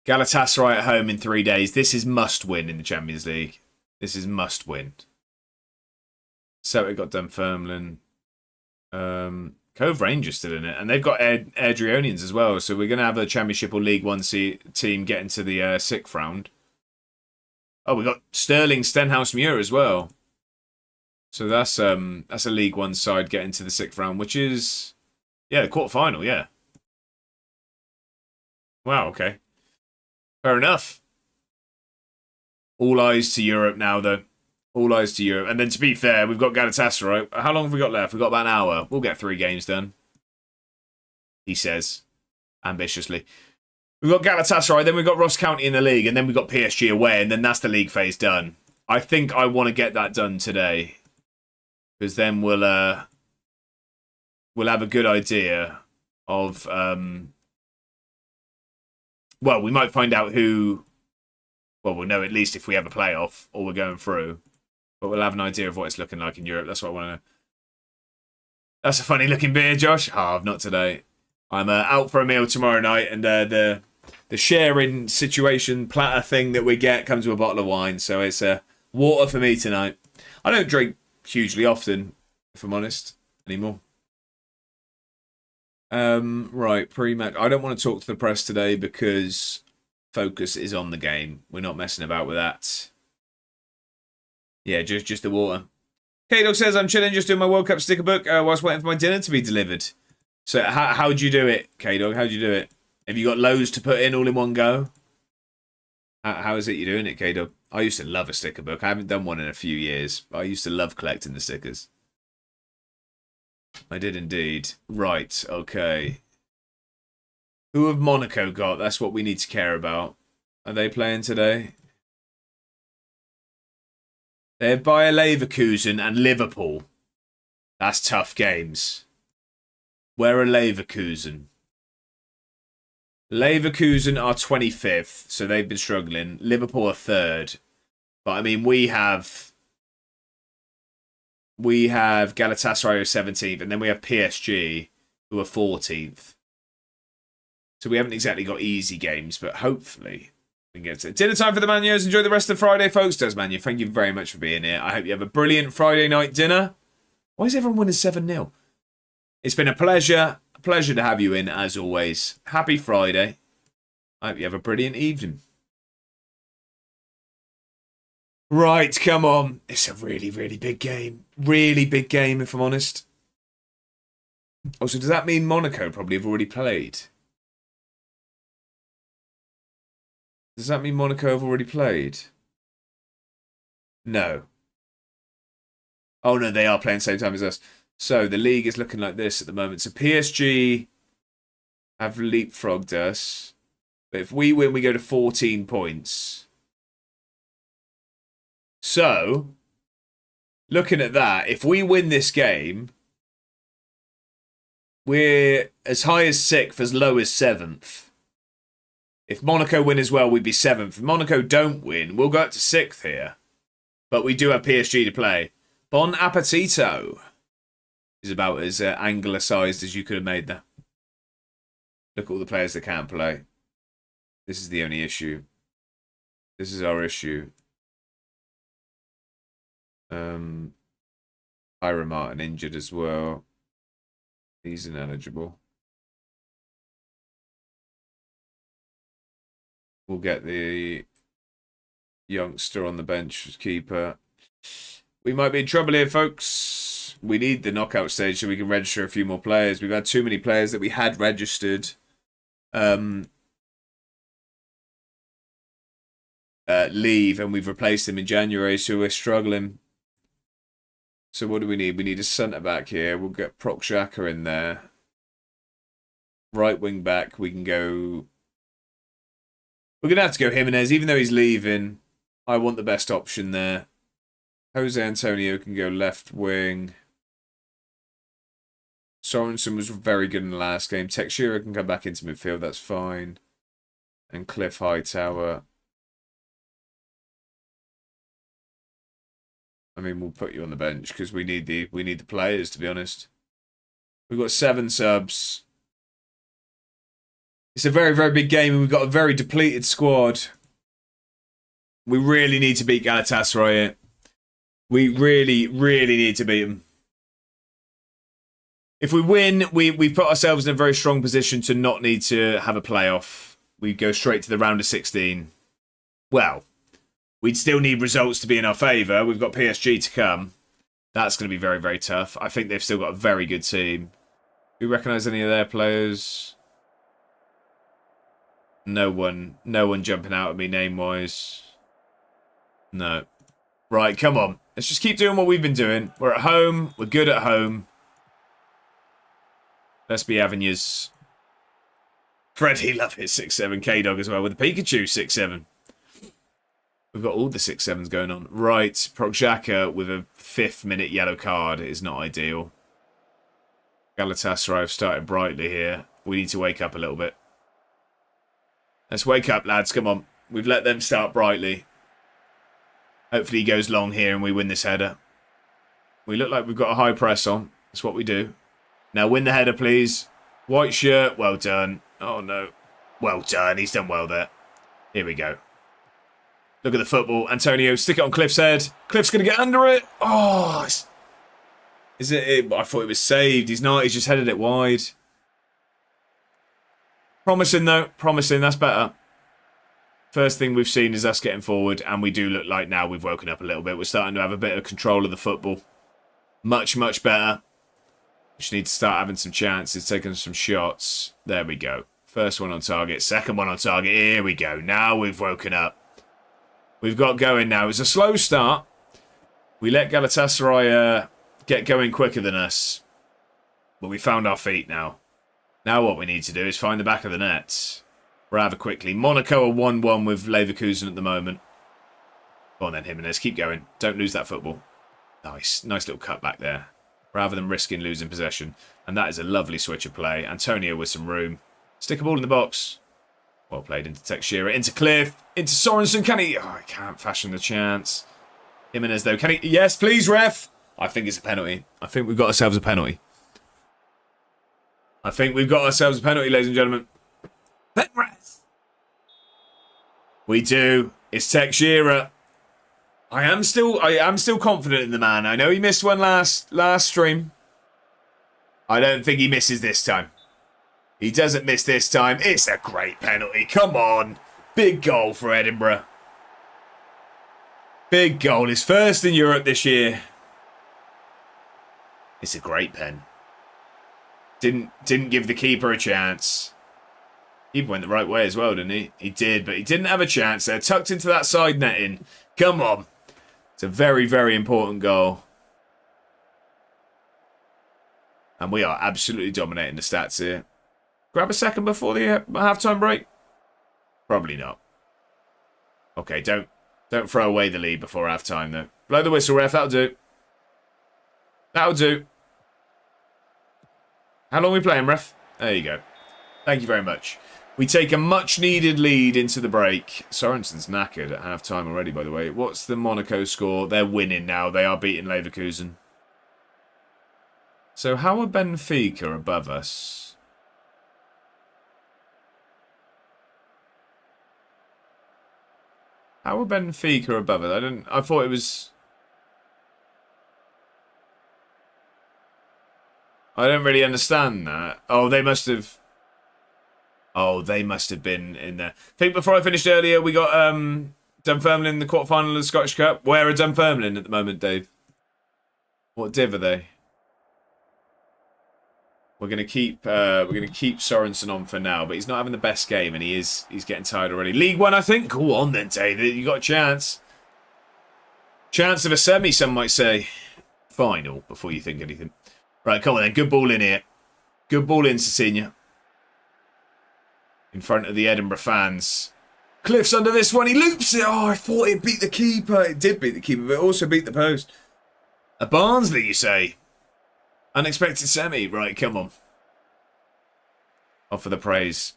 Galatasaray at home in 3 days. This is must win in the Champions League. This is must win. Celtic got Dunfermline. Cove Rangers still in it. And they've got Adrionians as well. So we're going to have a Championship or League One team get into the 6th round. Oh, we got Sterling Stenhouse Muir as well. So that's a League One side getting to the 6th round, which is, yeah, the quarterfinal, yeah. Wow, okay. Fair enough. All eyes to Europe now, though. All eyes to Europe. And then, to be fair, we've got Galatasaray. How long have we got left? We've got about an hour. We'll get 3 games done. He says, ambitiously. We've got Galatasaray, then we've got Ross County in the league, and then we've got PSG away, and then that's the league phase done. I think I want to get that done today. Because then we'll have a good idea of... well, we might find out who... Well, we'll know at least if we have a playoff or we're going through. But we'll have an idea of what it's looking like in Europe. That's what I want to know. That's a funny looking beer, Josh. Oh, not today. I'm out for a meal tomorrow night, and the sharing situation platter thing that we get comes with a bottle of wine. So it's water for me tonight. I don't drink hugely often, if I'm honest, anymore. Right, pre-match. I don't want to talk to the press today because focus is on the game. We're not messing about with that. Yeah, just the water. K-Dog says, I'm chilling, just doing my World Cup sticker book whilst waiting for my dinner to be delivered. So how'd you do it, K-Dog? How'd you do it? Have you got loads to put in all in one go? How is it you're doing it, K-Dub? I used to love a sticker book. I haven't done one in a few years, but I used to love collecting the stickers. I did indeed. Right, okay. Who have Monaco got? That's what we need to care about. Are they playing today? They have Bayer Leverkusen and Liverpool. That's tough games. Where are Leverkusen? Leverkusen are 25th, so they've been struggling. Liverpool are 3rd. But, I mean, we have Galatasaray who are 17th, and then we have PSG who are 14th. So we haven't exactly got easy games, but hopefully we can get to it. Dinner time for the Manios. Enjoy the rest of Friday, folks. Desmania, thank you very much for being here. I hope you have a brilliant Friday night dinner. Why is everyone winning 7-0? It's been a pleasure. A pleasure to have you in, as always. Happy Friday. I hope you have a brilliant evening. Right, come on. It's a really, really big game. Really big game, if I'm honest. Also, does that mean Monaco probably have already played? Does that mean Monaco have already played? No. Oh, no, they are playing same time as us. So the league is looking like this at the moment. So PSG have leapfrogged us. But if we win, we go to 14 points. So, looking at that, if we win this game, we're as high as 6th, as low as 7th. If Monaco win as well, we'd be 7th. If Monaco don't win, we'll go up to 6th here. But we do have PSG to play. Bon appetito is about as anglicised as you could have made that. Look at all the players that can't play. This is the only issue. This is our issue. Ira Martin injured as well. He's ineligible. We'll get the youngster on the bench as keeper. We might be in trouble here, folks. We need the knockout stage so we can register a few more players. We've had too many players that we had registered leave, and we've replaced them in January, so we're struggling. So what do we need? We need a centre-back here. We'll get Proc Xhaka in there. Right wing back, we can go... We're going to have to go Jimenez, even though he's leaving. I want the best option there. Jose Antonio can go left wing. Sorensen was very good in the last game. Textura can come back into midfield, that's fine. And Cliff Hightower. I mean, we'll put you on the bench because we need the players, to be honest. We've got 7 subs. It's a very, very big game, and we've got a very depleted squad. We really need to beat Galatasaray here. We really, really need to beat them. If we win, we've put ourselves in a very strong position to not need to have a playoff. We go straight to the round of 16. Well, we'd still need results to be in our favour. We've got PSG to come. That's going to be very, very tough. I think they've still got a very good team. Do you recognise any of their players? No one jumping out at me name-wise. No. Right, come on. Let's just keep doing what we've been doing. We're at home. We're good at home. Let's be Avenues. Freddie, love his 6'7" K-Dog as well, with the Pikachu 6'7". We've got all the 6'7s going on. Right, Proc Xhaka with a 5th minute yellow card is not ideal. Galatasaray have started brightly here. We need to wake up a little bit. Let's wake up, lads. Come on. We've let them start brightly. Hopefully he goes long here and we win this header. We look like we've got a high press on. That's what we do. Now win the header, please. White shirt. Well done. Oh, no. Well done. He's done well there. Here we go. Look at the football. Antonio, stick it on Cliff's head. Cliff's going to get under it. Oh, is it? I thought it was saved. He's not. He's just headed it wide. Promising, though. Promising. That's better. First thing we've seen is us getting forward, and we do look like now we've woken up a little bit. We're starting to have a bit of control of the football. Much, much better. Just need to start having some chances, taking some shots. There we go. First one on target. Second one on target. Here we go. Now we've woken up. We've got going now. It's a slow start. We let Galatasaray get going quicker than us. But we found our feet now. Now what we need to do is find the back of the net. Rather quickly. Monaco are 1-1 with Leverkusen at the moment. Go on then, Jimenez. Keep going. Don't lose that football. Nice. Nice little cut back there. Rather than risking losing possession. And that is a lovely switch of play. Antonio with some room. Stick a ball in the box. Well played into Teixeira. Into Cliff. Into Sorensen. Can he? Oh, I can't fashion the chance. Jimenez though. Can he? Yes, please, ref. I think it's a penalty. I think we've got ourselves a penalty. I think we've got ourselves a penalty, ladies and gentlemen. Ref. We do. It's Teixeira. I am still confident in the man. I know he missed one last stream. I don't think he misses this time. He doesn't miss this time. It's a great penalty. Come on. Big goal for Edinburgh. Big goal. His first in Europe this year. It's a great pen. Didn't give the keeper a chance. Keeper went the right way as well, didn't he? He did, but he didn't have a chance there. Tucked into that side netting. Come on. It's a very, very important goal. And we are absolutely dominating the stats here. Grab a second before the halftime break? Probably not. Okay, don't throw away the lead before halftime though. Blow the whistle, ref. That'll do. That'll do. How long are we playing, ref? There you go. Thank you very much. We take a much-needed lead into the break. Sorensen's knackered at half-time already, by the way. What's the Monaco score? They're winning now. They are beating Leverkusen. So how are Benfica above us? How are Benfica above us? I thought it was... I don't really understand that. Oh, they must have... Oh, they must have been in there. I think before I finished earlier, we got Dunfermline in the quarterfinal of the Scottish Cup. Where are Dunfermline at the moment, Dave? What div are they? We're gonna keep Sorensen on for now, but he's not having the best game, and he's getting tired already. League One, I think. Go on then, Dave. You got a chance. Chance of a semi, some might say. Final before you think anything. Right, come on then. Good ball in here. Good ball in, Cecilia. In front of the Edinburgh fans. Cliff's under this one. He loops it. Oh, I thought it beat the keeper. It did beat the keeper, but it also beat the post. A Barnsley, you say? Unexpected semi. Right, come on. Off for the praise.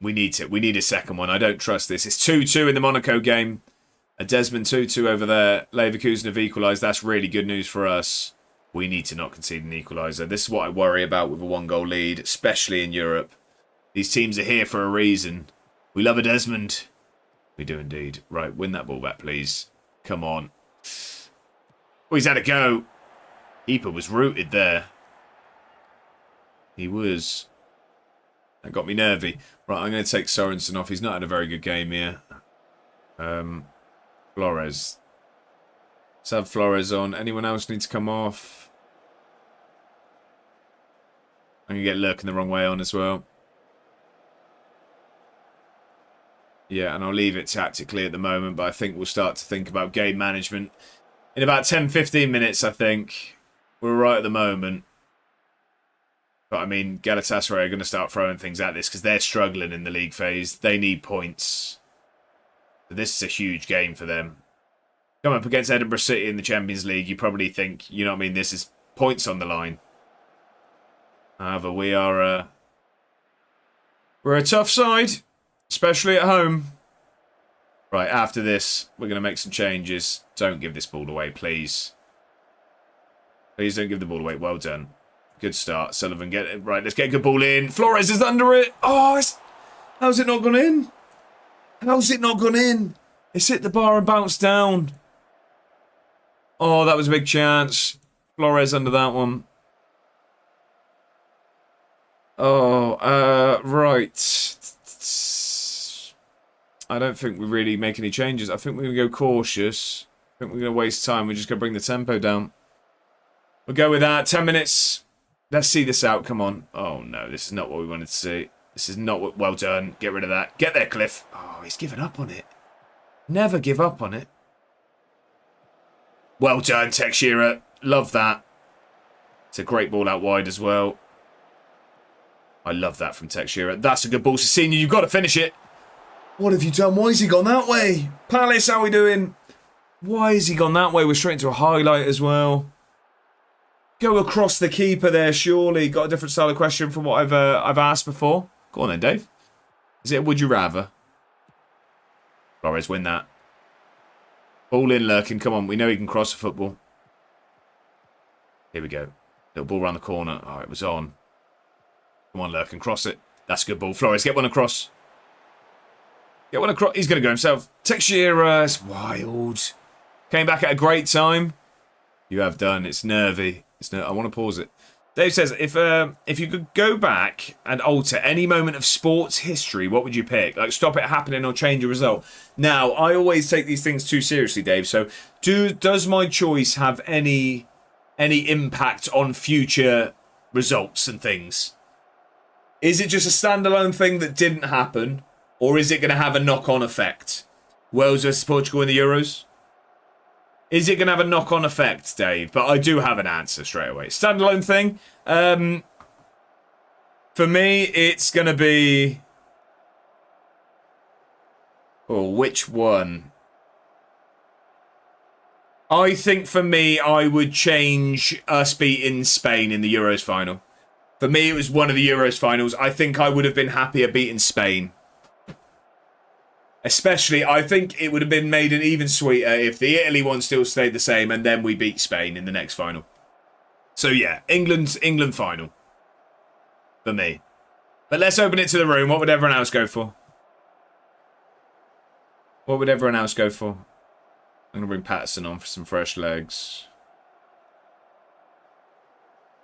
We need it. We need a second one. I don't trust this. It's 2-2 in the Monaco game. A Desmond 2-2 over there. Leverkusen have equalised. That's really good news for us. We need to not concede an equaliser. This is what I worry about with a one-goal lead, especially in Europe. These teams are here for a reason. We love a Desmond. We do indeed. Right, win that ball back, please. Come on. Oh, he's had a go. Keeper was rooted there. He was. That got me nervy. Right, I'm going to take Sorensen off. He's not had a very good game here. Flores. Let's have Flores on. Anyone else need to come off? I'm going to get Lurking the wrong way on as well. Yeah, and I'll leave it tactically at the moment, but I think we'll start to think about game management in about 10-15 minutes, I think. We're right at the moment. But, I mean, Galatasaray are going to start throwing things at this because they're struggling in the league phase. They need points. So this is a huge game for them. Come up against Edinburgh City in the Champions League, you probably think, you know what I mean, this is points on the line. However, we're a tough side. Especially at home. Right, after this, we're going to make some changes. Don't give this ball away, please. Please don't give the ball away. Well done. Good start. Sullivan, get it. Right, let's get a good ball in. Flores is under it. Oh, how's it not gone in? How's it not gone in? It's hit the bar and bounced down. Oh, that was a big chance. Flores under that one. Oh, right. I don't think we really make any changes. I think we're going to go cautious. I think we're going to waste time. We're just going to bring the tempo down. We'll go with that. 10 minutes. Let's see this out. Come on. Oh, no. This is not what we wanted to see. This is not well done. Get rid of that. Get there, Cliff. Oh, he's given up on it. Never give up on it. Well done, Teixeira. Love that. It's a great ball out wide as well. I love that from Teixeira. That's a good ball. Cecina, you've got to finish it. What have you done? Why has he gone that way? Palace, how are we doing? Why has he gone that way? We're straight into a highlight as well. Go across the keeper there, surely. Got a different style of question from what I've asked before. Go on then, Dave. Is it a would you rather? Flores, win that. Ball in, Lurkin. Come on, we know he can cross a football. Here we go. Little ball around the corner. Oh, it was on. Come on, Lurkin, cross it. That's a good ball. Flores, get one across. Get one across. He's going to go himself. Teixeira, it's wild. Came back at a great time. You have done. It's nervy. I want to pause it. Dave says, if you could go back and alter any moment of sports history, what would you pick? Like, stop it happening or change a result. Now, I always take these things too seriously, Dave. So, does my choice have any impact on future results and things? Is it just a standalone thing that didn't happen, or is it going to have a knock-on effect? Wales versus Portugal in the Euros? Is it going to have a knock-on effect, Dave? But I do have an answer straight away. Standalone thing. For me, it's going to be... Oh, which one? I think for me, I would change us beating Spain in the Euros final. For me, it was one of the Euros finals. I think I would have been happier beating Spain. Especially, I think it would have been made an even sweeter if the Italy one still stayed the same and then we beat Spain in the next final. So yeah, England final. For me. But let's open it to the room. What would everyone else go for? What would everyone else go for? I'm going to bring Patterson on for some fresh legs.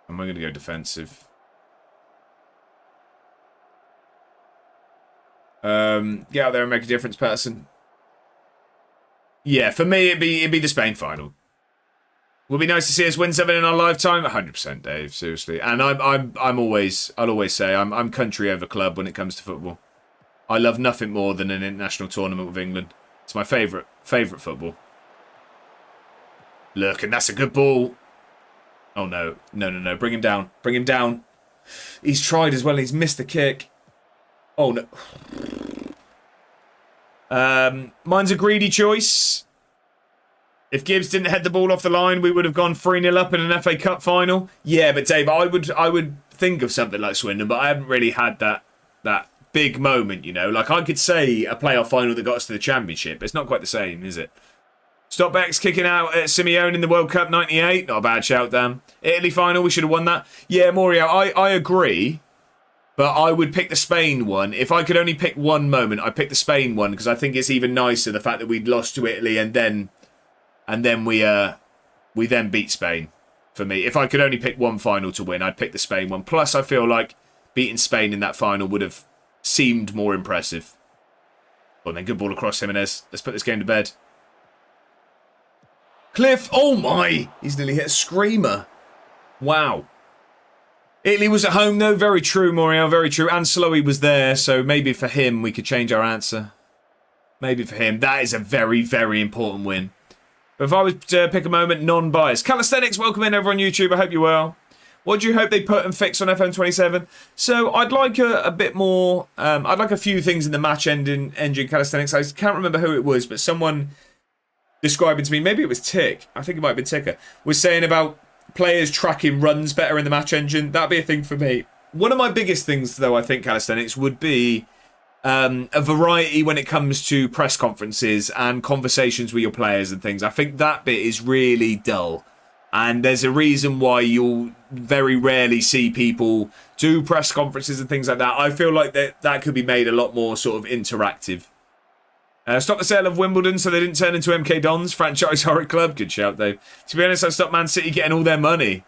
And we're going to go defensive. Get out there and make a difference, Patterson. Yeah, for me, it'd be the Spain final. Would be nice to see us win something in our lifetime. 100%, Dave. Seriously, and I'll always say I'm country over club when it comes to football. I love nothing more than an international tournament with England. It's my favourite football. Look, and that's a good ball. Oh no, bring him down, bring him down. He's tried as well. He's missed the kick. Oh no. Mine's a greedy choice. If Gibbs didn't head the ball off the line, we would have gone 3-0 up in an FA Cup final. Yeah, but Dave, I would think of something like Swindon, but I haven't really had that big moment, you know. Like, I could say a playoff final that got us to the Championship. It's not quite the same, is it? Stop X kicking out at Simeone in the World Cup 98. Not a bad shout, Dan. Italy final, we should have won that. Yeah, Mario, I agree. But I would pick the Spain one. If I could only pick one moment, I'd pick the Spain one because I think it's even nicer the fact that we'd lost to Italy and then we then beat Spain. For me, if I could only pick one final to win, I'd pick the Spain one. Plus, I feel like beating Spain in that final would have seemed more impressive. Well, then good ball across Jimenez. Let's put this game to bed. Cliff, oh my! He's nearly hit a screamer. Wow. Italy was at home, though. Very true, Moriel. Very true. And Slowy was there, so maybe for him we could change our answer. Maybe for him. That is a very, very important win. But if I was to pick a moment, non-biased. Calisthenics, welcome in over on YouTube. I hope you're well. What do you hope they put and fix on FM27? So I'd like a bit more... I'd like a few things in the match engine Calisthenics. I can't remember who it was, but someone describing to me, maybe it was Tick. I think it might have been Ticker. Was saying about players tracking runs better in the match engine. That'd be a thing for me. One of my biggest things, though, I think, Calisthenics, would be a variety when it comes to press conferences and conversations with your players and things. I think that bit is really dull. And there's a reason why you'll very rarely see people do press conferences and things like that. I feel like that could be made a lot more sort of interactive. Stop the sale of Wimbledon so they didn't turn into MK Dons, franchise horror club. Good shout, Dave. To be honest, I stopped Man City getting all their money.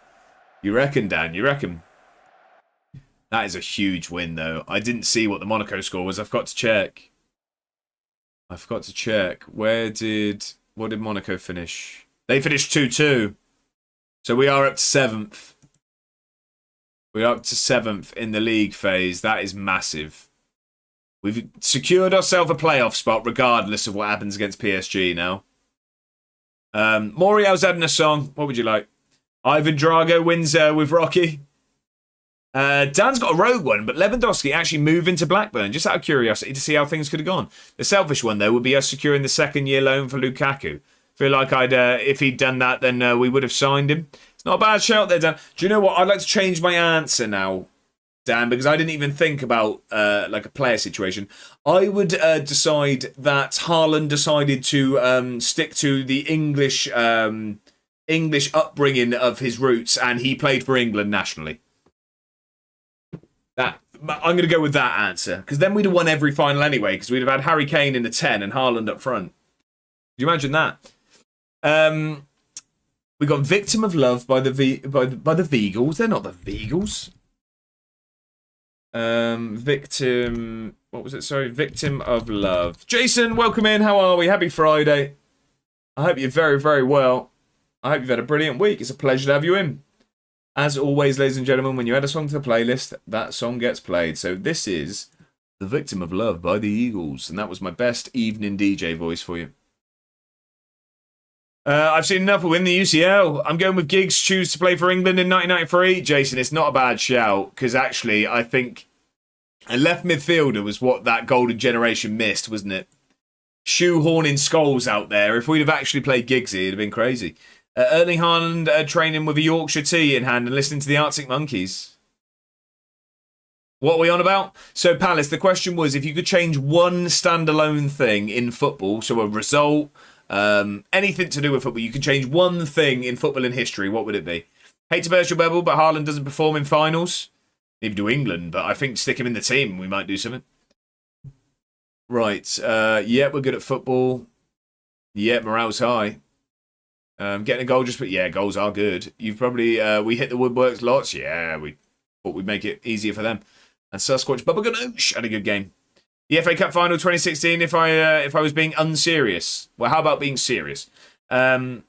You reckon, Dan? You reckon? That is a huge win, though. I didn't see what the Monaco score was. I've got to check. What did Monaco finish? They finished 2-2. So we are up to 7th. We're up to 7th in the league phase. That is massive. We've secured ourselves a playoff spot regardless of what happens against PSG now. Moriel's adding a song. What would you like? Ivan Drago wins with Rocky. Dan's got a rogue one, but Lewandowski actually moving to Blackburn, just out of curiosity to see how things could have gone. The selfish one, though, would be us securing the second-year loan for Lukaku. Feel like if he'd done that, then we would have signed him. It's not a bad shout there, Dan. Do you know what? I'd like to change my answer now, Dan, because I didn't even think about like a player situation. I would decide that Haaland decided to stick to the English upbringing of his roots, and he played for England nationally. I'm going to go with that answer, because then we'd have won every final anyway, because we'd have had Harry Kane in the 10 and Haaland up front. Could you imagine that? We got Victim of Love by the Veagles. They're not the Veagles. Victim... What was it? Sorry, Victim of Love. Jason, welcome in. How are we? Happy Friday. I hope you're very, very well. I hope you've had a brilliant week. It's a pleasure to have you in. As always, ladies and gentlemen, when you add a song to the playlist, that song gets played. So this is The Victim of Love by the Eagles. And that was my best evening DJ voice for you. I've seen enough to win the UCL. I'm going with Giggs, choose to play for England in 1993. Jason, it's not a bad shout, because actually I think a left midfielder was what that golden generation missed, wasn't it? Shoehorning Scholes out there. If we'd have actually played Giggsy, it'd have been crazy. Erling Haaland training with a Yorkshire tea in hand and listening to the Arctic Monkeys. What are we on about? So, Palace, the question was, if you could change one standalone thing in football, so a result, anything to do with football, you could change one thing in football in history, what would it be? Hate to burst your bubble, but Haaland doesn't perform in finals. Neither do England, but I think stick him in the team and we might do something. Right, yeah, we're good at football. Yeah, morale's high. Getting a goal but yeah, goals are good. You've probably we hit the woodworks lots. Yeah, we thought we'd make it easier for them. And Sasquatch Bubba Ganoush had a good game. The FA Cup final 2016. If I was being unserious, well, how about being serious? Ruud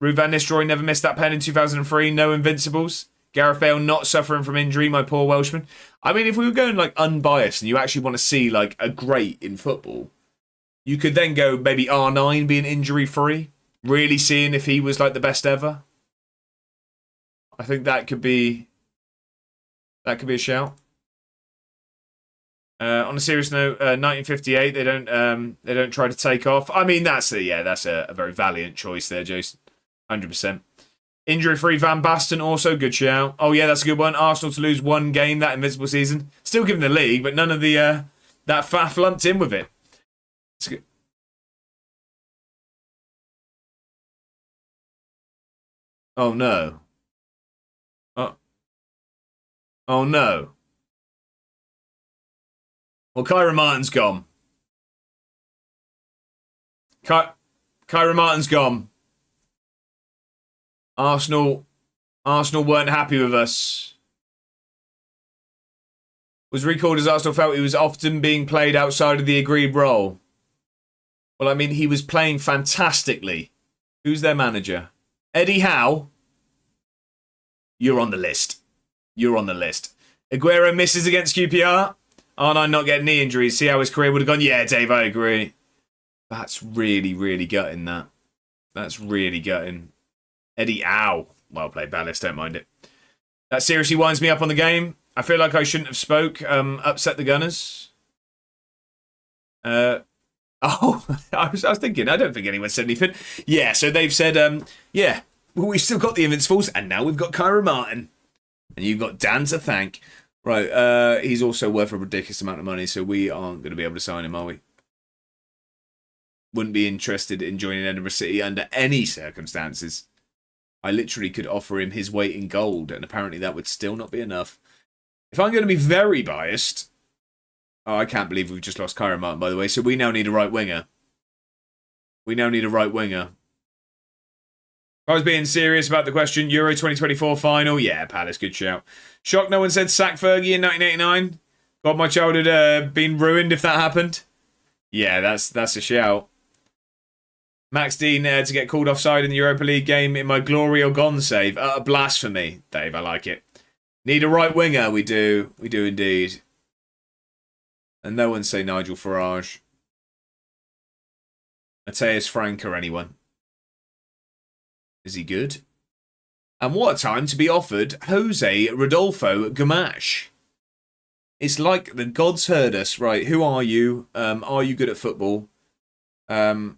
van Nistelrooy never missed that pen in 2003. No Invincibles. Gareth Bale not suffering from injury. My poor Welshman. I mean, if we were going like unbiased and you actually want to see like a great in football, you could then go maybe R9 being injury free. Really seeing if he was like the best ever. I think that could be a shout. On a serious note, 1958. They don't try to take off. I mean, that's a very valiant choice there, Jason. 100%. Injury-free Van Basten also good shout. Oh yeah, that's a good one. Arsenal to lose one game that invincible season. Still giving the league, but none of the that faff lumped in with it. It's good. Oh no. Oh no. Well, Kyra Martin's gone. Kyra Martin's gone. Arsenal weren't happy with us. Was recalled as Arsenal felt he was often being played outside of the agreed role. Well, I mean, he was playing fantastically. Who's their manager? Eddie Howe, you're on the list. You're on the list. Aguero misses against QPR. R9 not getting knee injuries. See how his career would have gone? Yeah, Dave, I agree. That's really, really gutting, that. That's really gutting. Eddie Howe. Well played, Ballas. Don't mind it. That seriously winds me up on the game. I feel like I shouldn't have spoke. Upset the Gunners. I was thinking, I don't think anyone said anything. Yeah, so they've said, yeah, well, we've still got the Invincibles, and now we've got Kyra Martin. And you've got Dan to thank. Right, he's also worth a ridiculous amount of money, so we aren't going to be able to sign him, are we? Wouldn't be interested in joining Edinburgh City under any circumstances. I literally could offer him his weight in gold, and apparently that would still not be enough. If I'm going to be very biased... Oh, I can't believe we've just lost Kyra Martin, by the way. So we now need a right winger. We now need a right winger. I was being serious about the question. Euro 2024 final. Yeah, Palace, good shout. Shocked no one said sack Fergie in 1989. God, my childhood been ruined if that happened. Yeah, that's a shout. Max Dean to get called offside in the Europa League game in my glory or gone save. Blasphemy, Dave. I like it. Need a right winger. We do. We do indeed. And no one say Nigel Farage. Mateus Frank or anyone. Is he good? And what a time to be offered Jose Rodolfo Gamache. It's like the gods heard us. Right, who are you? Are you good at football? I'm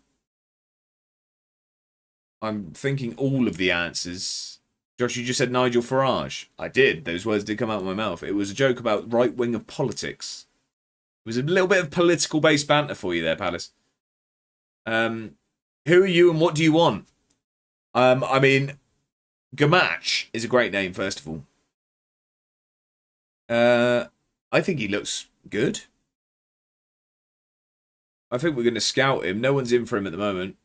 thinking all of the answers. Josh, you just said Nigel Farage. I did. Those words did come out of my mouth. It was a joke about right wing of politics. It was a little bit of political based banter for you there, Palace. Who are you and what do you want? I mean, Gamache is a great name, first of all. I think he looks good. I think we're going to scout him. No one's in for him at the moment.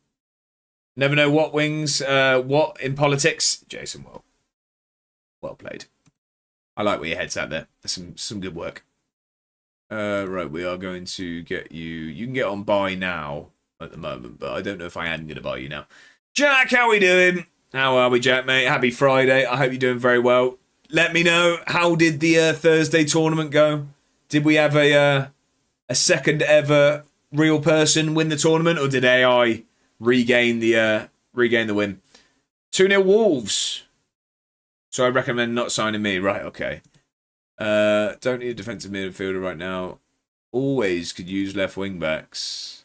Never know what wings, what in politics. Jason, well played. I like where your head's at there. That's some good work. Right, we are going to get you. You can get on buy now at the moment, but I don't know if I am going to buy you now. Jack, how are we doing? How are we, Jack, mate? Happy Friday. I hope you're doing very well. Let me know, how did the Thursday tournament go? Did we have a second ever real person win the tournament, or did AI regain the win? 2-0 Wolves. So I recommend not signing me. Right, okay. Don't need a defensive midfielder right now. Always could use left wing backs.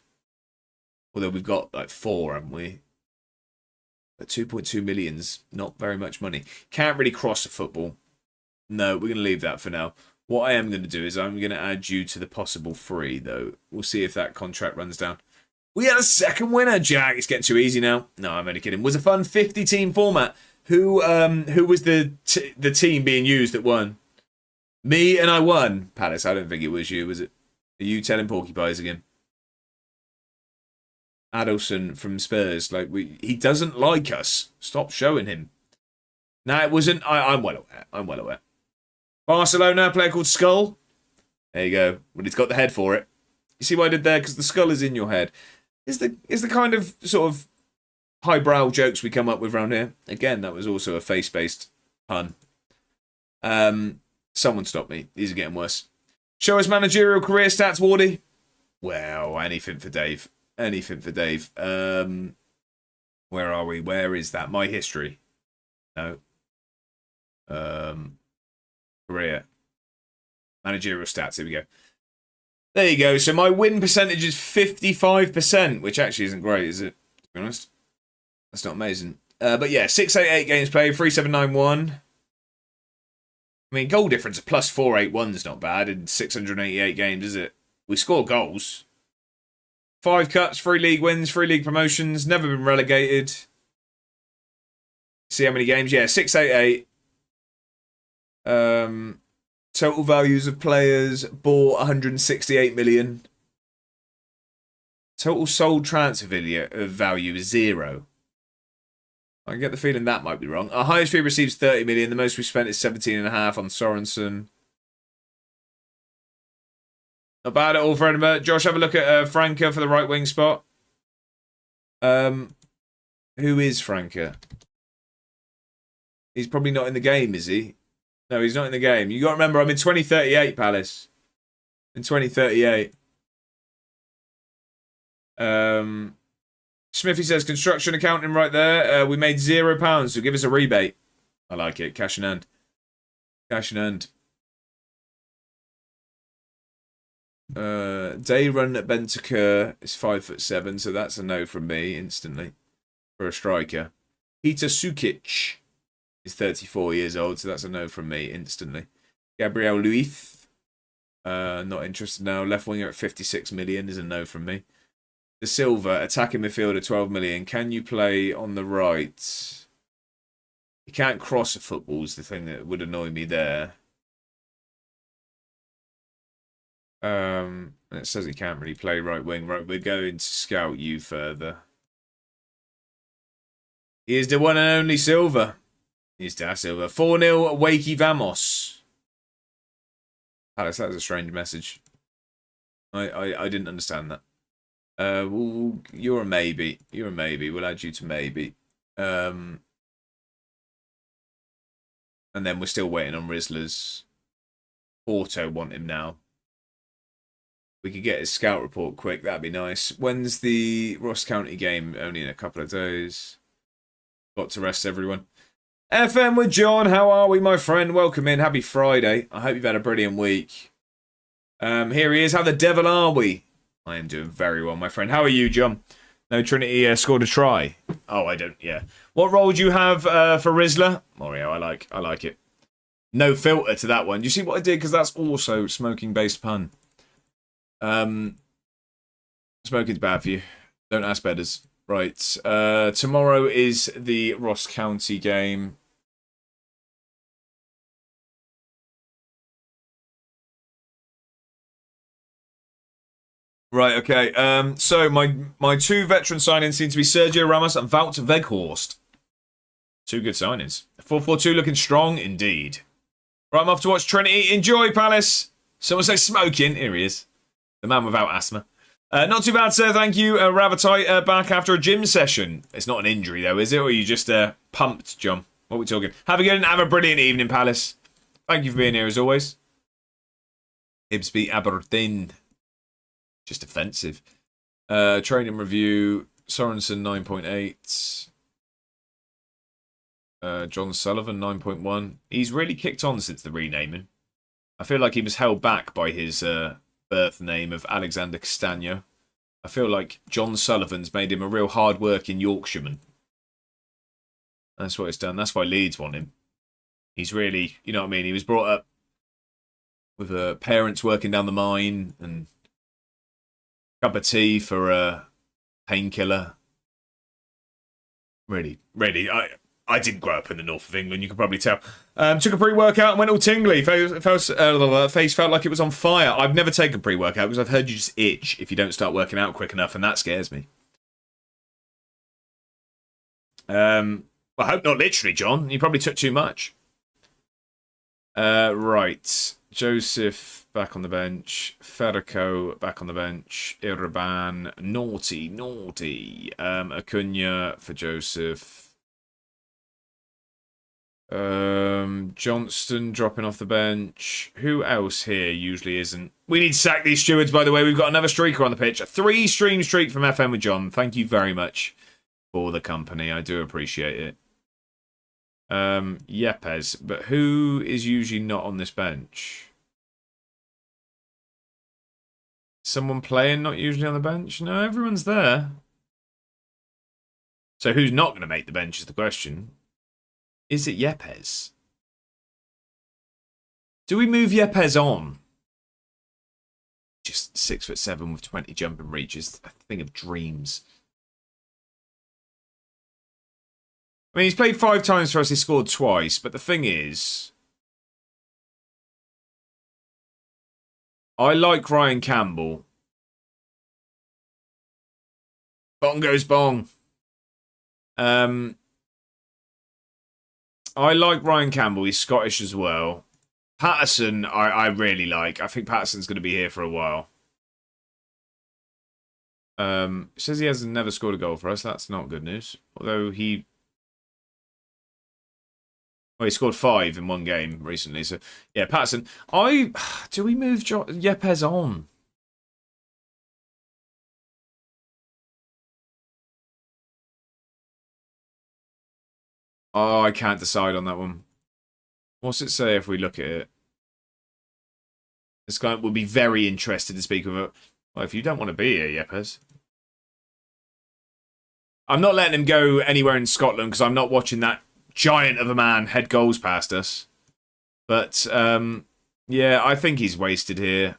Although we've got like 4, haven't we? But 2.2 million's not very much money. Can't really cross a football. No, we're going to leave that for now. What I am going to do is I'm going to add you to the possible free, though. We'll see if that contract runs down. We had a second winner, Jack. It's getting too easy now. No, I'm only kidding. It was a fun 50-team format. Who was the team being used that won? Me, and I won. Palace, I don't think it was you, was it? Are you telling porcupines again? Adelson from Spurs. He doesn't like us. Stop showing him. No, it wasn't. I'm well aware. Barcelona, a player called Skull. There you go. Well, he's got the head for it. You see what I did there? Because the skull is in your head. Is the kind of sort of highbrow jokes we come up with around here. Again, that was also a face-based pun. Someone stop me. These are getting worse. Show us managerial career stats, Wardy. Well, anything for Dave. Anything for Dave. Where are we? Where is that? My history. No. Career. Managerial stats. Here we go. There you go. So my win percentage is 55%, which actually isn't great, is it? To be honest. That's not amazing. But yeah, 688 games played, 3791. I mean, goal difference of plus 481 is not bad in 688 games, is it? We score goals. 5 cups, 3 league wins, 3 league promotions, never been relegated. See how many games? Yeah, 688. Total values of players bought 168 million. Total sold transfer value is 0. I get the feeling that might be wrong. Our highest fee receives 30 million. The most we spent is 17.5 on Sorensen. Not bad at all for Edinburgh. Josh, have a look at Franca for the right wing spot. Who is Franca? He's probably not in the game, is he? No, he's not in the game. You got to remember, I'm in 2038, Palace. In 2038. Smithy says construction accounting right there. We made £0, so give us a rebate. I like it. Cash in hand. Cash in hand. Day run at Bentancur is 5'7", so that's a no from me instantly for a striker. Peter Sukic is 34 years old, so that's a no from me instantly. Gabriel Luiz, not interested now. Left winger at 56 million is a no from me. De Silva, attacking midfielder, 12 million. Can you play on the right? You can't cross a football is the thing that would annoy me there. It says he can't really play right wing. Right, we're going to scout you further. He is the one and only Silva. He's Da Silva. 4-0, Wakey Vamos. Alex, that was a strange message. I didn't understand that. Well, you're a maybe. You're a maybe. We'll add you to maybe. And then we're still waiting on Rizzler's. Porto want him now. We could get his scout report quick. That'd be nice. When's the Ross County game? Only in a couple of days. Got to rest everyone. FM with John. How are we, my friend? Welcome in. Happy Friday. I hope you've had a brilliant week. Here he is. How the devil are we? I am doing very well, my friend. How are you, John? No, Trinity scored a try. Oh, I don't. Yeah. What role do you have for Rizzler? Mario, I like it. No filter to that one. You see what I did? Because that's also smoking-based pun. Smoking's bad for you. Don't ask bedders. Right. Tomorrow is the Ross County game. Right, okay. So my two veteran signings seem to be Sergio Ramos and Wout Weghorst. Two good signings. 4-4-2 looking strong indeed. Right, I'm off to watch Trinity. Enjoy, Palace. Someone say smoking. Here he is. The man without asthma. Not too bad, sir. Thank you. Ravatite back after a gym session. It's not an injury, though, is it? Or are you just pumped, John? What are we talking? Have a brilliant evening, Palace. Thank you for being here, as always. Hibs beat Aberdeen. Just offensive. Training review. Sorensen, 9.8. John Sullivan, 9.1. He's really kicked on since the renaming. I feel like he was held back by his birth name of Alexander Castagno. I feel like John Sullivan's made him a real hard-working Yorkshireman. That's what it's done. That's why Leeds want him. He's really, you know what I mean? He was brought up with parents working down the mine and a cup of tea for a painkiller. Really, I didn't grow up in the north of England, you can probably tell. Took a pre-workout and went all tingly. Face felt like it was on fire. I've never taken pre-workout because I've heard you just itch if you don't start working out quick enough, and that scares me. I hope not literally, John. You probably took too much. Right. Joseph back on the bench. Ferrico back on the bench. Irban. Naughty. Acuna for Joseph. Johnston dropping off the bench. Who else here usually isn't? We need to sack these stewards, by the way. We've got another streaker on the pitch. A 3-stream streak from FM with John. Thank you very much for the company. I do appreciate it. Yepes. But who is usually not on this bench? Someone playing not usually on the bench? No, everyone's there. So who's not going to make the bench is the question. Is it Yepes? Do we move Yepes on? Just 6'7" with 20 jumping reaches. A thing of dreams. I mean, he's played 5 times for us. He scored twice. But the thing is, I like Ryan Campbell. Bong goes bong. I like Ryan Campbell. He's Scottish as well. Patterson, I really like. I think Patterson's going to be here for a while. It says he has never scored a goal for us. That's not good news. Although he scored 5 in one game recently. So, yeah, Patterson. Do we move Yepes on? Oh, I can't decide on that one. What's it say if we look at it? This guy will be very interested to speak with it. Well, if you don't want to be here, Yepes. I'm not letting him go anywhere in Scotland because I'm not watching that giant of a man head goals past us. But, yeah, I think he's wasted here.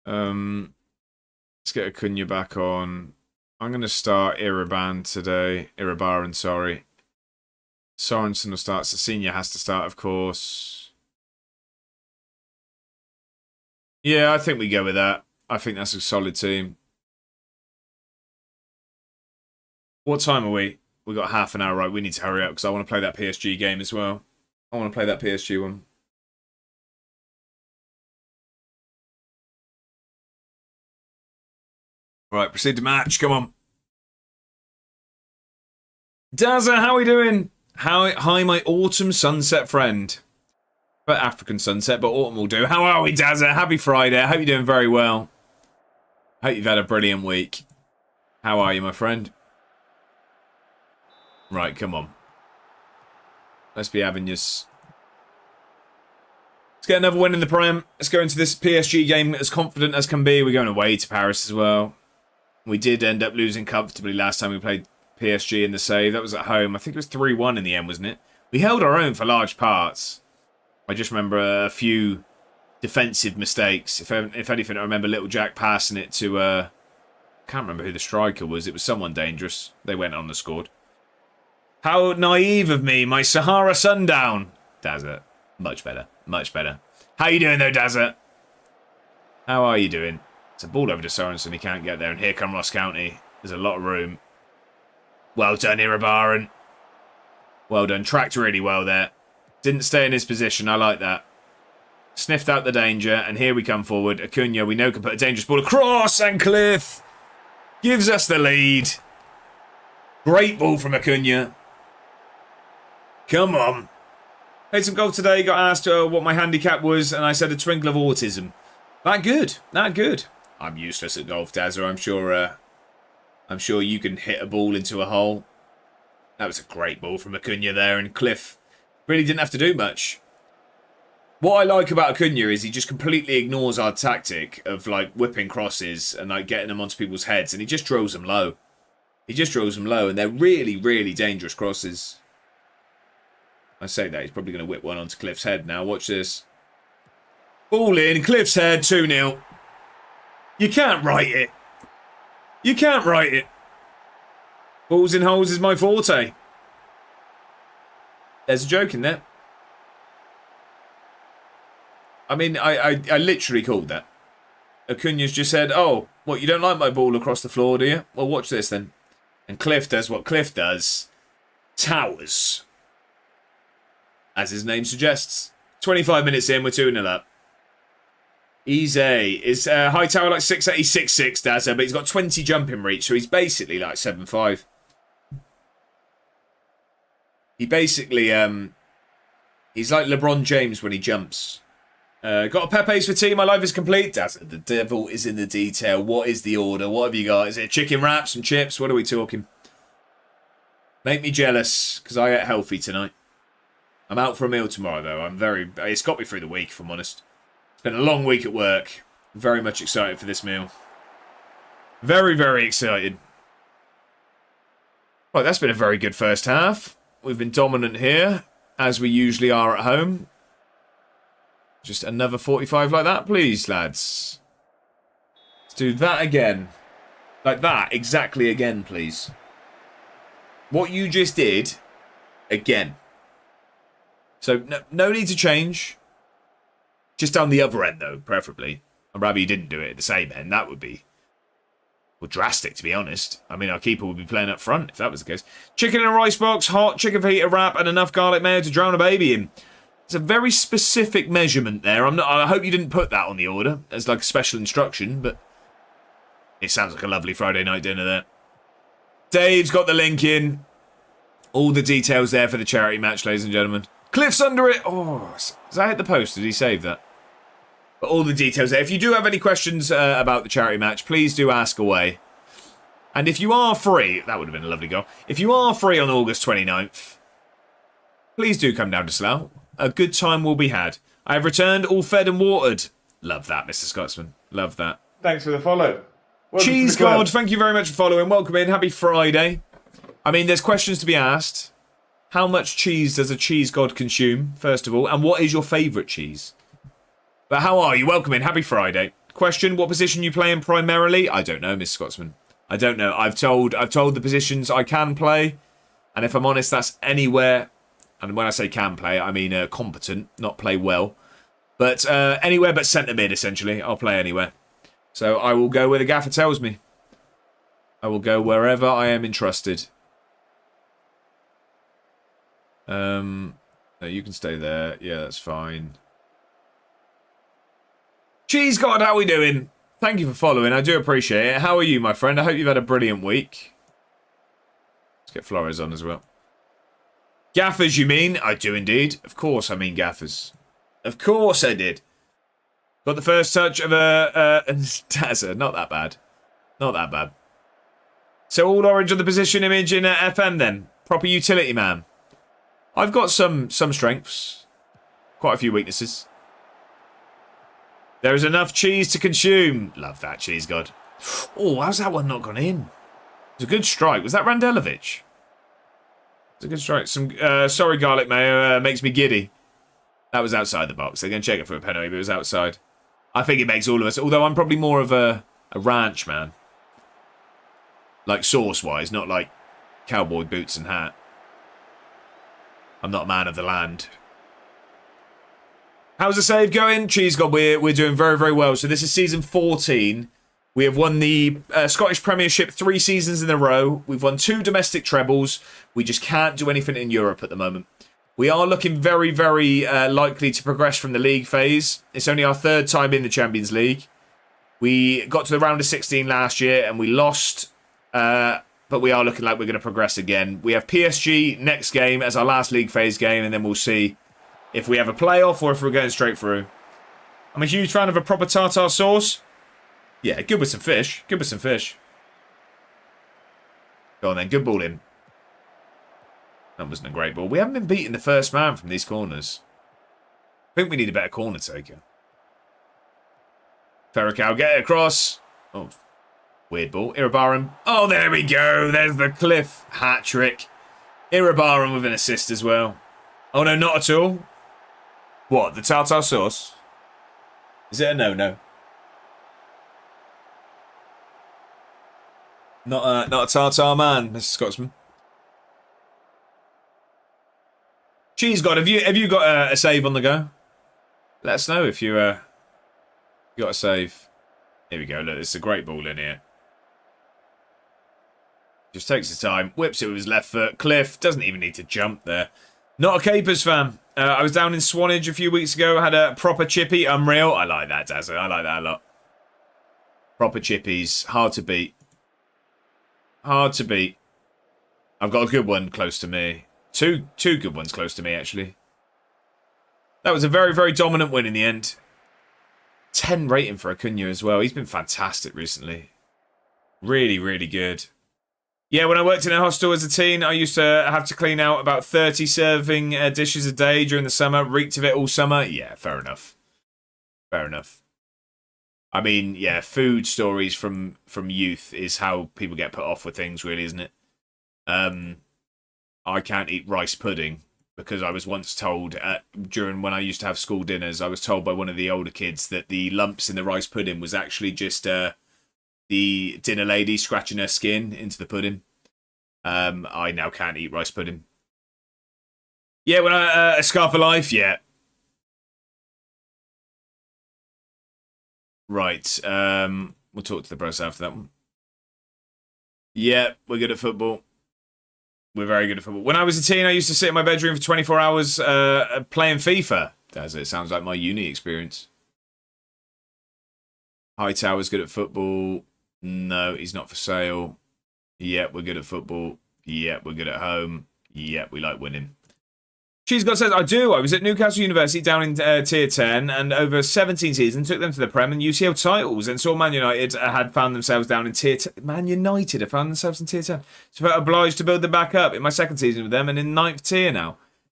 Let's get Acuna back on. I'm going to start Iraban today. Irabaran, sorry. Sorensen will start. Cecina has to start, of course. Yeah, I think we go with that. I think that's a solid team. What time are we? We've got half an hour, right? We need to hurry up because I want to play that PSG game as well. I want to play that PSG one. Right, proceed to match. Come on. Dazza, how are we doing? Hi, my autumn sunset friend. But African sunset, but autumn will do. How are we, Dazza? Happy Friday. I hope you're doing very well. Hope you've had a brilliant week. How are you, my friend? Right, come on. Let's be having this. Let's get another win in the Prem. Let's go into this PSG game as confident as can be. We're going away to Paris as well. We did end up losing comfortably last time we played PSG in the save. That was at home. I think it was 3-1 in the end, wasn't it? We held our own for large parts. I just remember a few defensive mistakes. If anything, I remember Little Jack passing it to... I can't remember who the striker was. It was someone dangerous. They went on and scored. How naive of me, my Sahara Sundown. Dazza. Much better. Much better. How you doing though, Dazza? How are you doing? It's a ball over to Sorensen. He can't get there. And here come Ross County. There's a lot of room. Well done, Irabaran. Well done. Tracked really well there. Didn't stay in his position. I like that. Sniffed out the danger. And here we come forward. Acuna, we know, can put a dangerous ball across. And Cliff gives us the lead. Great ball from Acuna. Come on. Played some golf today. Got asked what my handicap was. And I said a twinkle of autism. That good. That good. I'm useless at golf, Dazza. I'm sure you can hit a ball into a hole. That was a great ball from Acuna there. And Cliff really didn't have to do much. What I like about Acuna is he just completely ignores our tactic of like whipping crosses and like getting them onto people's heads. And he just drills them low. He just drills them low. And they're really, really dangerous crosses. I say that. He's probably going to whip one onto Cliff's head now. Watch this. Ball in. Cliff's head. 2-0. You can't write it. You can't write it. Balls in holes is my forte. There's a joke in there. I mean, I literally called that. Acuna's just said, oh, what, you don't like my ball across the floor, do you? Well, watch this then. And Cliff does what Cliff does. Towers. As his name suggests. 25 minutes in, we're 2-0 up. Easy. Is high tower like 6'8", he's 6'6", Dazza, but he's got 20 jumping reach, so he's basically like 7'5". He basically, he's like LeBron James when he jumps. Got a Pepe's for tea, my life is complete. Dazza, the devil is in the detail. What is the order? What have you got? Is it chicken wraps and chips? What are we talking? Make me jealous, because I ate healthy tonight. I'm out for a meal tomorrow, though. It's got me through the week, if I'm honest. Been a long week at work. Very much excited for this meal. Very, very excited. Right, that's been a very good first half. We've been dominant here, as we usually are at home. Just another 45 like that, please, lads. Let's do that again. Like that, exactly again, please. What you just did, again. So, no need to change. Just down the other end, though, preferably. I'd rather you didn't do it at the same end. That would be, well, drastic, to be honest. I mean, our keeper would be playing up front if that was the case. Chicken in a rice box, hot, chicken fajita wrap, and enough garlic mayo to drown a baby in. It's a very specific measurement there. I hope you didn't put that on the order as like a special instruction, but it sounds like a lovely Friday night dinner there. Dave's got the link in. All the details there for the charity match, ladies and gentlemen. Cliff's under it. Oh, does that hit the post? Did he save that? But all the details there. If you do have any questions about the charity match, please do ask away. And if you are free, that would have been a lovely goal. If you are free on August 29th, please do come down to Slough. A good time will be had. I have returned, all fed and watered. Love that, Mr. Scotsman. Love that. Thanks for the follow. Welcome Cheese to the club. God, thank you very much for following. Welcome in. Happy Friday. I mean, there's questions to be asked. How much cheese does a cheese god consume, first of all? And what is your favourite cheese? But how are you? Welcome in. Happy Friday. Question, what position you play in primarily? I don't know, Miss Scotsman. I don't know. I've told the positions I can play. And if I'm honest, that's anywhere. And when I say can play, I mean competent, not play well. But anywhere but centre mid, essentially. I'll play anywhere. So I will go where the gaffer tells me. I will go wherever I am entrusted. No, you can stay there. Yeah, that's fine. Cheese God, how are we doing? Thank you for following. I do appreciate it. How are you, my friend? I hope you've had a brilliant week. Let's get Flores on as well. Gaffers, you mean? I do indeed. Of course I mean gaffers. Of course I did. Got the first touch of a Dazza. Not that bad. Not that bad. So all orange on the position image in FM then. Proper utility man. I've got some strengths. Quite a few weaknesses. There is enough cheese to consume. Love that cheese, God. Oh, how's that one not gone in? It's a good strike. Was that Randelovic? It's a good strike. Sorry, garlic mayo makes me giddy. That was outside the box. They're going to check it for a penalty, but it was outside. I think it makes all of us. Although I'm probably more of a ranch man. Like sauce-wise, not like cowboy boots and hat. I'm not a man of the land. How's the save going? Cheese God, we're doing very, very well. So this is season 14. We have won the Scottish Premiership 3 seasons in a row. We've won 2 domestic trebles. We just can't do anything in Europe at the moment. We are looking very, very likely to progress from the league phase. It's only our 3rd time in the Champions League. We got to the round of 16 last year and we lost. But we are looking like we're going to progress again. We have PSG next game as our last league phase game. And then we'll see if we have a playoff or if we're going straight through. I'm a huge fan of a proper tartar sauce. Yeah, good with some fish. Good with some fish. Go on then. Good ball in. That wasn't a great ball. We haven't been beating the first man from these corners. I think we need a better corner taker. Ferricao, get it across. Oh, weird ball. Iribarren. Oh, there we go. There's the Cliff hat trick. Iribarren with an assist as well. Oh, no, not at all. What? The tartar sauce? Is it a no-no? Not a tartar man, Mr. Scotsman. Cheese God, have you got a save on the go? Let us know if you got a save. Here we go. Look, it's a great ball in here. Just takes his time, whips it with his left foot. Cliff doesn't even need to jump there. Not a Capers fan. I was down in Swanage a few weeks ago. Had a proper chippy. Unreal. I like that, Dazza. I like that a lot. Proper chippies. Hard to beat. Hard to beat. I've got a good one close to me. Two good ones close to me, actually. That was a very, very dominant win in the end. 10 rating for Acuna as well. He's been fantastic recently. Really, really good. Yeah, when I worked in a hostel as a teen, I used to have to clean out about 30 serving dishes a day during the summer. Reeked of it all summer. Yeah, fair enough. Fair enough. I mean, yeah, food stories from youth is how people get put off with things, really, isn't it? I can't eat rice pudding because I was once told during when I used to have school dinners, I was told by one of the older kids that the lumps in the rice pudding was actually just the dinner lady scratching her skin into the pudding. I now can't eat rice pudding. Yeah, when a scarf of life, yeah. Right. We'll talk to the pros after that one. Yeah, we're good at football. We're very good at football. When I was a teen, I used to sit in my bedroom for 24 hours playing FIFA. It sounds like my uni experience. Hightower's good at football. No, he's not for sale. Yeah, we're good at football. Yeah, we're good at home. Yeah, we like winning. Cheese God says, I do. I was at Newcastle University down in Tier 10 and over 17 seasons took them to the Prem and UCL titles and saw Man United had found themselves down in Tier 10. Man United have found themselves in Tier 10. So I felt obliged to build them back up in my second season with them and in 9th tier now.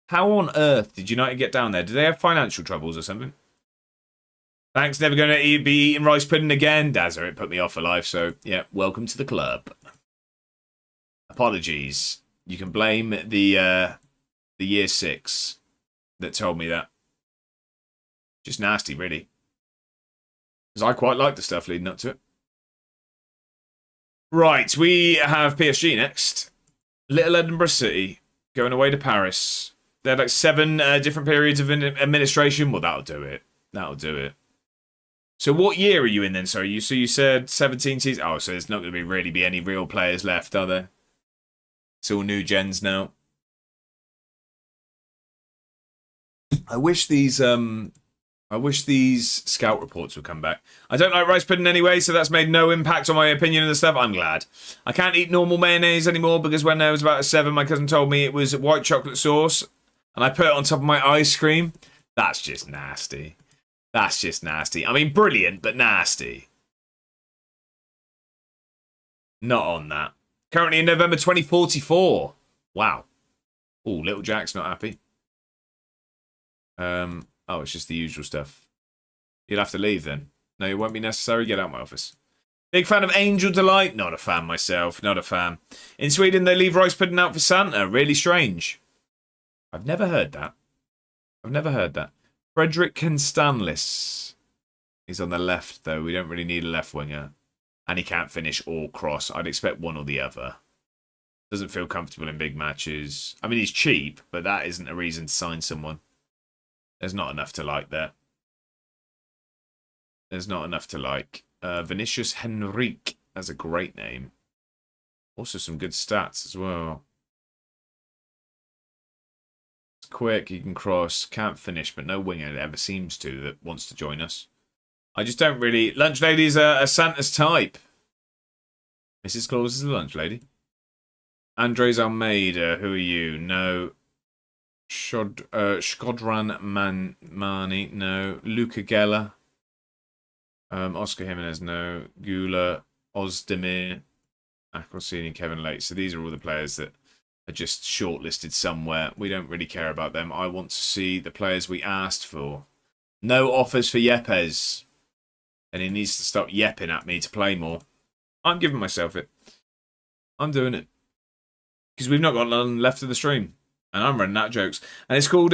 How on earth did United get down there? Did they have financial troubles or something? Thanks, never going to be eating rice pudding again. Dazza, it put me off for life, so yeah, welcome to the club. Apologies. You can blame the year 6 that told me that. Just nasty, really. Because I quite like the stuff leading up to it. Right, we have PSG next. Little Edinburgh City going away to Paris. They had like 7 different periods of administration. Well, that'll do it. That'll do it. So what year are you in then? Sorry, so you said 17 seasons. Oh, so there's not going to really be any real players left, are there? It's all new gens now. I wish these I wish these scout reports would come back. I don't like rice pudding anyway, so that's made no impact on my opinion of the stuff. I'm glad. I can't eat normal mayonnaise anymore because when I was about 7, my cousin told me it was white chocolate sauce, and I put it on top of my ice cream. That's just nasty. That's just nasty. I mean, brilliant, but nasty. Not on that. Currently in November 2044. Wow. Oh, Little Jack's not happy. Oh, it's just the usual stuff. You'll have to leave then. No, it won't be necessary. Get out of my office. Big fan of Angel Delight? Not a fan myself. Not a fan. In Sweden, they leave rice pudding out for Santa. Really strange. I've never heard that. I've never heard that. Frederick Constanlis. He's on the left, though. We don't really need a left winger. And he can't finish or cross. I'd expect one or the other. Doesn't feel comfortable in big matches. I mean, he's cheap, but that isn't a reason to sign someone. There's not enough to like there. There's not enough to like. Vinicius Henrique has a great name. Also some good stats as well. It's quick, he can cross, can't finish, but no winger ever seems to that wants to join us. I just don't really... Lunch lady's a Santa's type. Mrs. Claus is a lunch lady. Andres Almeida, who are you? No... Shkodran Mani, no. Luca Geller. Oscar Jimenez, no. Gula, Ozdemir, Akosini, Kevin Lake. So these are all the players that are just shortlisted somewhere. We don't really care about them. I want to see the players we asked for. No offers for Yepes. And he needs to stop yepping at me to play more. I'm giving myself it. I'm doing it. Because we've not got none left of the stream. And I'm running out of jokes. And it's called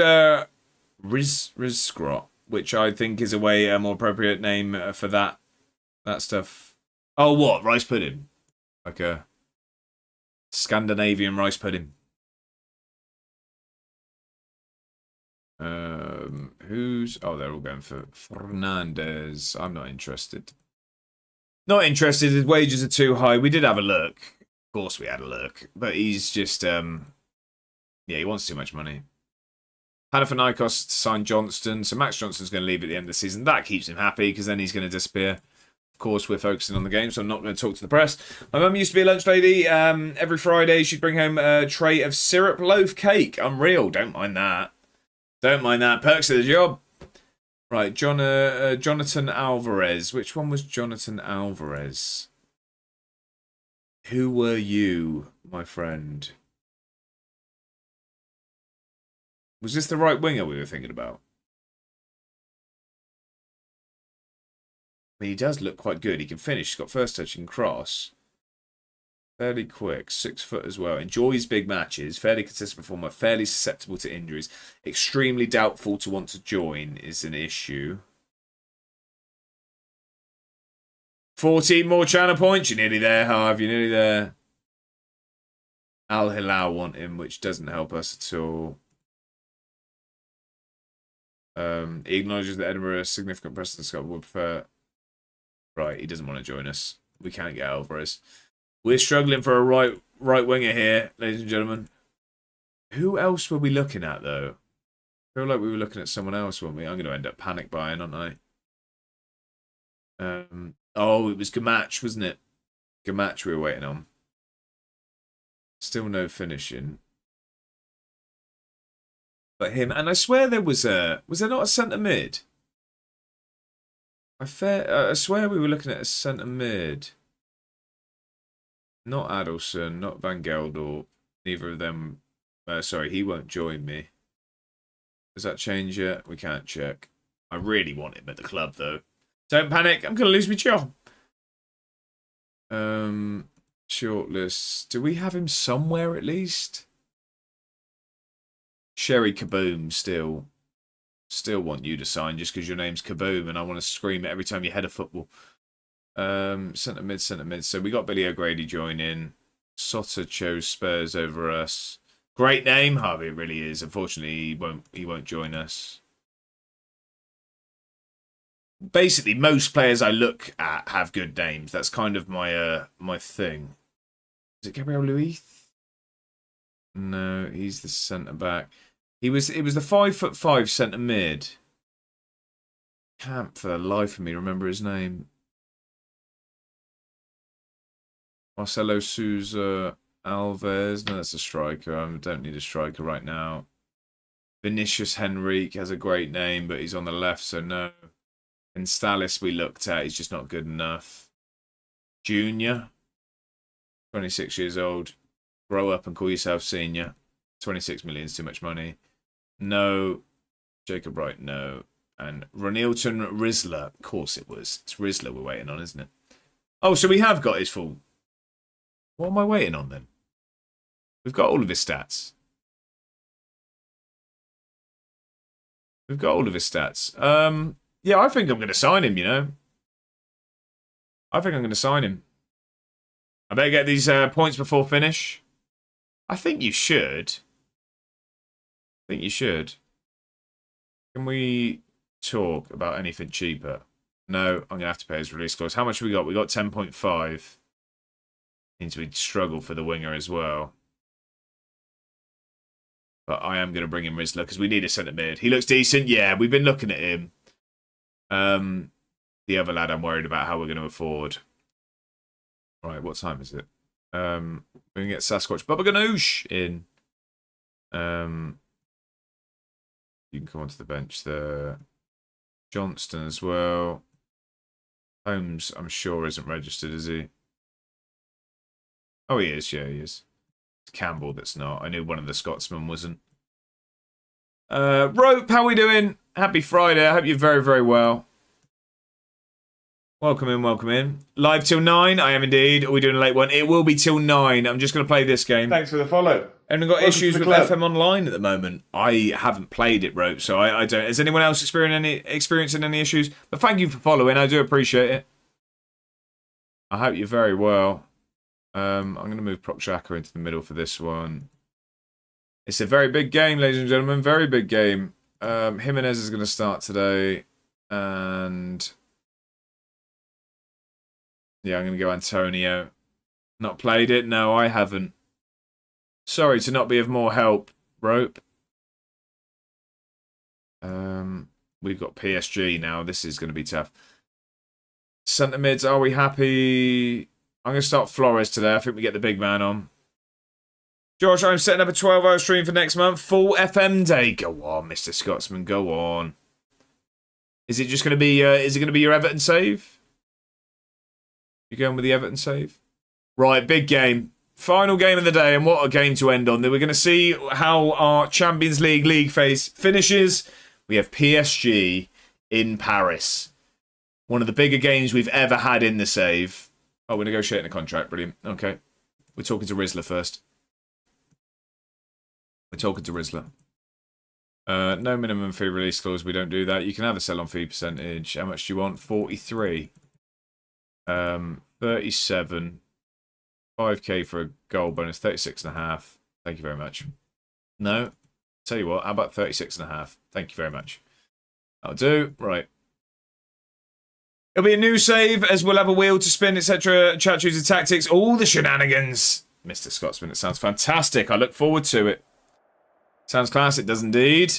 Rizskrot, which I think is a more appropriate name for that stuff. Oh, what? Rice pudding? Like a Scandinavian rice pudding. Who's... Oh, they're all going for Fernandez. I'm not interested. Not interested. His wages are too high. We did have a look. Of course we had a look. But he's just... Yeah, he wants too much money. Panathinaikos to sign Johnston. So Max Johnston's going to leave at the end of the season. That keeps him happy because then he's going to disappear. Of course, we're focusing on the game, so I'm not going to talk to the press. My mum used to be a lunch lady. Every Friday, she'd bring home a tray of syrup loaf cake. Unreal. Don't mind that. Don't mind that. Perks of the job. Right, Jonathan Alvarez. Which one was Jonathan Alvarez? Who were you, my friend? Was this the right winger we were thinking about? I mean, he does look quite good. He can finish. He's got first touch and cross. Fairly quick. 6 foot as well. Enjoys big matches. Fairly consistent performer. Fairly susceptible to injuries. Extremely doubtful to want to join is an issue. 14 more channel points. You're nearly there, Harv. You're nearly there. Al Hilal want him, which doesn't help us at all. He acknowledges that Edinburgh has significant precedent. Scott would prefer... Right, he doesn't want to join us. We can't get Alvarez. We're struggling for a right winger here, ladies and gentlemen. Who else were we looking at, though? I feel like we were looking at someone else, weren't we? I'm going to end up panic buying, aren't I? Oh, it was Gamach, wasn't it? Gamach we were waiting on. Still no finishing. But him, and I swear there was there not a centre mid? I swear we were looking at a centre mid. Not Adelson, not Van Gelder. Neither of them. Sorry, he won't join me. Does that change yet? We can't check. I really want him at the club, though. Don't panic. I'm going to lose my job. Shortlist. Do we have him somewhere at least? Sherry Kaboom still want you to sign just because your name's Kaboom and I want to scream it every time you head a football. Centre mid. So we got Billy O'Grady joining. Sotter chose Spurs over us. Great name, Harvey, it really is. Unfortunately, he won't join us. Basically, most players I look at have good names. That's kind of my my thing. Is it Gabriel Luis? No, he's the centre back. It was the 5'5" centre mid. Can't for the life of me remember his name. Marcelo Souza Alves. No, that's a striker. I don't need a striker right now. Vinicius Henrique has a great name, but he's on the left, so no. And Stalis we looked at. He's just not good enough. Junior. 26 years old. Grow up and call yourself senior. 26 million is too much money. No. Jacob Wright, no. And Ronilton Rizla. Of course it was. It's Rizla we're waiting on, isn't it? Oh, so we have got his full... What am I waiting on then? We've got all of his stats. We've got all of his stats. Yeah, I think I'm going to sign him, you know. I think I'm going to sign him. I better get these points before finish. I think you should. I think you should. Can we talk about anything cheaper? No, I'm going to have to pay his release clause. How much have we got? We got 10.5. Means we'd struggle for the winger as well. But I am going to bring in Rizla because we need a centre mid. He looks decent. Yeah, we've been looking at him. The other lad I'm worried about how we're going to afford. Right, what time is it? We're going to get Sasquatch Bubba Ganoush in. You can come onto the bench there. Johnston as well. Holmes, I'm sure, isn't registered, is he? Oh, he is. Yeah, he is. It's Campbell that's not. I knew one of the Scotsmen wasn't. Rope, how we doing? Happy Friday. I hope you're very, very well. Welcome in, welcome in. Live till 9. I am indeed. Are we doing a late one? It will be till 9. I'm just going to play this game. Thanks for the follow. And we've got issues with FM Online at the moment. I haven't played it, Rope, so I don't. Has anyone else experiencing any issues? But thank you for following. I do appreciate it. I hope you're very well. I'm going to move Proxaka into the middle for this one. It's a very big game, ladies and gentlemen. Very big game. Jimenez is going to start today. And... yeah, I'm going to go Antonio. Not played it? No, I haven't. Sorry to not be of more help, Rope. We've got PSG now. This is going to be tough. Centre mids, are we happy? I'm going to start Flores today. I think we get the big man on. Josh, I'm setting up a 12-hour stream for next month. Full FM day. Go on, Mr. Scotsman. Go on. Is it just going to be... is it going to be your Everton save? You going with the Everton save? Right, big game. Final game of the day, and what a game to end on. We're going to see how our Champions League phase finishes. We have PSG in Paris. One of the bigger games we've ever had in the save. Oh, we're negotiating a contract. Brilliant. Okay. We're talking to Rizla first. We're talking to Rizla. No minimum fee release clause. We don't do that. You can have a sell-on fee percentage. How much do you want? 43. 37. 5k for a goal bonus. 36.5. Thank you very much. No. Tell you what. How about 36.5? Thank you very much. I'll do. Right. It'll be a new save as we'll have a wheel to spin, etc. Chat chooses tactics. All the shenanigans. Mr. Scotsman, it sounds fantastic. I look forward to it. Sounds class. It does indeed.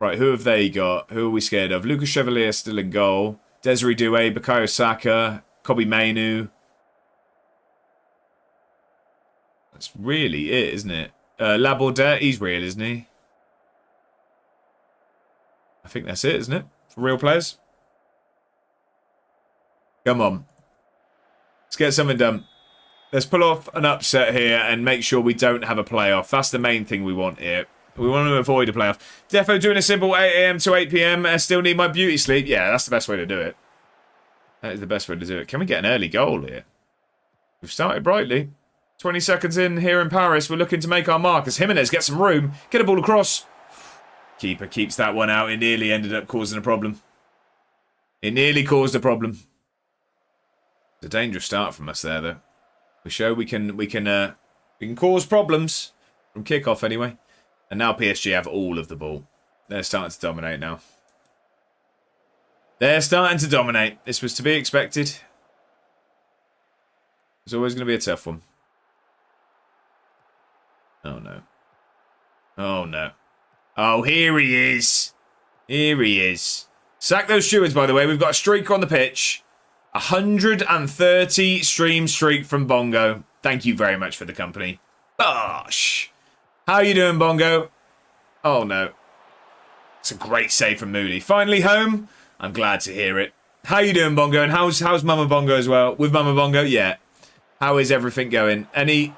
Right, who have they got? Who are we scared of? Lucas Chevalier still in goal. Desiree Doué, Bukayo Saka, Kobe Mainu. That's really it, isn't it? Laborde, he's real, isn't he? I think that's it, isn't it? For real players. Come on. Let's get something done. Let's pull off an upset here and make sure we don't have a playoff. That's the main thing we want here. We want to avoid a playoff. Defo doing a simple 8 AM to 8 PM. I still need my beauty sleep. Yeah, that's the best way to do it. That is the best way to do it. Can we get an early goal here? We've started brightly. 20 seconds in here in Paris. We're looking to make our mark as Jimenez gets some room. Get a ball across. Keeper keeps that one out. It nearly ended up causing a problem. It nearly caused a problem. It's a dangerous start from us there, though. We show we can cause problems from kickoff anyway. And now PSG have all of the ball. They're starting to dominate now. They're starting to dominate. This was to be expected. It's always going to be a tough one. Oh no. Oh no. Oh, here he is. Here he is. Sack those stewards, by the way. We've got a streak on the pitch. 130 stream streak from Bongo. Thank you very much for the company. Bosh. How you doing, Bongo? Oh, no. It's a great save from Moody. Finally home. I'm glad to hear it. How you doing, Bongo? And how's Mama Bongo as well? With Mama Bongo? Yeah. How is everything going? Any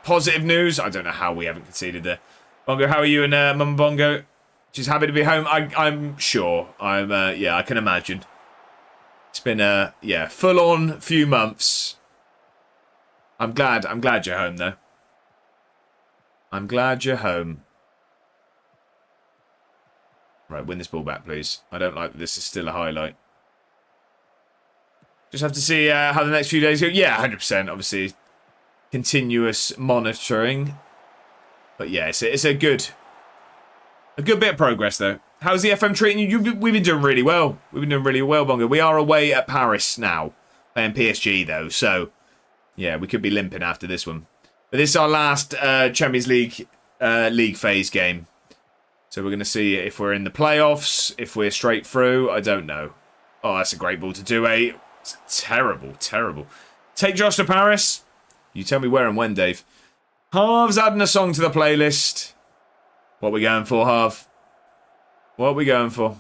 positive news? I don't know how we haven't conceded there. Bongo, how are you and Mama Bongo? She's happy to be home. I'm sure. Yeah, I can imagine. It's been a full-on few months. I'm glad you're home though. I'm glad you're home. Right, win this ball back, please. I don't like that this is still a highlight. Just have to see how the next few days go. Yeah, 100%. Obviously, continuous monitoring. But yeah, it's a good bit of progress though. How's the FM treating you? We've been doing really well. We've been doing really well, Bongo. We are away at Paris now, playing PSG though. So yeah, we could be limping after this one. But this is our last Champions League league phase game. So we're going to see if we're in the playoffs, if we're straight through. I don't know. Oh, that's a great ball to do, eh? It's terrible, terrible. Take Josh to Paris. You tell me where and when, Dave. Harv's adding a song to the playlist. What we going for, Harv? What are we going for?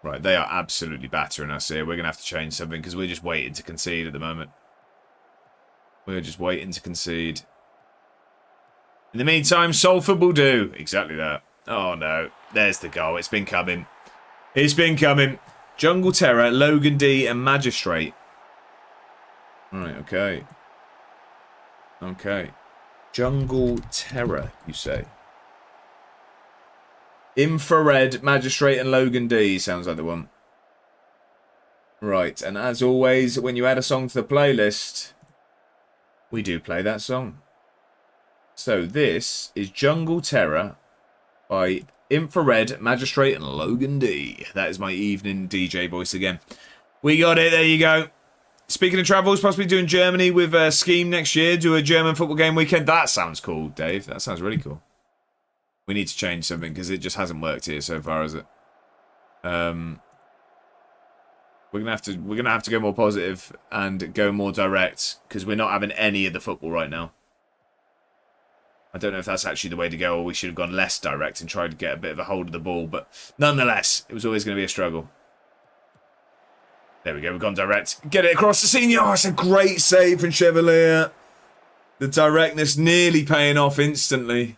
Right, they are absolutely battering us here. We're going to have to change something because we're just waiting to concede at the moment. We're just waiting to concede. In the meantime, Salford will do exactly that. Oh, no. There's the goal. It's been coming. It's been coming. Jungle Terror, Logan D and Magistrate. Right, okay. Okay. Jungle Terror, you say? Infrared, Magistrate and Logan D sounds like the one. Right, and as always, when you add a song to the playlist, we do play that song. So this is Jungle Terror by Infrared, Magistrate and Logan D. That is my evening DJ voice again. We got it, there you go. Speaking of travels, possibly doing Germany with Scheme next year. Do a German football game weekend. That sounds cool, Dave. That sounds really cool. We need to change something because it just hasn't worked here so far, has it? We're gonna have to go more positive and go more direct because we're not having any of the football right now. I don't know if that's actually the way to go, or we should have gone less direct and tried to get a bit of a hold of the ball. But nonetheless, it was always going to be a struggle. There we go. We've gone direct. Get it across the senior. Oh, it's a great save from Chevalier. The directness nearly paying off instantly.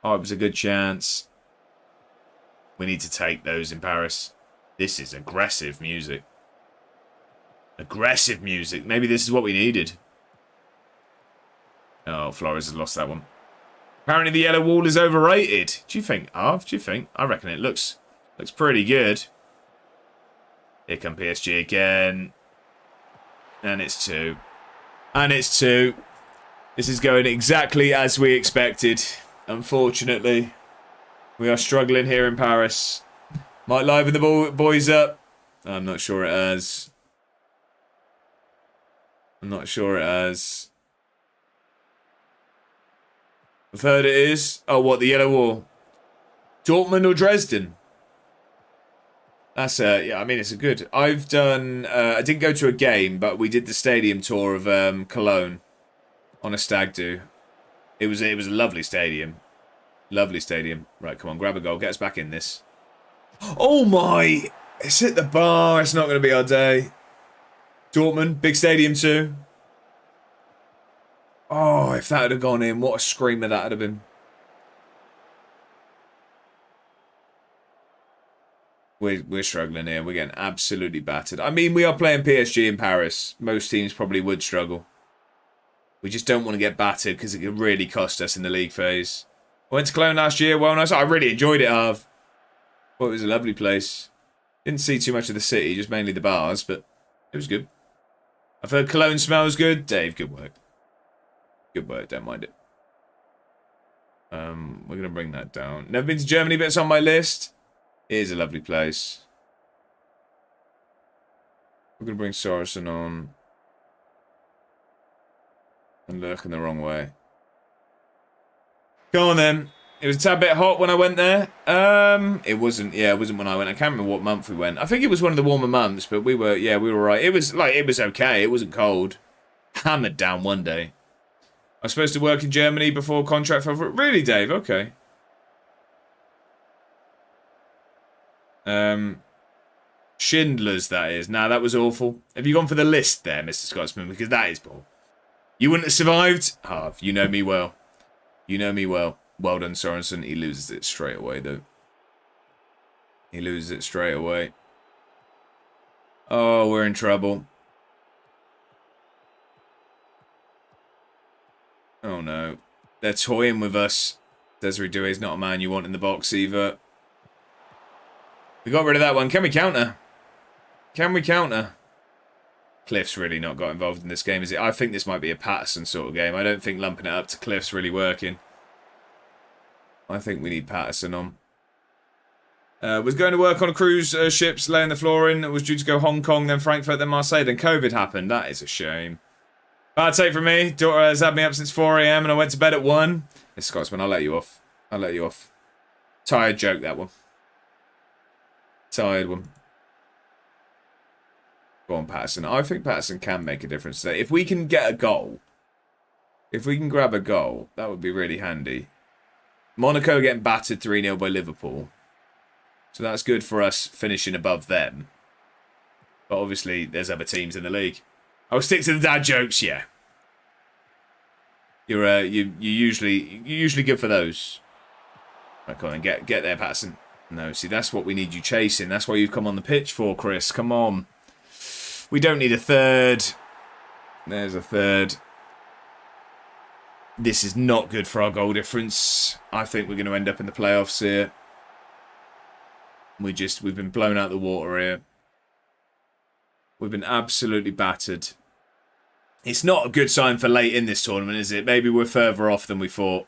Oh, it was a good chance. We need to take those in Paris. This is aggressive music. Aggressive music. Maybe this is what we needed. Oh, Flores has lost that one. Apparently the yellow wall is overrated. Do you think, Arv? Do you think? I reckon it looks pretty good. Here come PSG again. And it's 2. And it's 2. This is going exactly as we expected. Unfortunately, we are struggling here in Paris. Might liven the boys up. I'm not sure it has. I'm not sure it has. I've heard it is. Oh, what? The yellow wall? Dortmund or Dresden? That's yeah. I mean, it's a good. I've done. I didn't go to a game, but we did the stadium tour of Cologne on a stag do. It was a lovely stadium. Lovely stadium. Right, come on, grab a goal. Get us back in this. Oh my! It's hit the bar. It's not going to be our day. Dortmund, big stadium too. Oh, if that had gone in, what a screamer that would have been. We're struggling here. We're getting absolutely battered. I mean, we are playing PSG in Paris. Most teams probably would struggle. We just don't want to get battered because it could really cost us in the league phase. I went to Cologne last year. Well, nice. I really enjoyed it, Arv. Thought it was a lovely place. Didn't see too much of the city, just mainly the bars, but it was good. I've heard Cologne smells good. Dave, good work. Good work, don't mind it. We're going to bring that down. Never been to Germany, but it's on my list. It is a lovely place. We're going to bring Sorensen on. And lurking the wrong way. Go on then. It was a tad bit hot when I went there. It wasn't when I went. I can't remember what month we went. I think it was one of the warmer months, but we were right. It was okay. It wasn't cold. Hammered down one day. I was supposed to work in Germany before contract fell through. Really, Dave? Okay. Schindler's, that is. Nah, that was awful. Have you gone for the list there, Mr. Scotsman? Because that is bull. You wouldn't have survived? Harv, you know me well. You know me well. Well done, Sorensen. He loses it straight away, though. He loses it straight away. Oh, we're in trouble. Oh, no. They're toying with us. Desiree Doué's not a man you want in the box, either. We got rid of that one. Can we counter? Can we counter? Cliff's really not got involved in this game, is it? I think this might be a Patterson sort of game. I don't think lumping it up to Cliff's really working. I think we need Patterson on. Was going to work on a cruise ships, laying the floor in. It was due to go Hong Kong, then Frankfurt, then Marseille. Then COVID happened. That is a shame. Bad take from me. Daughter has had me up since 4 a.m. and I went to bed at 1. It's Scotsman. I'll let you off. I'll let you off. Tired joke, that one. Tired one. Go on, Patterson. I think Patterson can make a difference today. If we can get a goal, if we can grab a goal, that would be really handy. Monaco getting battered 3-0 by Liverpool. So that's good for us finishing above them. But obviously, there's other teams in the league. I'll stick to the dad jokes, yeah. You're you usually good for those. Right, come on, get there, Patterson. No, see, that's what we need you chasing. That's why you've come on the pitch for, Chris. Come on. We don't need a third. There's a third. This is not good for our goal difference. I think we're going to end up in the playoffs here. We've been blown out the water here. We've been absolutely battered. It's not a good sign for late in this tournament, is it? Maybe we're further off than we thought.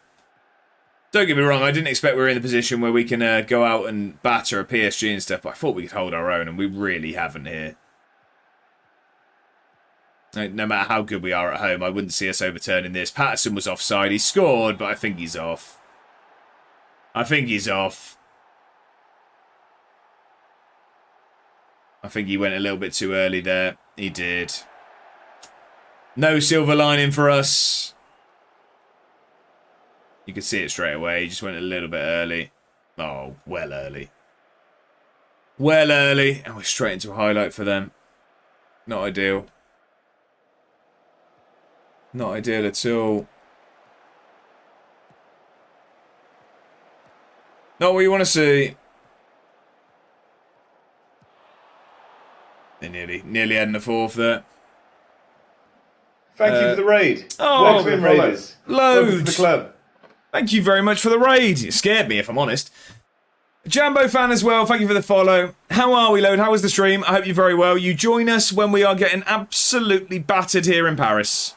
Don't get me wrong, I didn't expect we were in the position where we can go out and batter a PSG and stuff, but I thought we could hold our own, and we really haven't here. No matter how good we are at home, I wouldn't see us overturning this. Patterson was offside. He scored, but I think he's off. I think he's off. I think he went a little bit too early there. He did. No silver lining for us. You could see it straight away. He just went a little bit early. Oh, well early. Well early. And we're straight into a highlight for them. Not ideal. Not ideal at all. Not what you want to see. They nearly had a fourth there. Thank you for the raid. Oh, welcome in, Raiders. Welcome to the Loads. club. Thank you very much for the raid. It scared me, if I'm honest. Jambo fan as well, thank you for the follow. How are we, Load? How was the stream? I hope you're very well. You join us when we are getting absolutely battered here in Paris.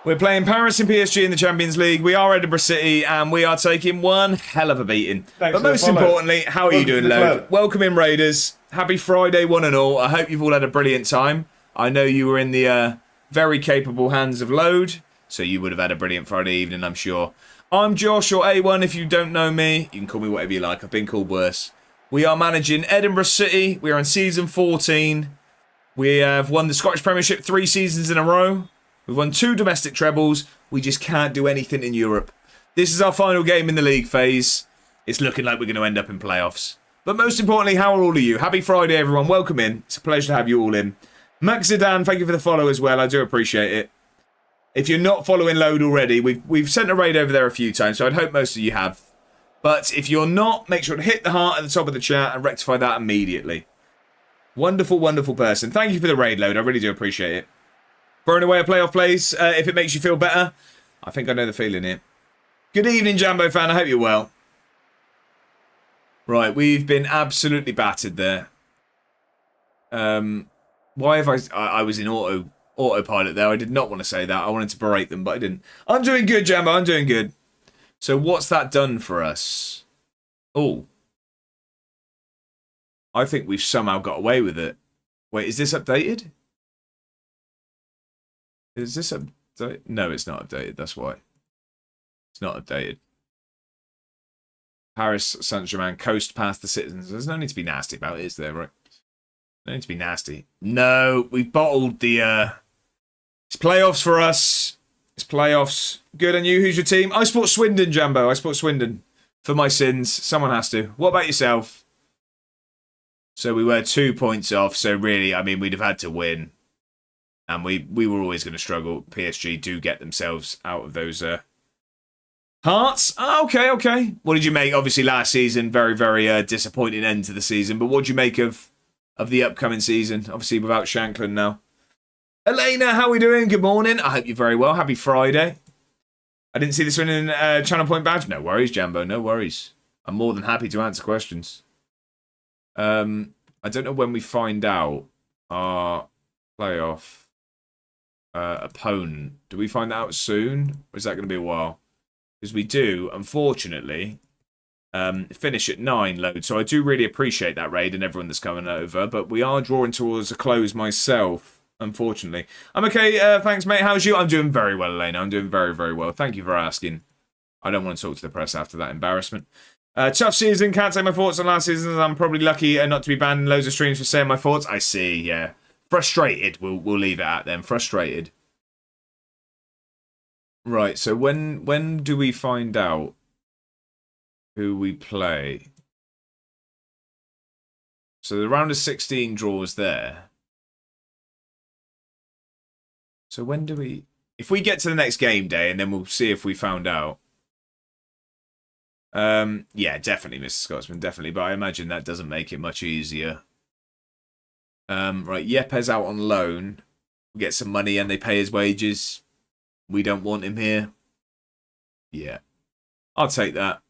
We're playing Paris and PSG in the Champions League. We are Edinburgh City, and we are taking one hell of a beating. Thanks but for the most follow. importantly, how are you Welcome to doing, the Load? club. Welcome in, Raiders. Happy Friday, one and all. I hope you've all had a brilliant time. I know you were in the very capable hands of Load, so you would have had a brilliant Friday evening, I'm sure. I'm Josh, or A1 if you don't know me. You can call me whatever you like. I've been called worse. We are managing Edinburgh City. We are in season 14. We have won the Scottish Premiership 3 seasons in a row. We've won 2 domestic trebles. We just can't do anything in Europe. This is our final game in the league phase. It's looking like we're going to end up in playoffs. But most importantly, how are all of you? Happy Friday, everyone. Welcome in. It's a pleasure to have you all in. Max Zidane, thank you for the follow as well. I do appreciate it. If you're not following Load already, we've sent a raid over there a few times, so I'd hope most of you have. But if you're not, make sure to hit the heart at the top of the chat and rectify that immediately. Wonderful, wonderful person. Thank you for the raid, Load. I really do appreciate it. Throwing away a playoff place, if it makes you feel better. I think I know the feeling here. Good evening, Jambo fan. I hope you're well. Right, we've been absolutely battered there. Why have I was in autopilot there. I did not want to say that. I wanted to berate them, but I didn't. I'm doing good, Jambo. I'm doing good. So what's that done for us? Oh. I think we've somehow got away with it. Wait, is this updated? Is this updated? No, it's not updated. That's why. It's not updated. Paris Saint-Germain coast past the Citizens. There's no need to be nasty about it, is there, right? No need to be nasty. No, we bottled the... It's playoffs for us. It's playoffs. Good on you. Who's your team? I support Swindon, Jambo. I support Swindon. For my sins. Someone has to. What about yourself? So we were 2 points off. So really, I mean, we'd have had to win. And we were always going to struggle. PSG do get themselves out of those hearts. Oh, okay. What did you make? Obviously, last season, very, very disappointing end to the season. But what did you make of the upcoming season? Obviously, without Shanklin now. Elena, how are we doing? Good morning. I hope you're very well. Happy Friday. I didn't see this one in Channel Point badge. No worries, Jambo. No worries. I'm more than happy to answer questions. I don't know when we find out our playoff opponent. Do we find that out soon? Or is that going to be a while? Because we do, unfortunately, finish at 9 load. So I do really appreciate that raid and everyone that's coming over. But we are drawing towards a close myself. Unfortunately. I'm okay, thanks mate. How's you? I'm doing very well, Elena. I'm doing very, very well. Thank you for asking. I don't want to talk to the press after that embarrassment. Tough season. Can't say my thoughts on last season. I'm probably lucky not to be banned in loads of streams for saying my thoughts. I see, yeah. Frustrated. We'll leave it at them. Frustrated. Right, so when do we find out who we play? So the round of 16 draws there. So when do we... If we get to the next game day and then we'll see if we found out. Yeah, definitely, Mr. Scotsman, definitely. But I imagine that doesn't make it much easier. Right, Yepes out on loan. We get some money and they pay his wages. We don't want him here. Yeah. I'll take that.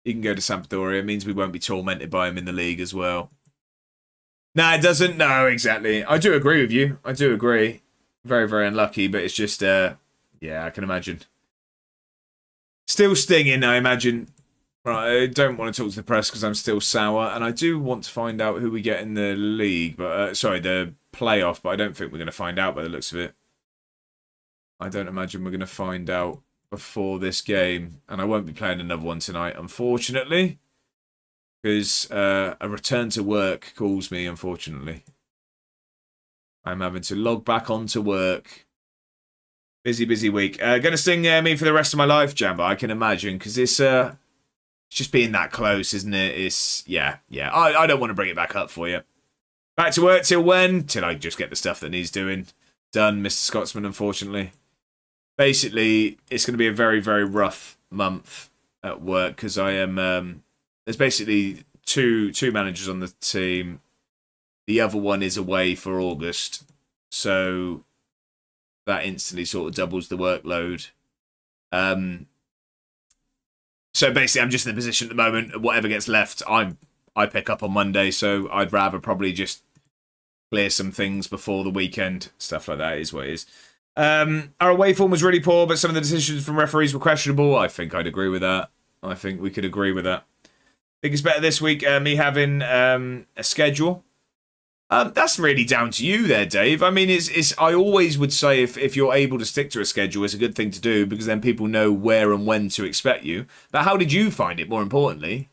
He can go to Sampdoria. It means we won't be tormented by him in the league as well. Nah, it doesn't. No, exactly. I do agree with you. I do agree. Very, very unlucky, but it's just, yeah, I can imagine. Still stinging, I imagine. Right, I don't want to talk to the press because I'm still sour, and I do want to find out who we get in the league, but sorry, the playoff, but I don't think we're going to find out by the looks of it. I don't imagine we're going to find out before this game, and I won't be playing another one tonight, unfortunately, because a return to work calls me, unfortunately. I'm having to log back onto work. Busy, busy week. Going to sting me for the rest of my life, Jambo, I can imagine, because it's just being that close, isn't it? It's, yeah. I don't want to bring it back up for you. Back to work till when? Till I just get the stuff that needs doing done, Mr. Scotsman, unfortunately. Basically, it's going to be a very, very rough month at work, because I am, there's basically two managers on the team. The other one is away for August, so that instantly sort of doubles the workload. So basically, I'm just in the position at the moment. Whatever gets left, I pick up on Monday. So I'd rather probably just clear some things before the weekend. Stuff like that is what it is. Our away form was really poor, but some of the decisions from referees were questionable. I think I'd agree with that. I think we could agree with that. I think it's better this week. Me having a schedule. That's really down to you there, Dave. I mean, it's. I always would say if you're able to stick to a schedule, it's a good thing to do because then people know where and when to expect you. But how did you find it, more importantly?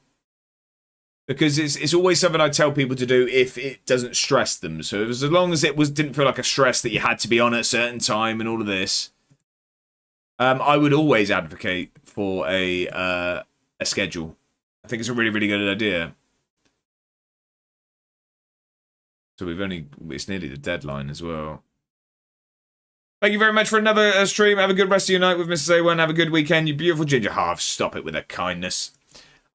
Because it's always something I tell people to do if it doesn't stress them. So as long as it didn't feel like a stress that you had to be on at a certain time and all of this, I would always advocate for a schedule. I think it's a really, really good idea. So it's nearly the deadline as well. Thank you very much for another stream. Have a good rest of your night with Mrs. A1. Have a good weekend, you beautiful ginger. Harv, stop it with a kindness.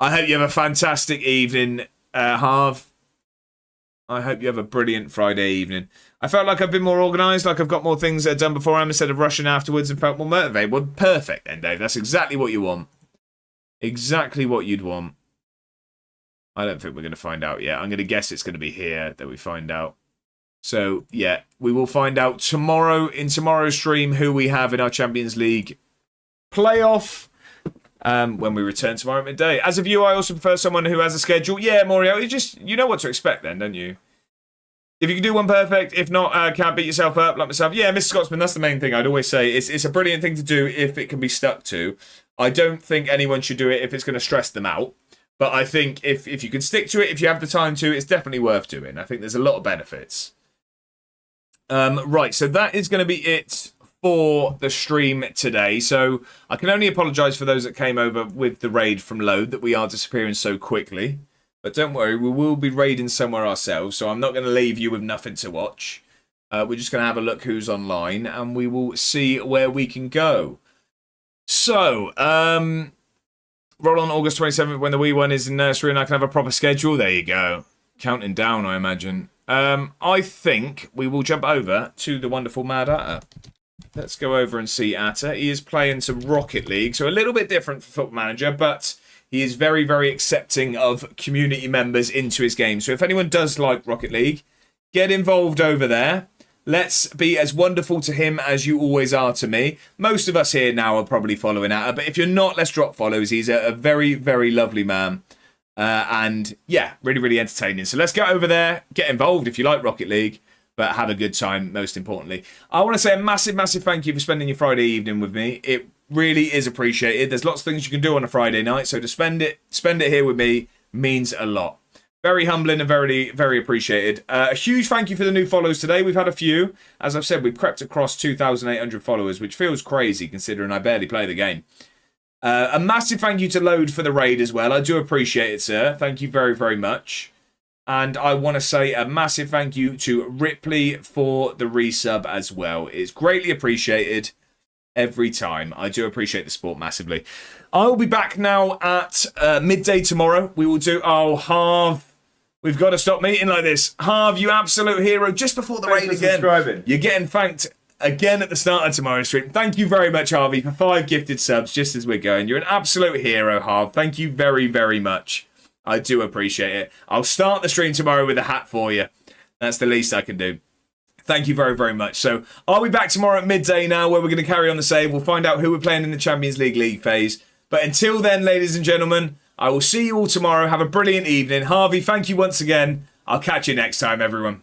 I hope you have a fantastic evening, Harv. I hope you have a brilliant Friday evening. I felt like I've been more organised, like I've got more things done beforehand instead of rushing afterwards and felt more motivated. Well, perfect then, Dave. That's exactly what you want. Exactly what you'd want. I don't think we're going to find out yet. I'm going to guess it's going to be here that we find out. So, yeah, we will find out tomorrow in tomorrow's stream who we have in our Champions League playoff when we return tomorrow at midday. As of you, I also prefer someone who has a schedule. Yeah, Mario, you know what to expect then, don't you? If you can do one perfect, if not, can't beat yourself up like myself. Yeah, Mr. Scotsman, that's the main thing I'd always say. It's a brilliant thing to do if it can be stuck to. I don't think anyone should do it if it's going to stress them out. But I think if you can stick to it, if you have the time to, it's definitely worth doing. I think there's a lot of benefits. Right, so that is going to be it for the stream today. So I can only apologise for those that came over with the raid from Load that we are disappearing so quickly. But don't worry, we will be raiding somewhere ourselves, so I'm not going to leave you with nothing to watch. We're just going to have a look who's online, and we will see where we can go. So, roll on August 27th when the wee one is in nursery and I can have a proper schedule. There you go. Counting down, I imagine. I think we will jump over to the wonderful Mad Atta. Let's go over and see Atta. He is playing some Rocket League, so a little bit different for Football Manager, but he is very, very accepting of community members into his game. So if anyone does like Rocket League, get involved over there. Let's be as wonderful to him as you always are to me. Most of us here now are probably following Atta, but if you're not, let's drop follows. He's a very, very lovely man. And yeah, really, really entertaining. So let's get over there, get involved if you like Rocket League, but have a good time, most importantly. I want to say a massive, massive thank you for spending your Friday evening with me. It really is appreciated. There's lots of things you can do on a Friday night, so to spend it here with me means a lot. Very humbling and very, very appreciated. A huge thank you for the new follows today. We've had a few. As I've said, we've crept across 2,800 followers, which feels crazy considering I barely play the game. A massive thank you to Load for the raid as well. I do appreciate it, sir. Thank you very, very much. And I want to say a massive thank you to Ripley for the resub as well. It's greatly appreciated every time. I do appreciate the support massively. I will be back now at midday tomorrow. We will do... Oh, Harv. We've got to stop meeting like this. Harv, you absolute hero. Just before the raid again. You're getting thanked again at the start of tomorrow's stream. Thank you very much, Harvey, for 5 gifted subs just as we're going. You're an absolute hero, Harv. Thank you very, very much. I do appreciate it. I'll start the stream tomorrow with a hat for you. That's the least I can do. Thank you very, very much. So I'll be back tomorrow at midday now where we're going to carry on the save. We'll find out who we're playing in the Champions League phase. But until then, ladies and gentlemen, I will see you all tomorrow. Have a brilliant evening. Harvey, thank you once again. I'll catch you next time, everyone.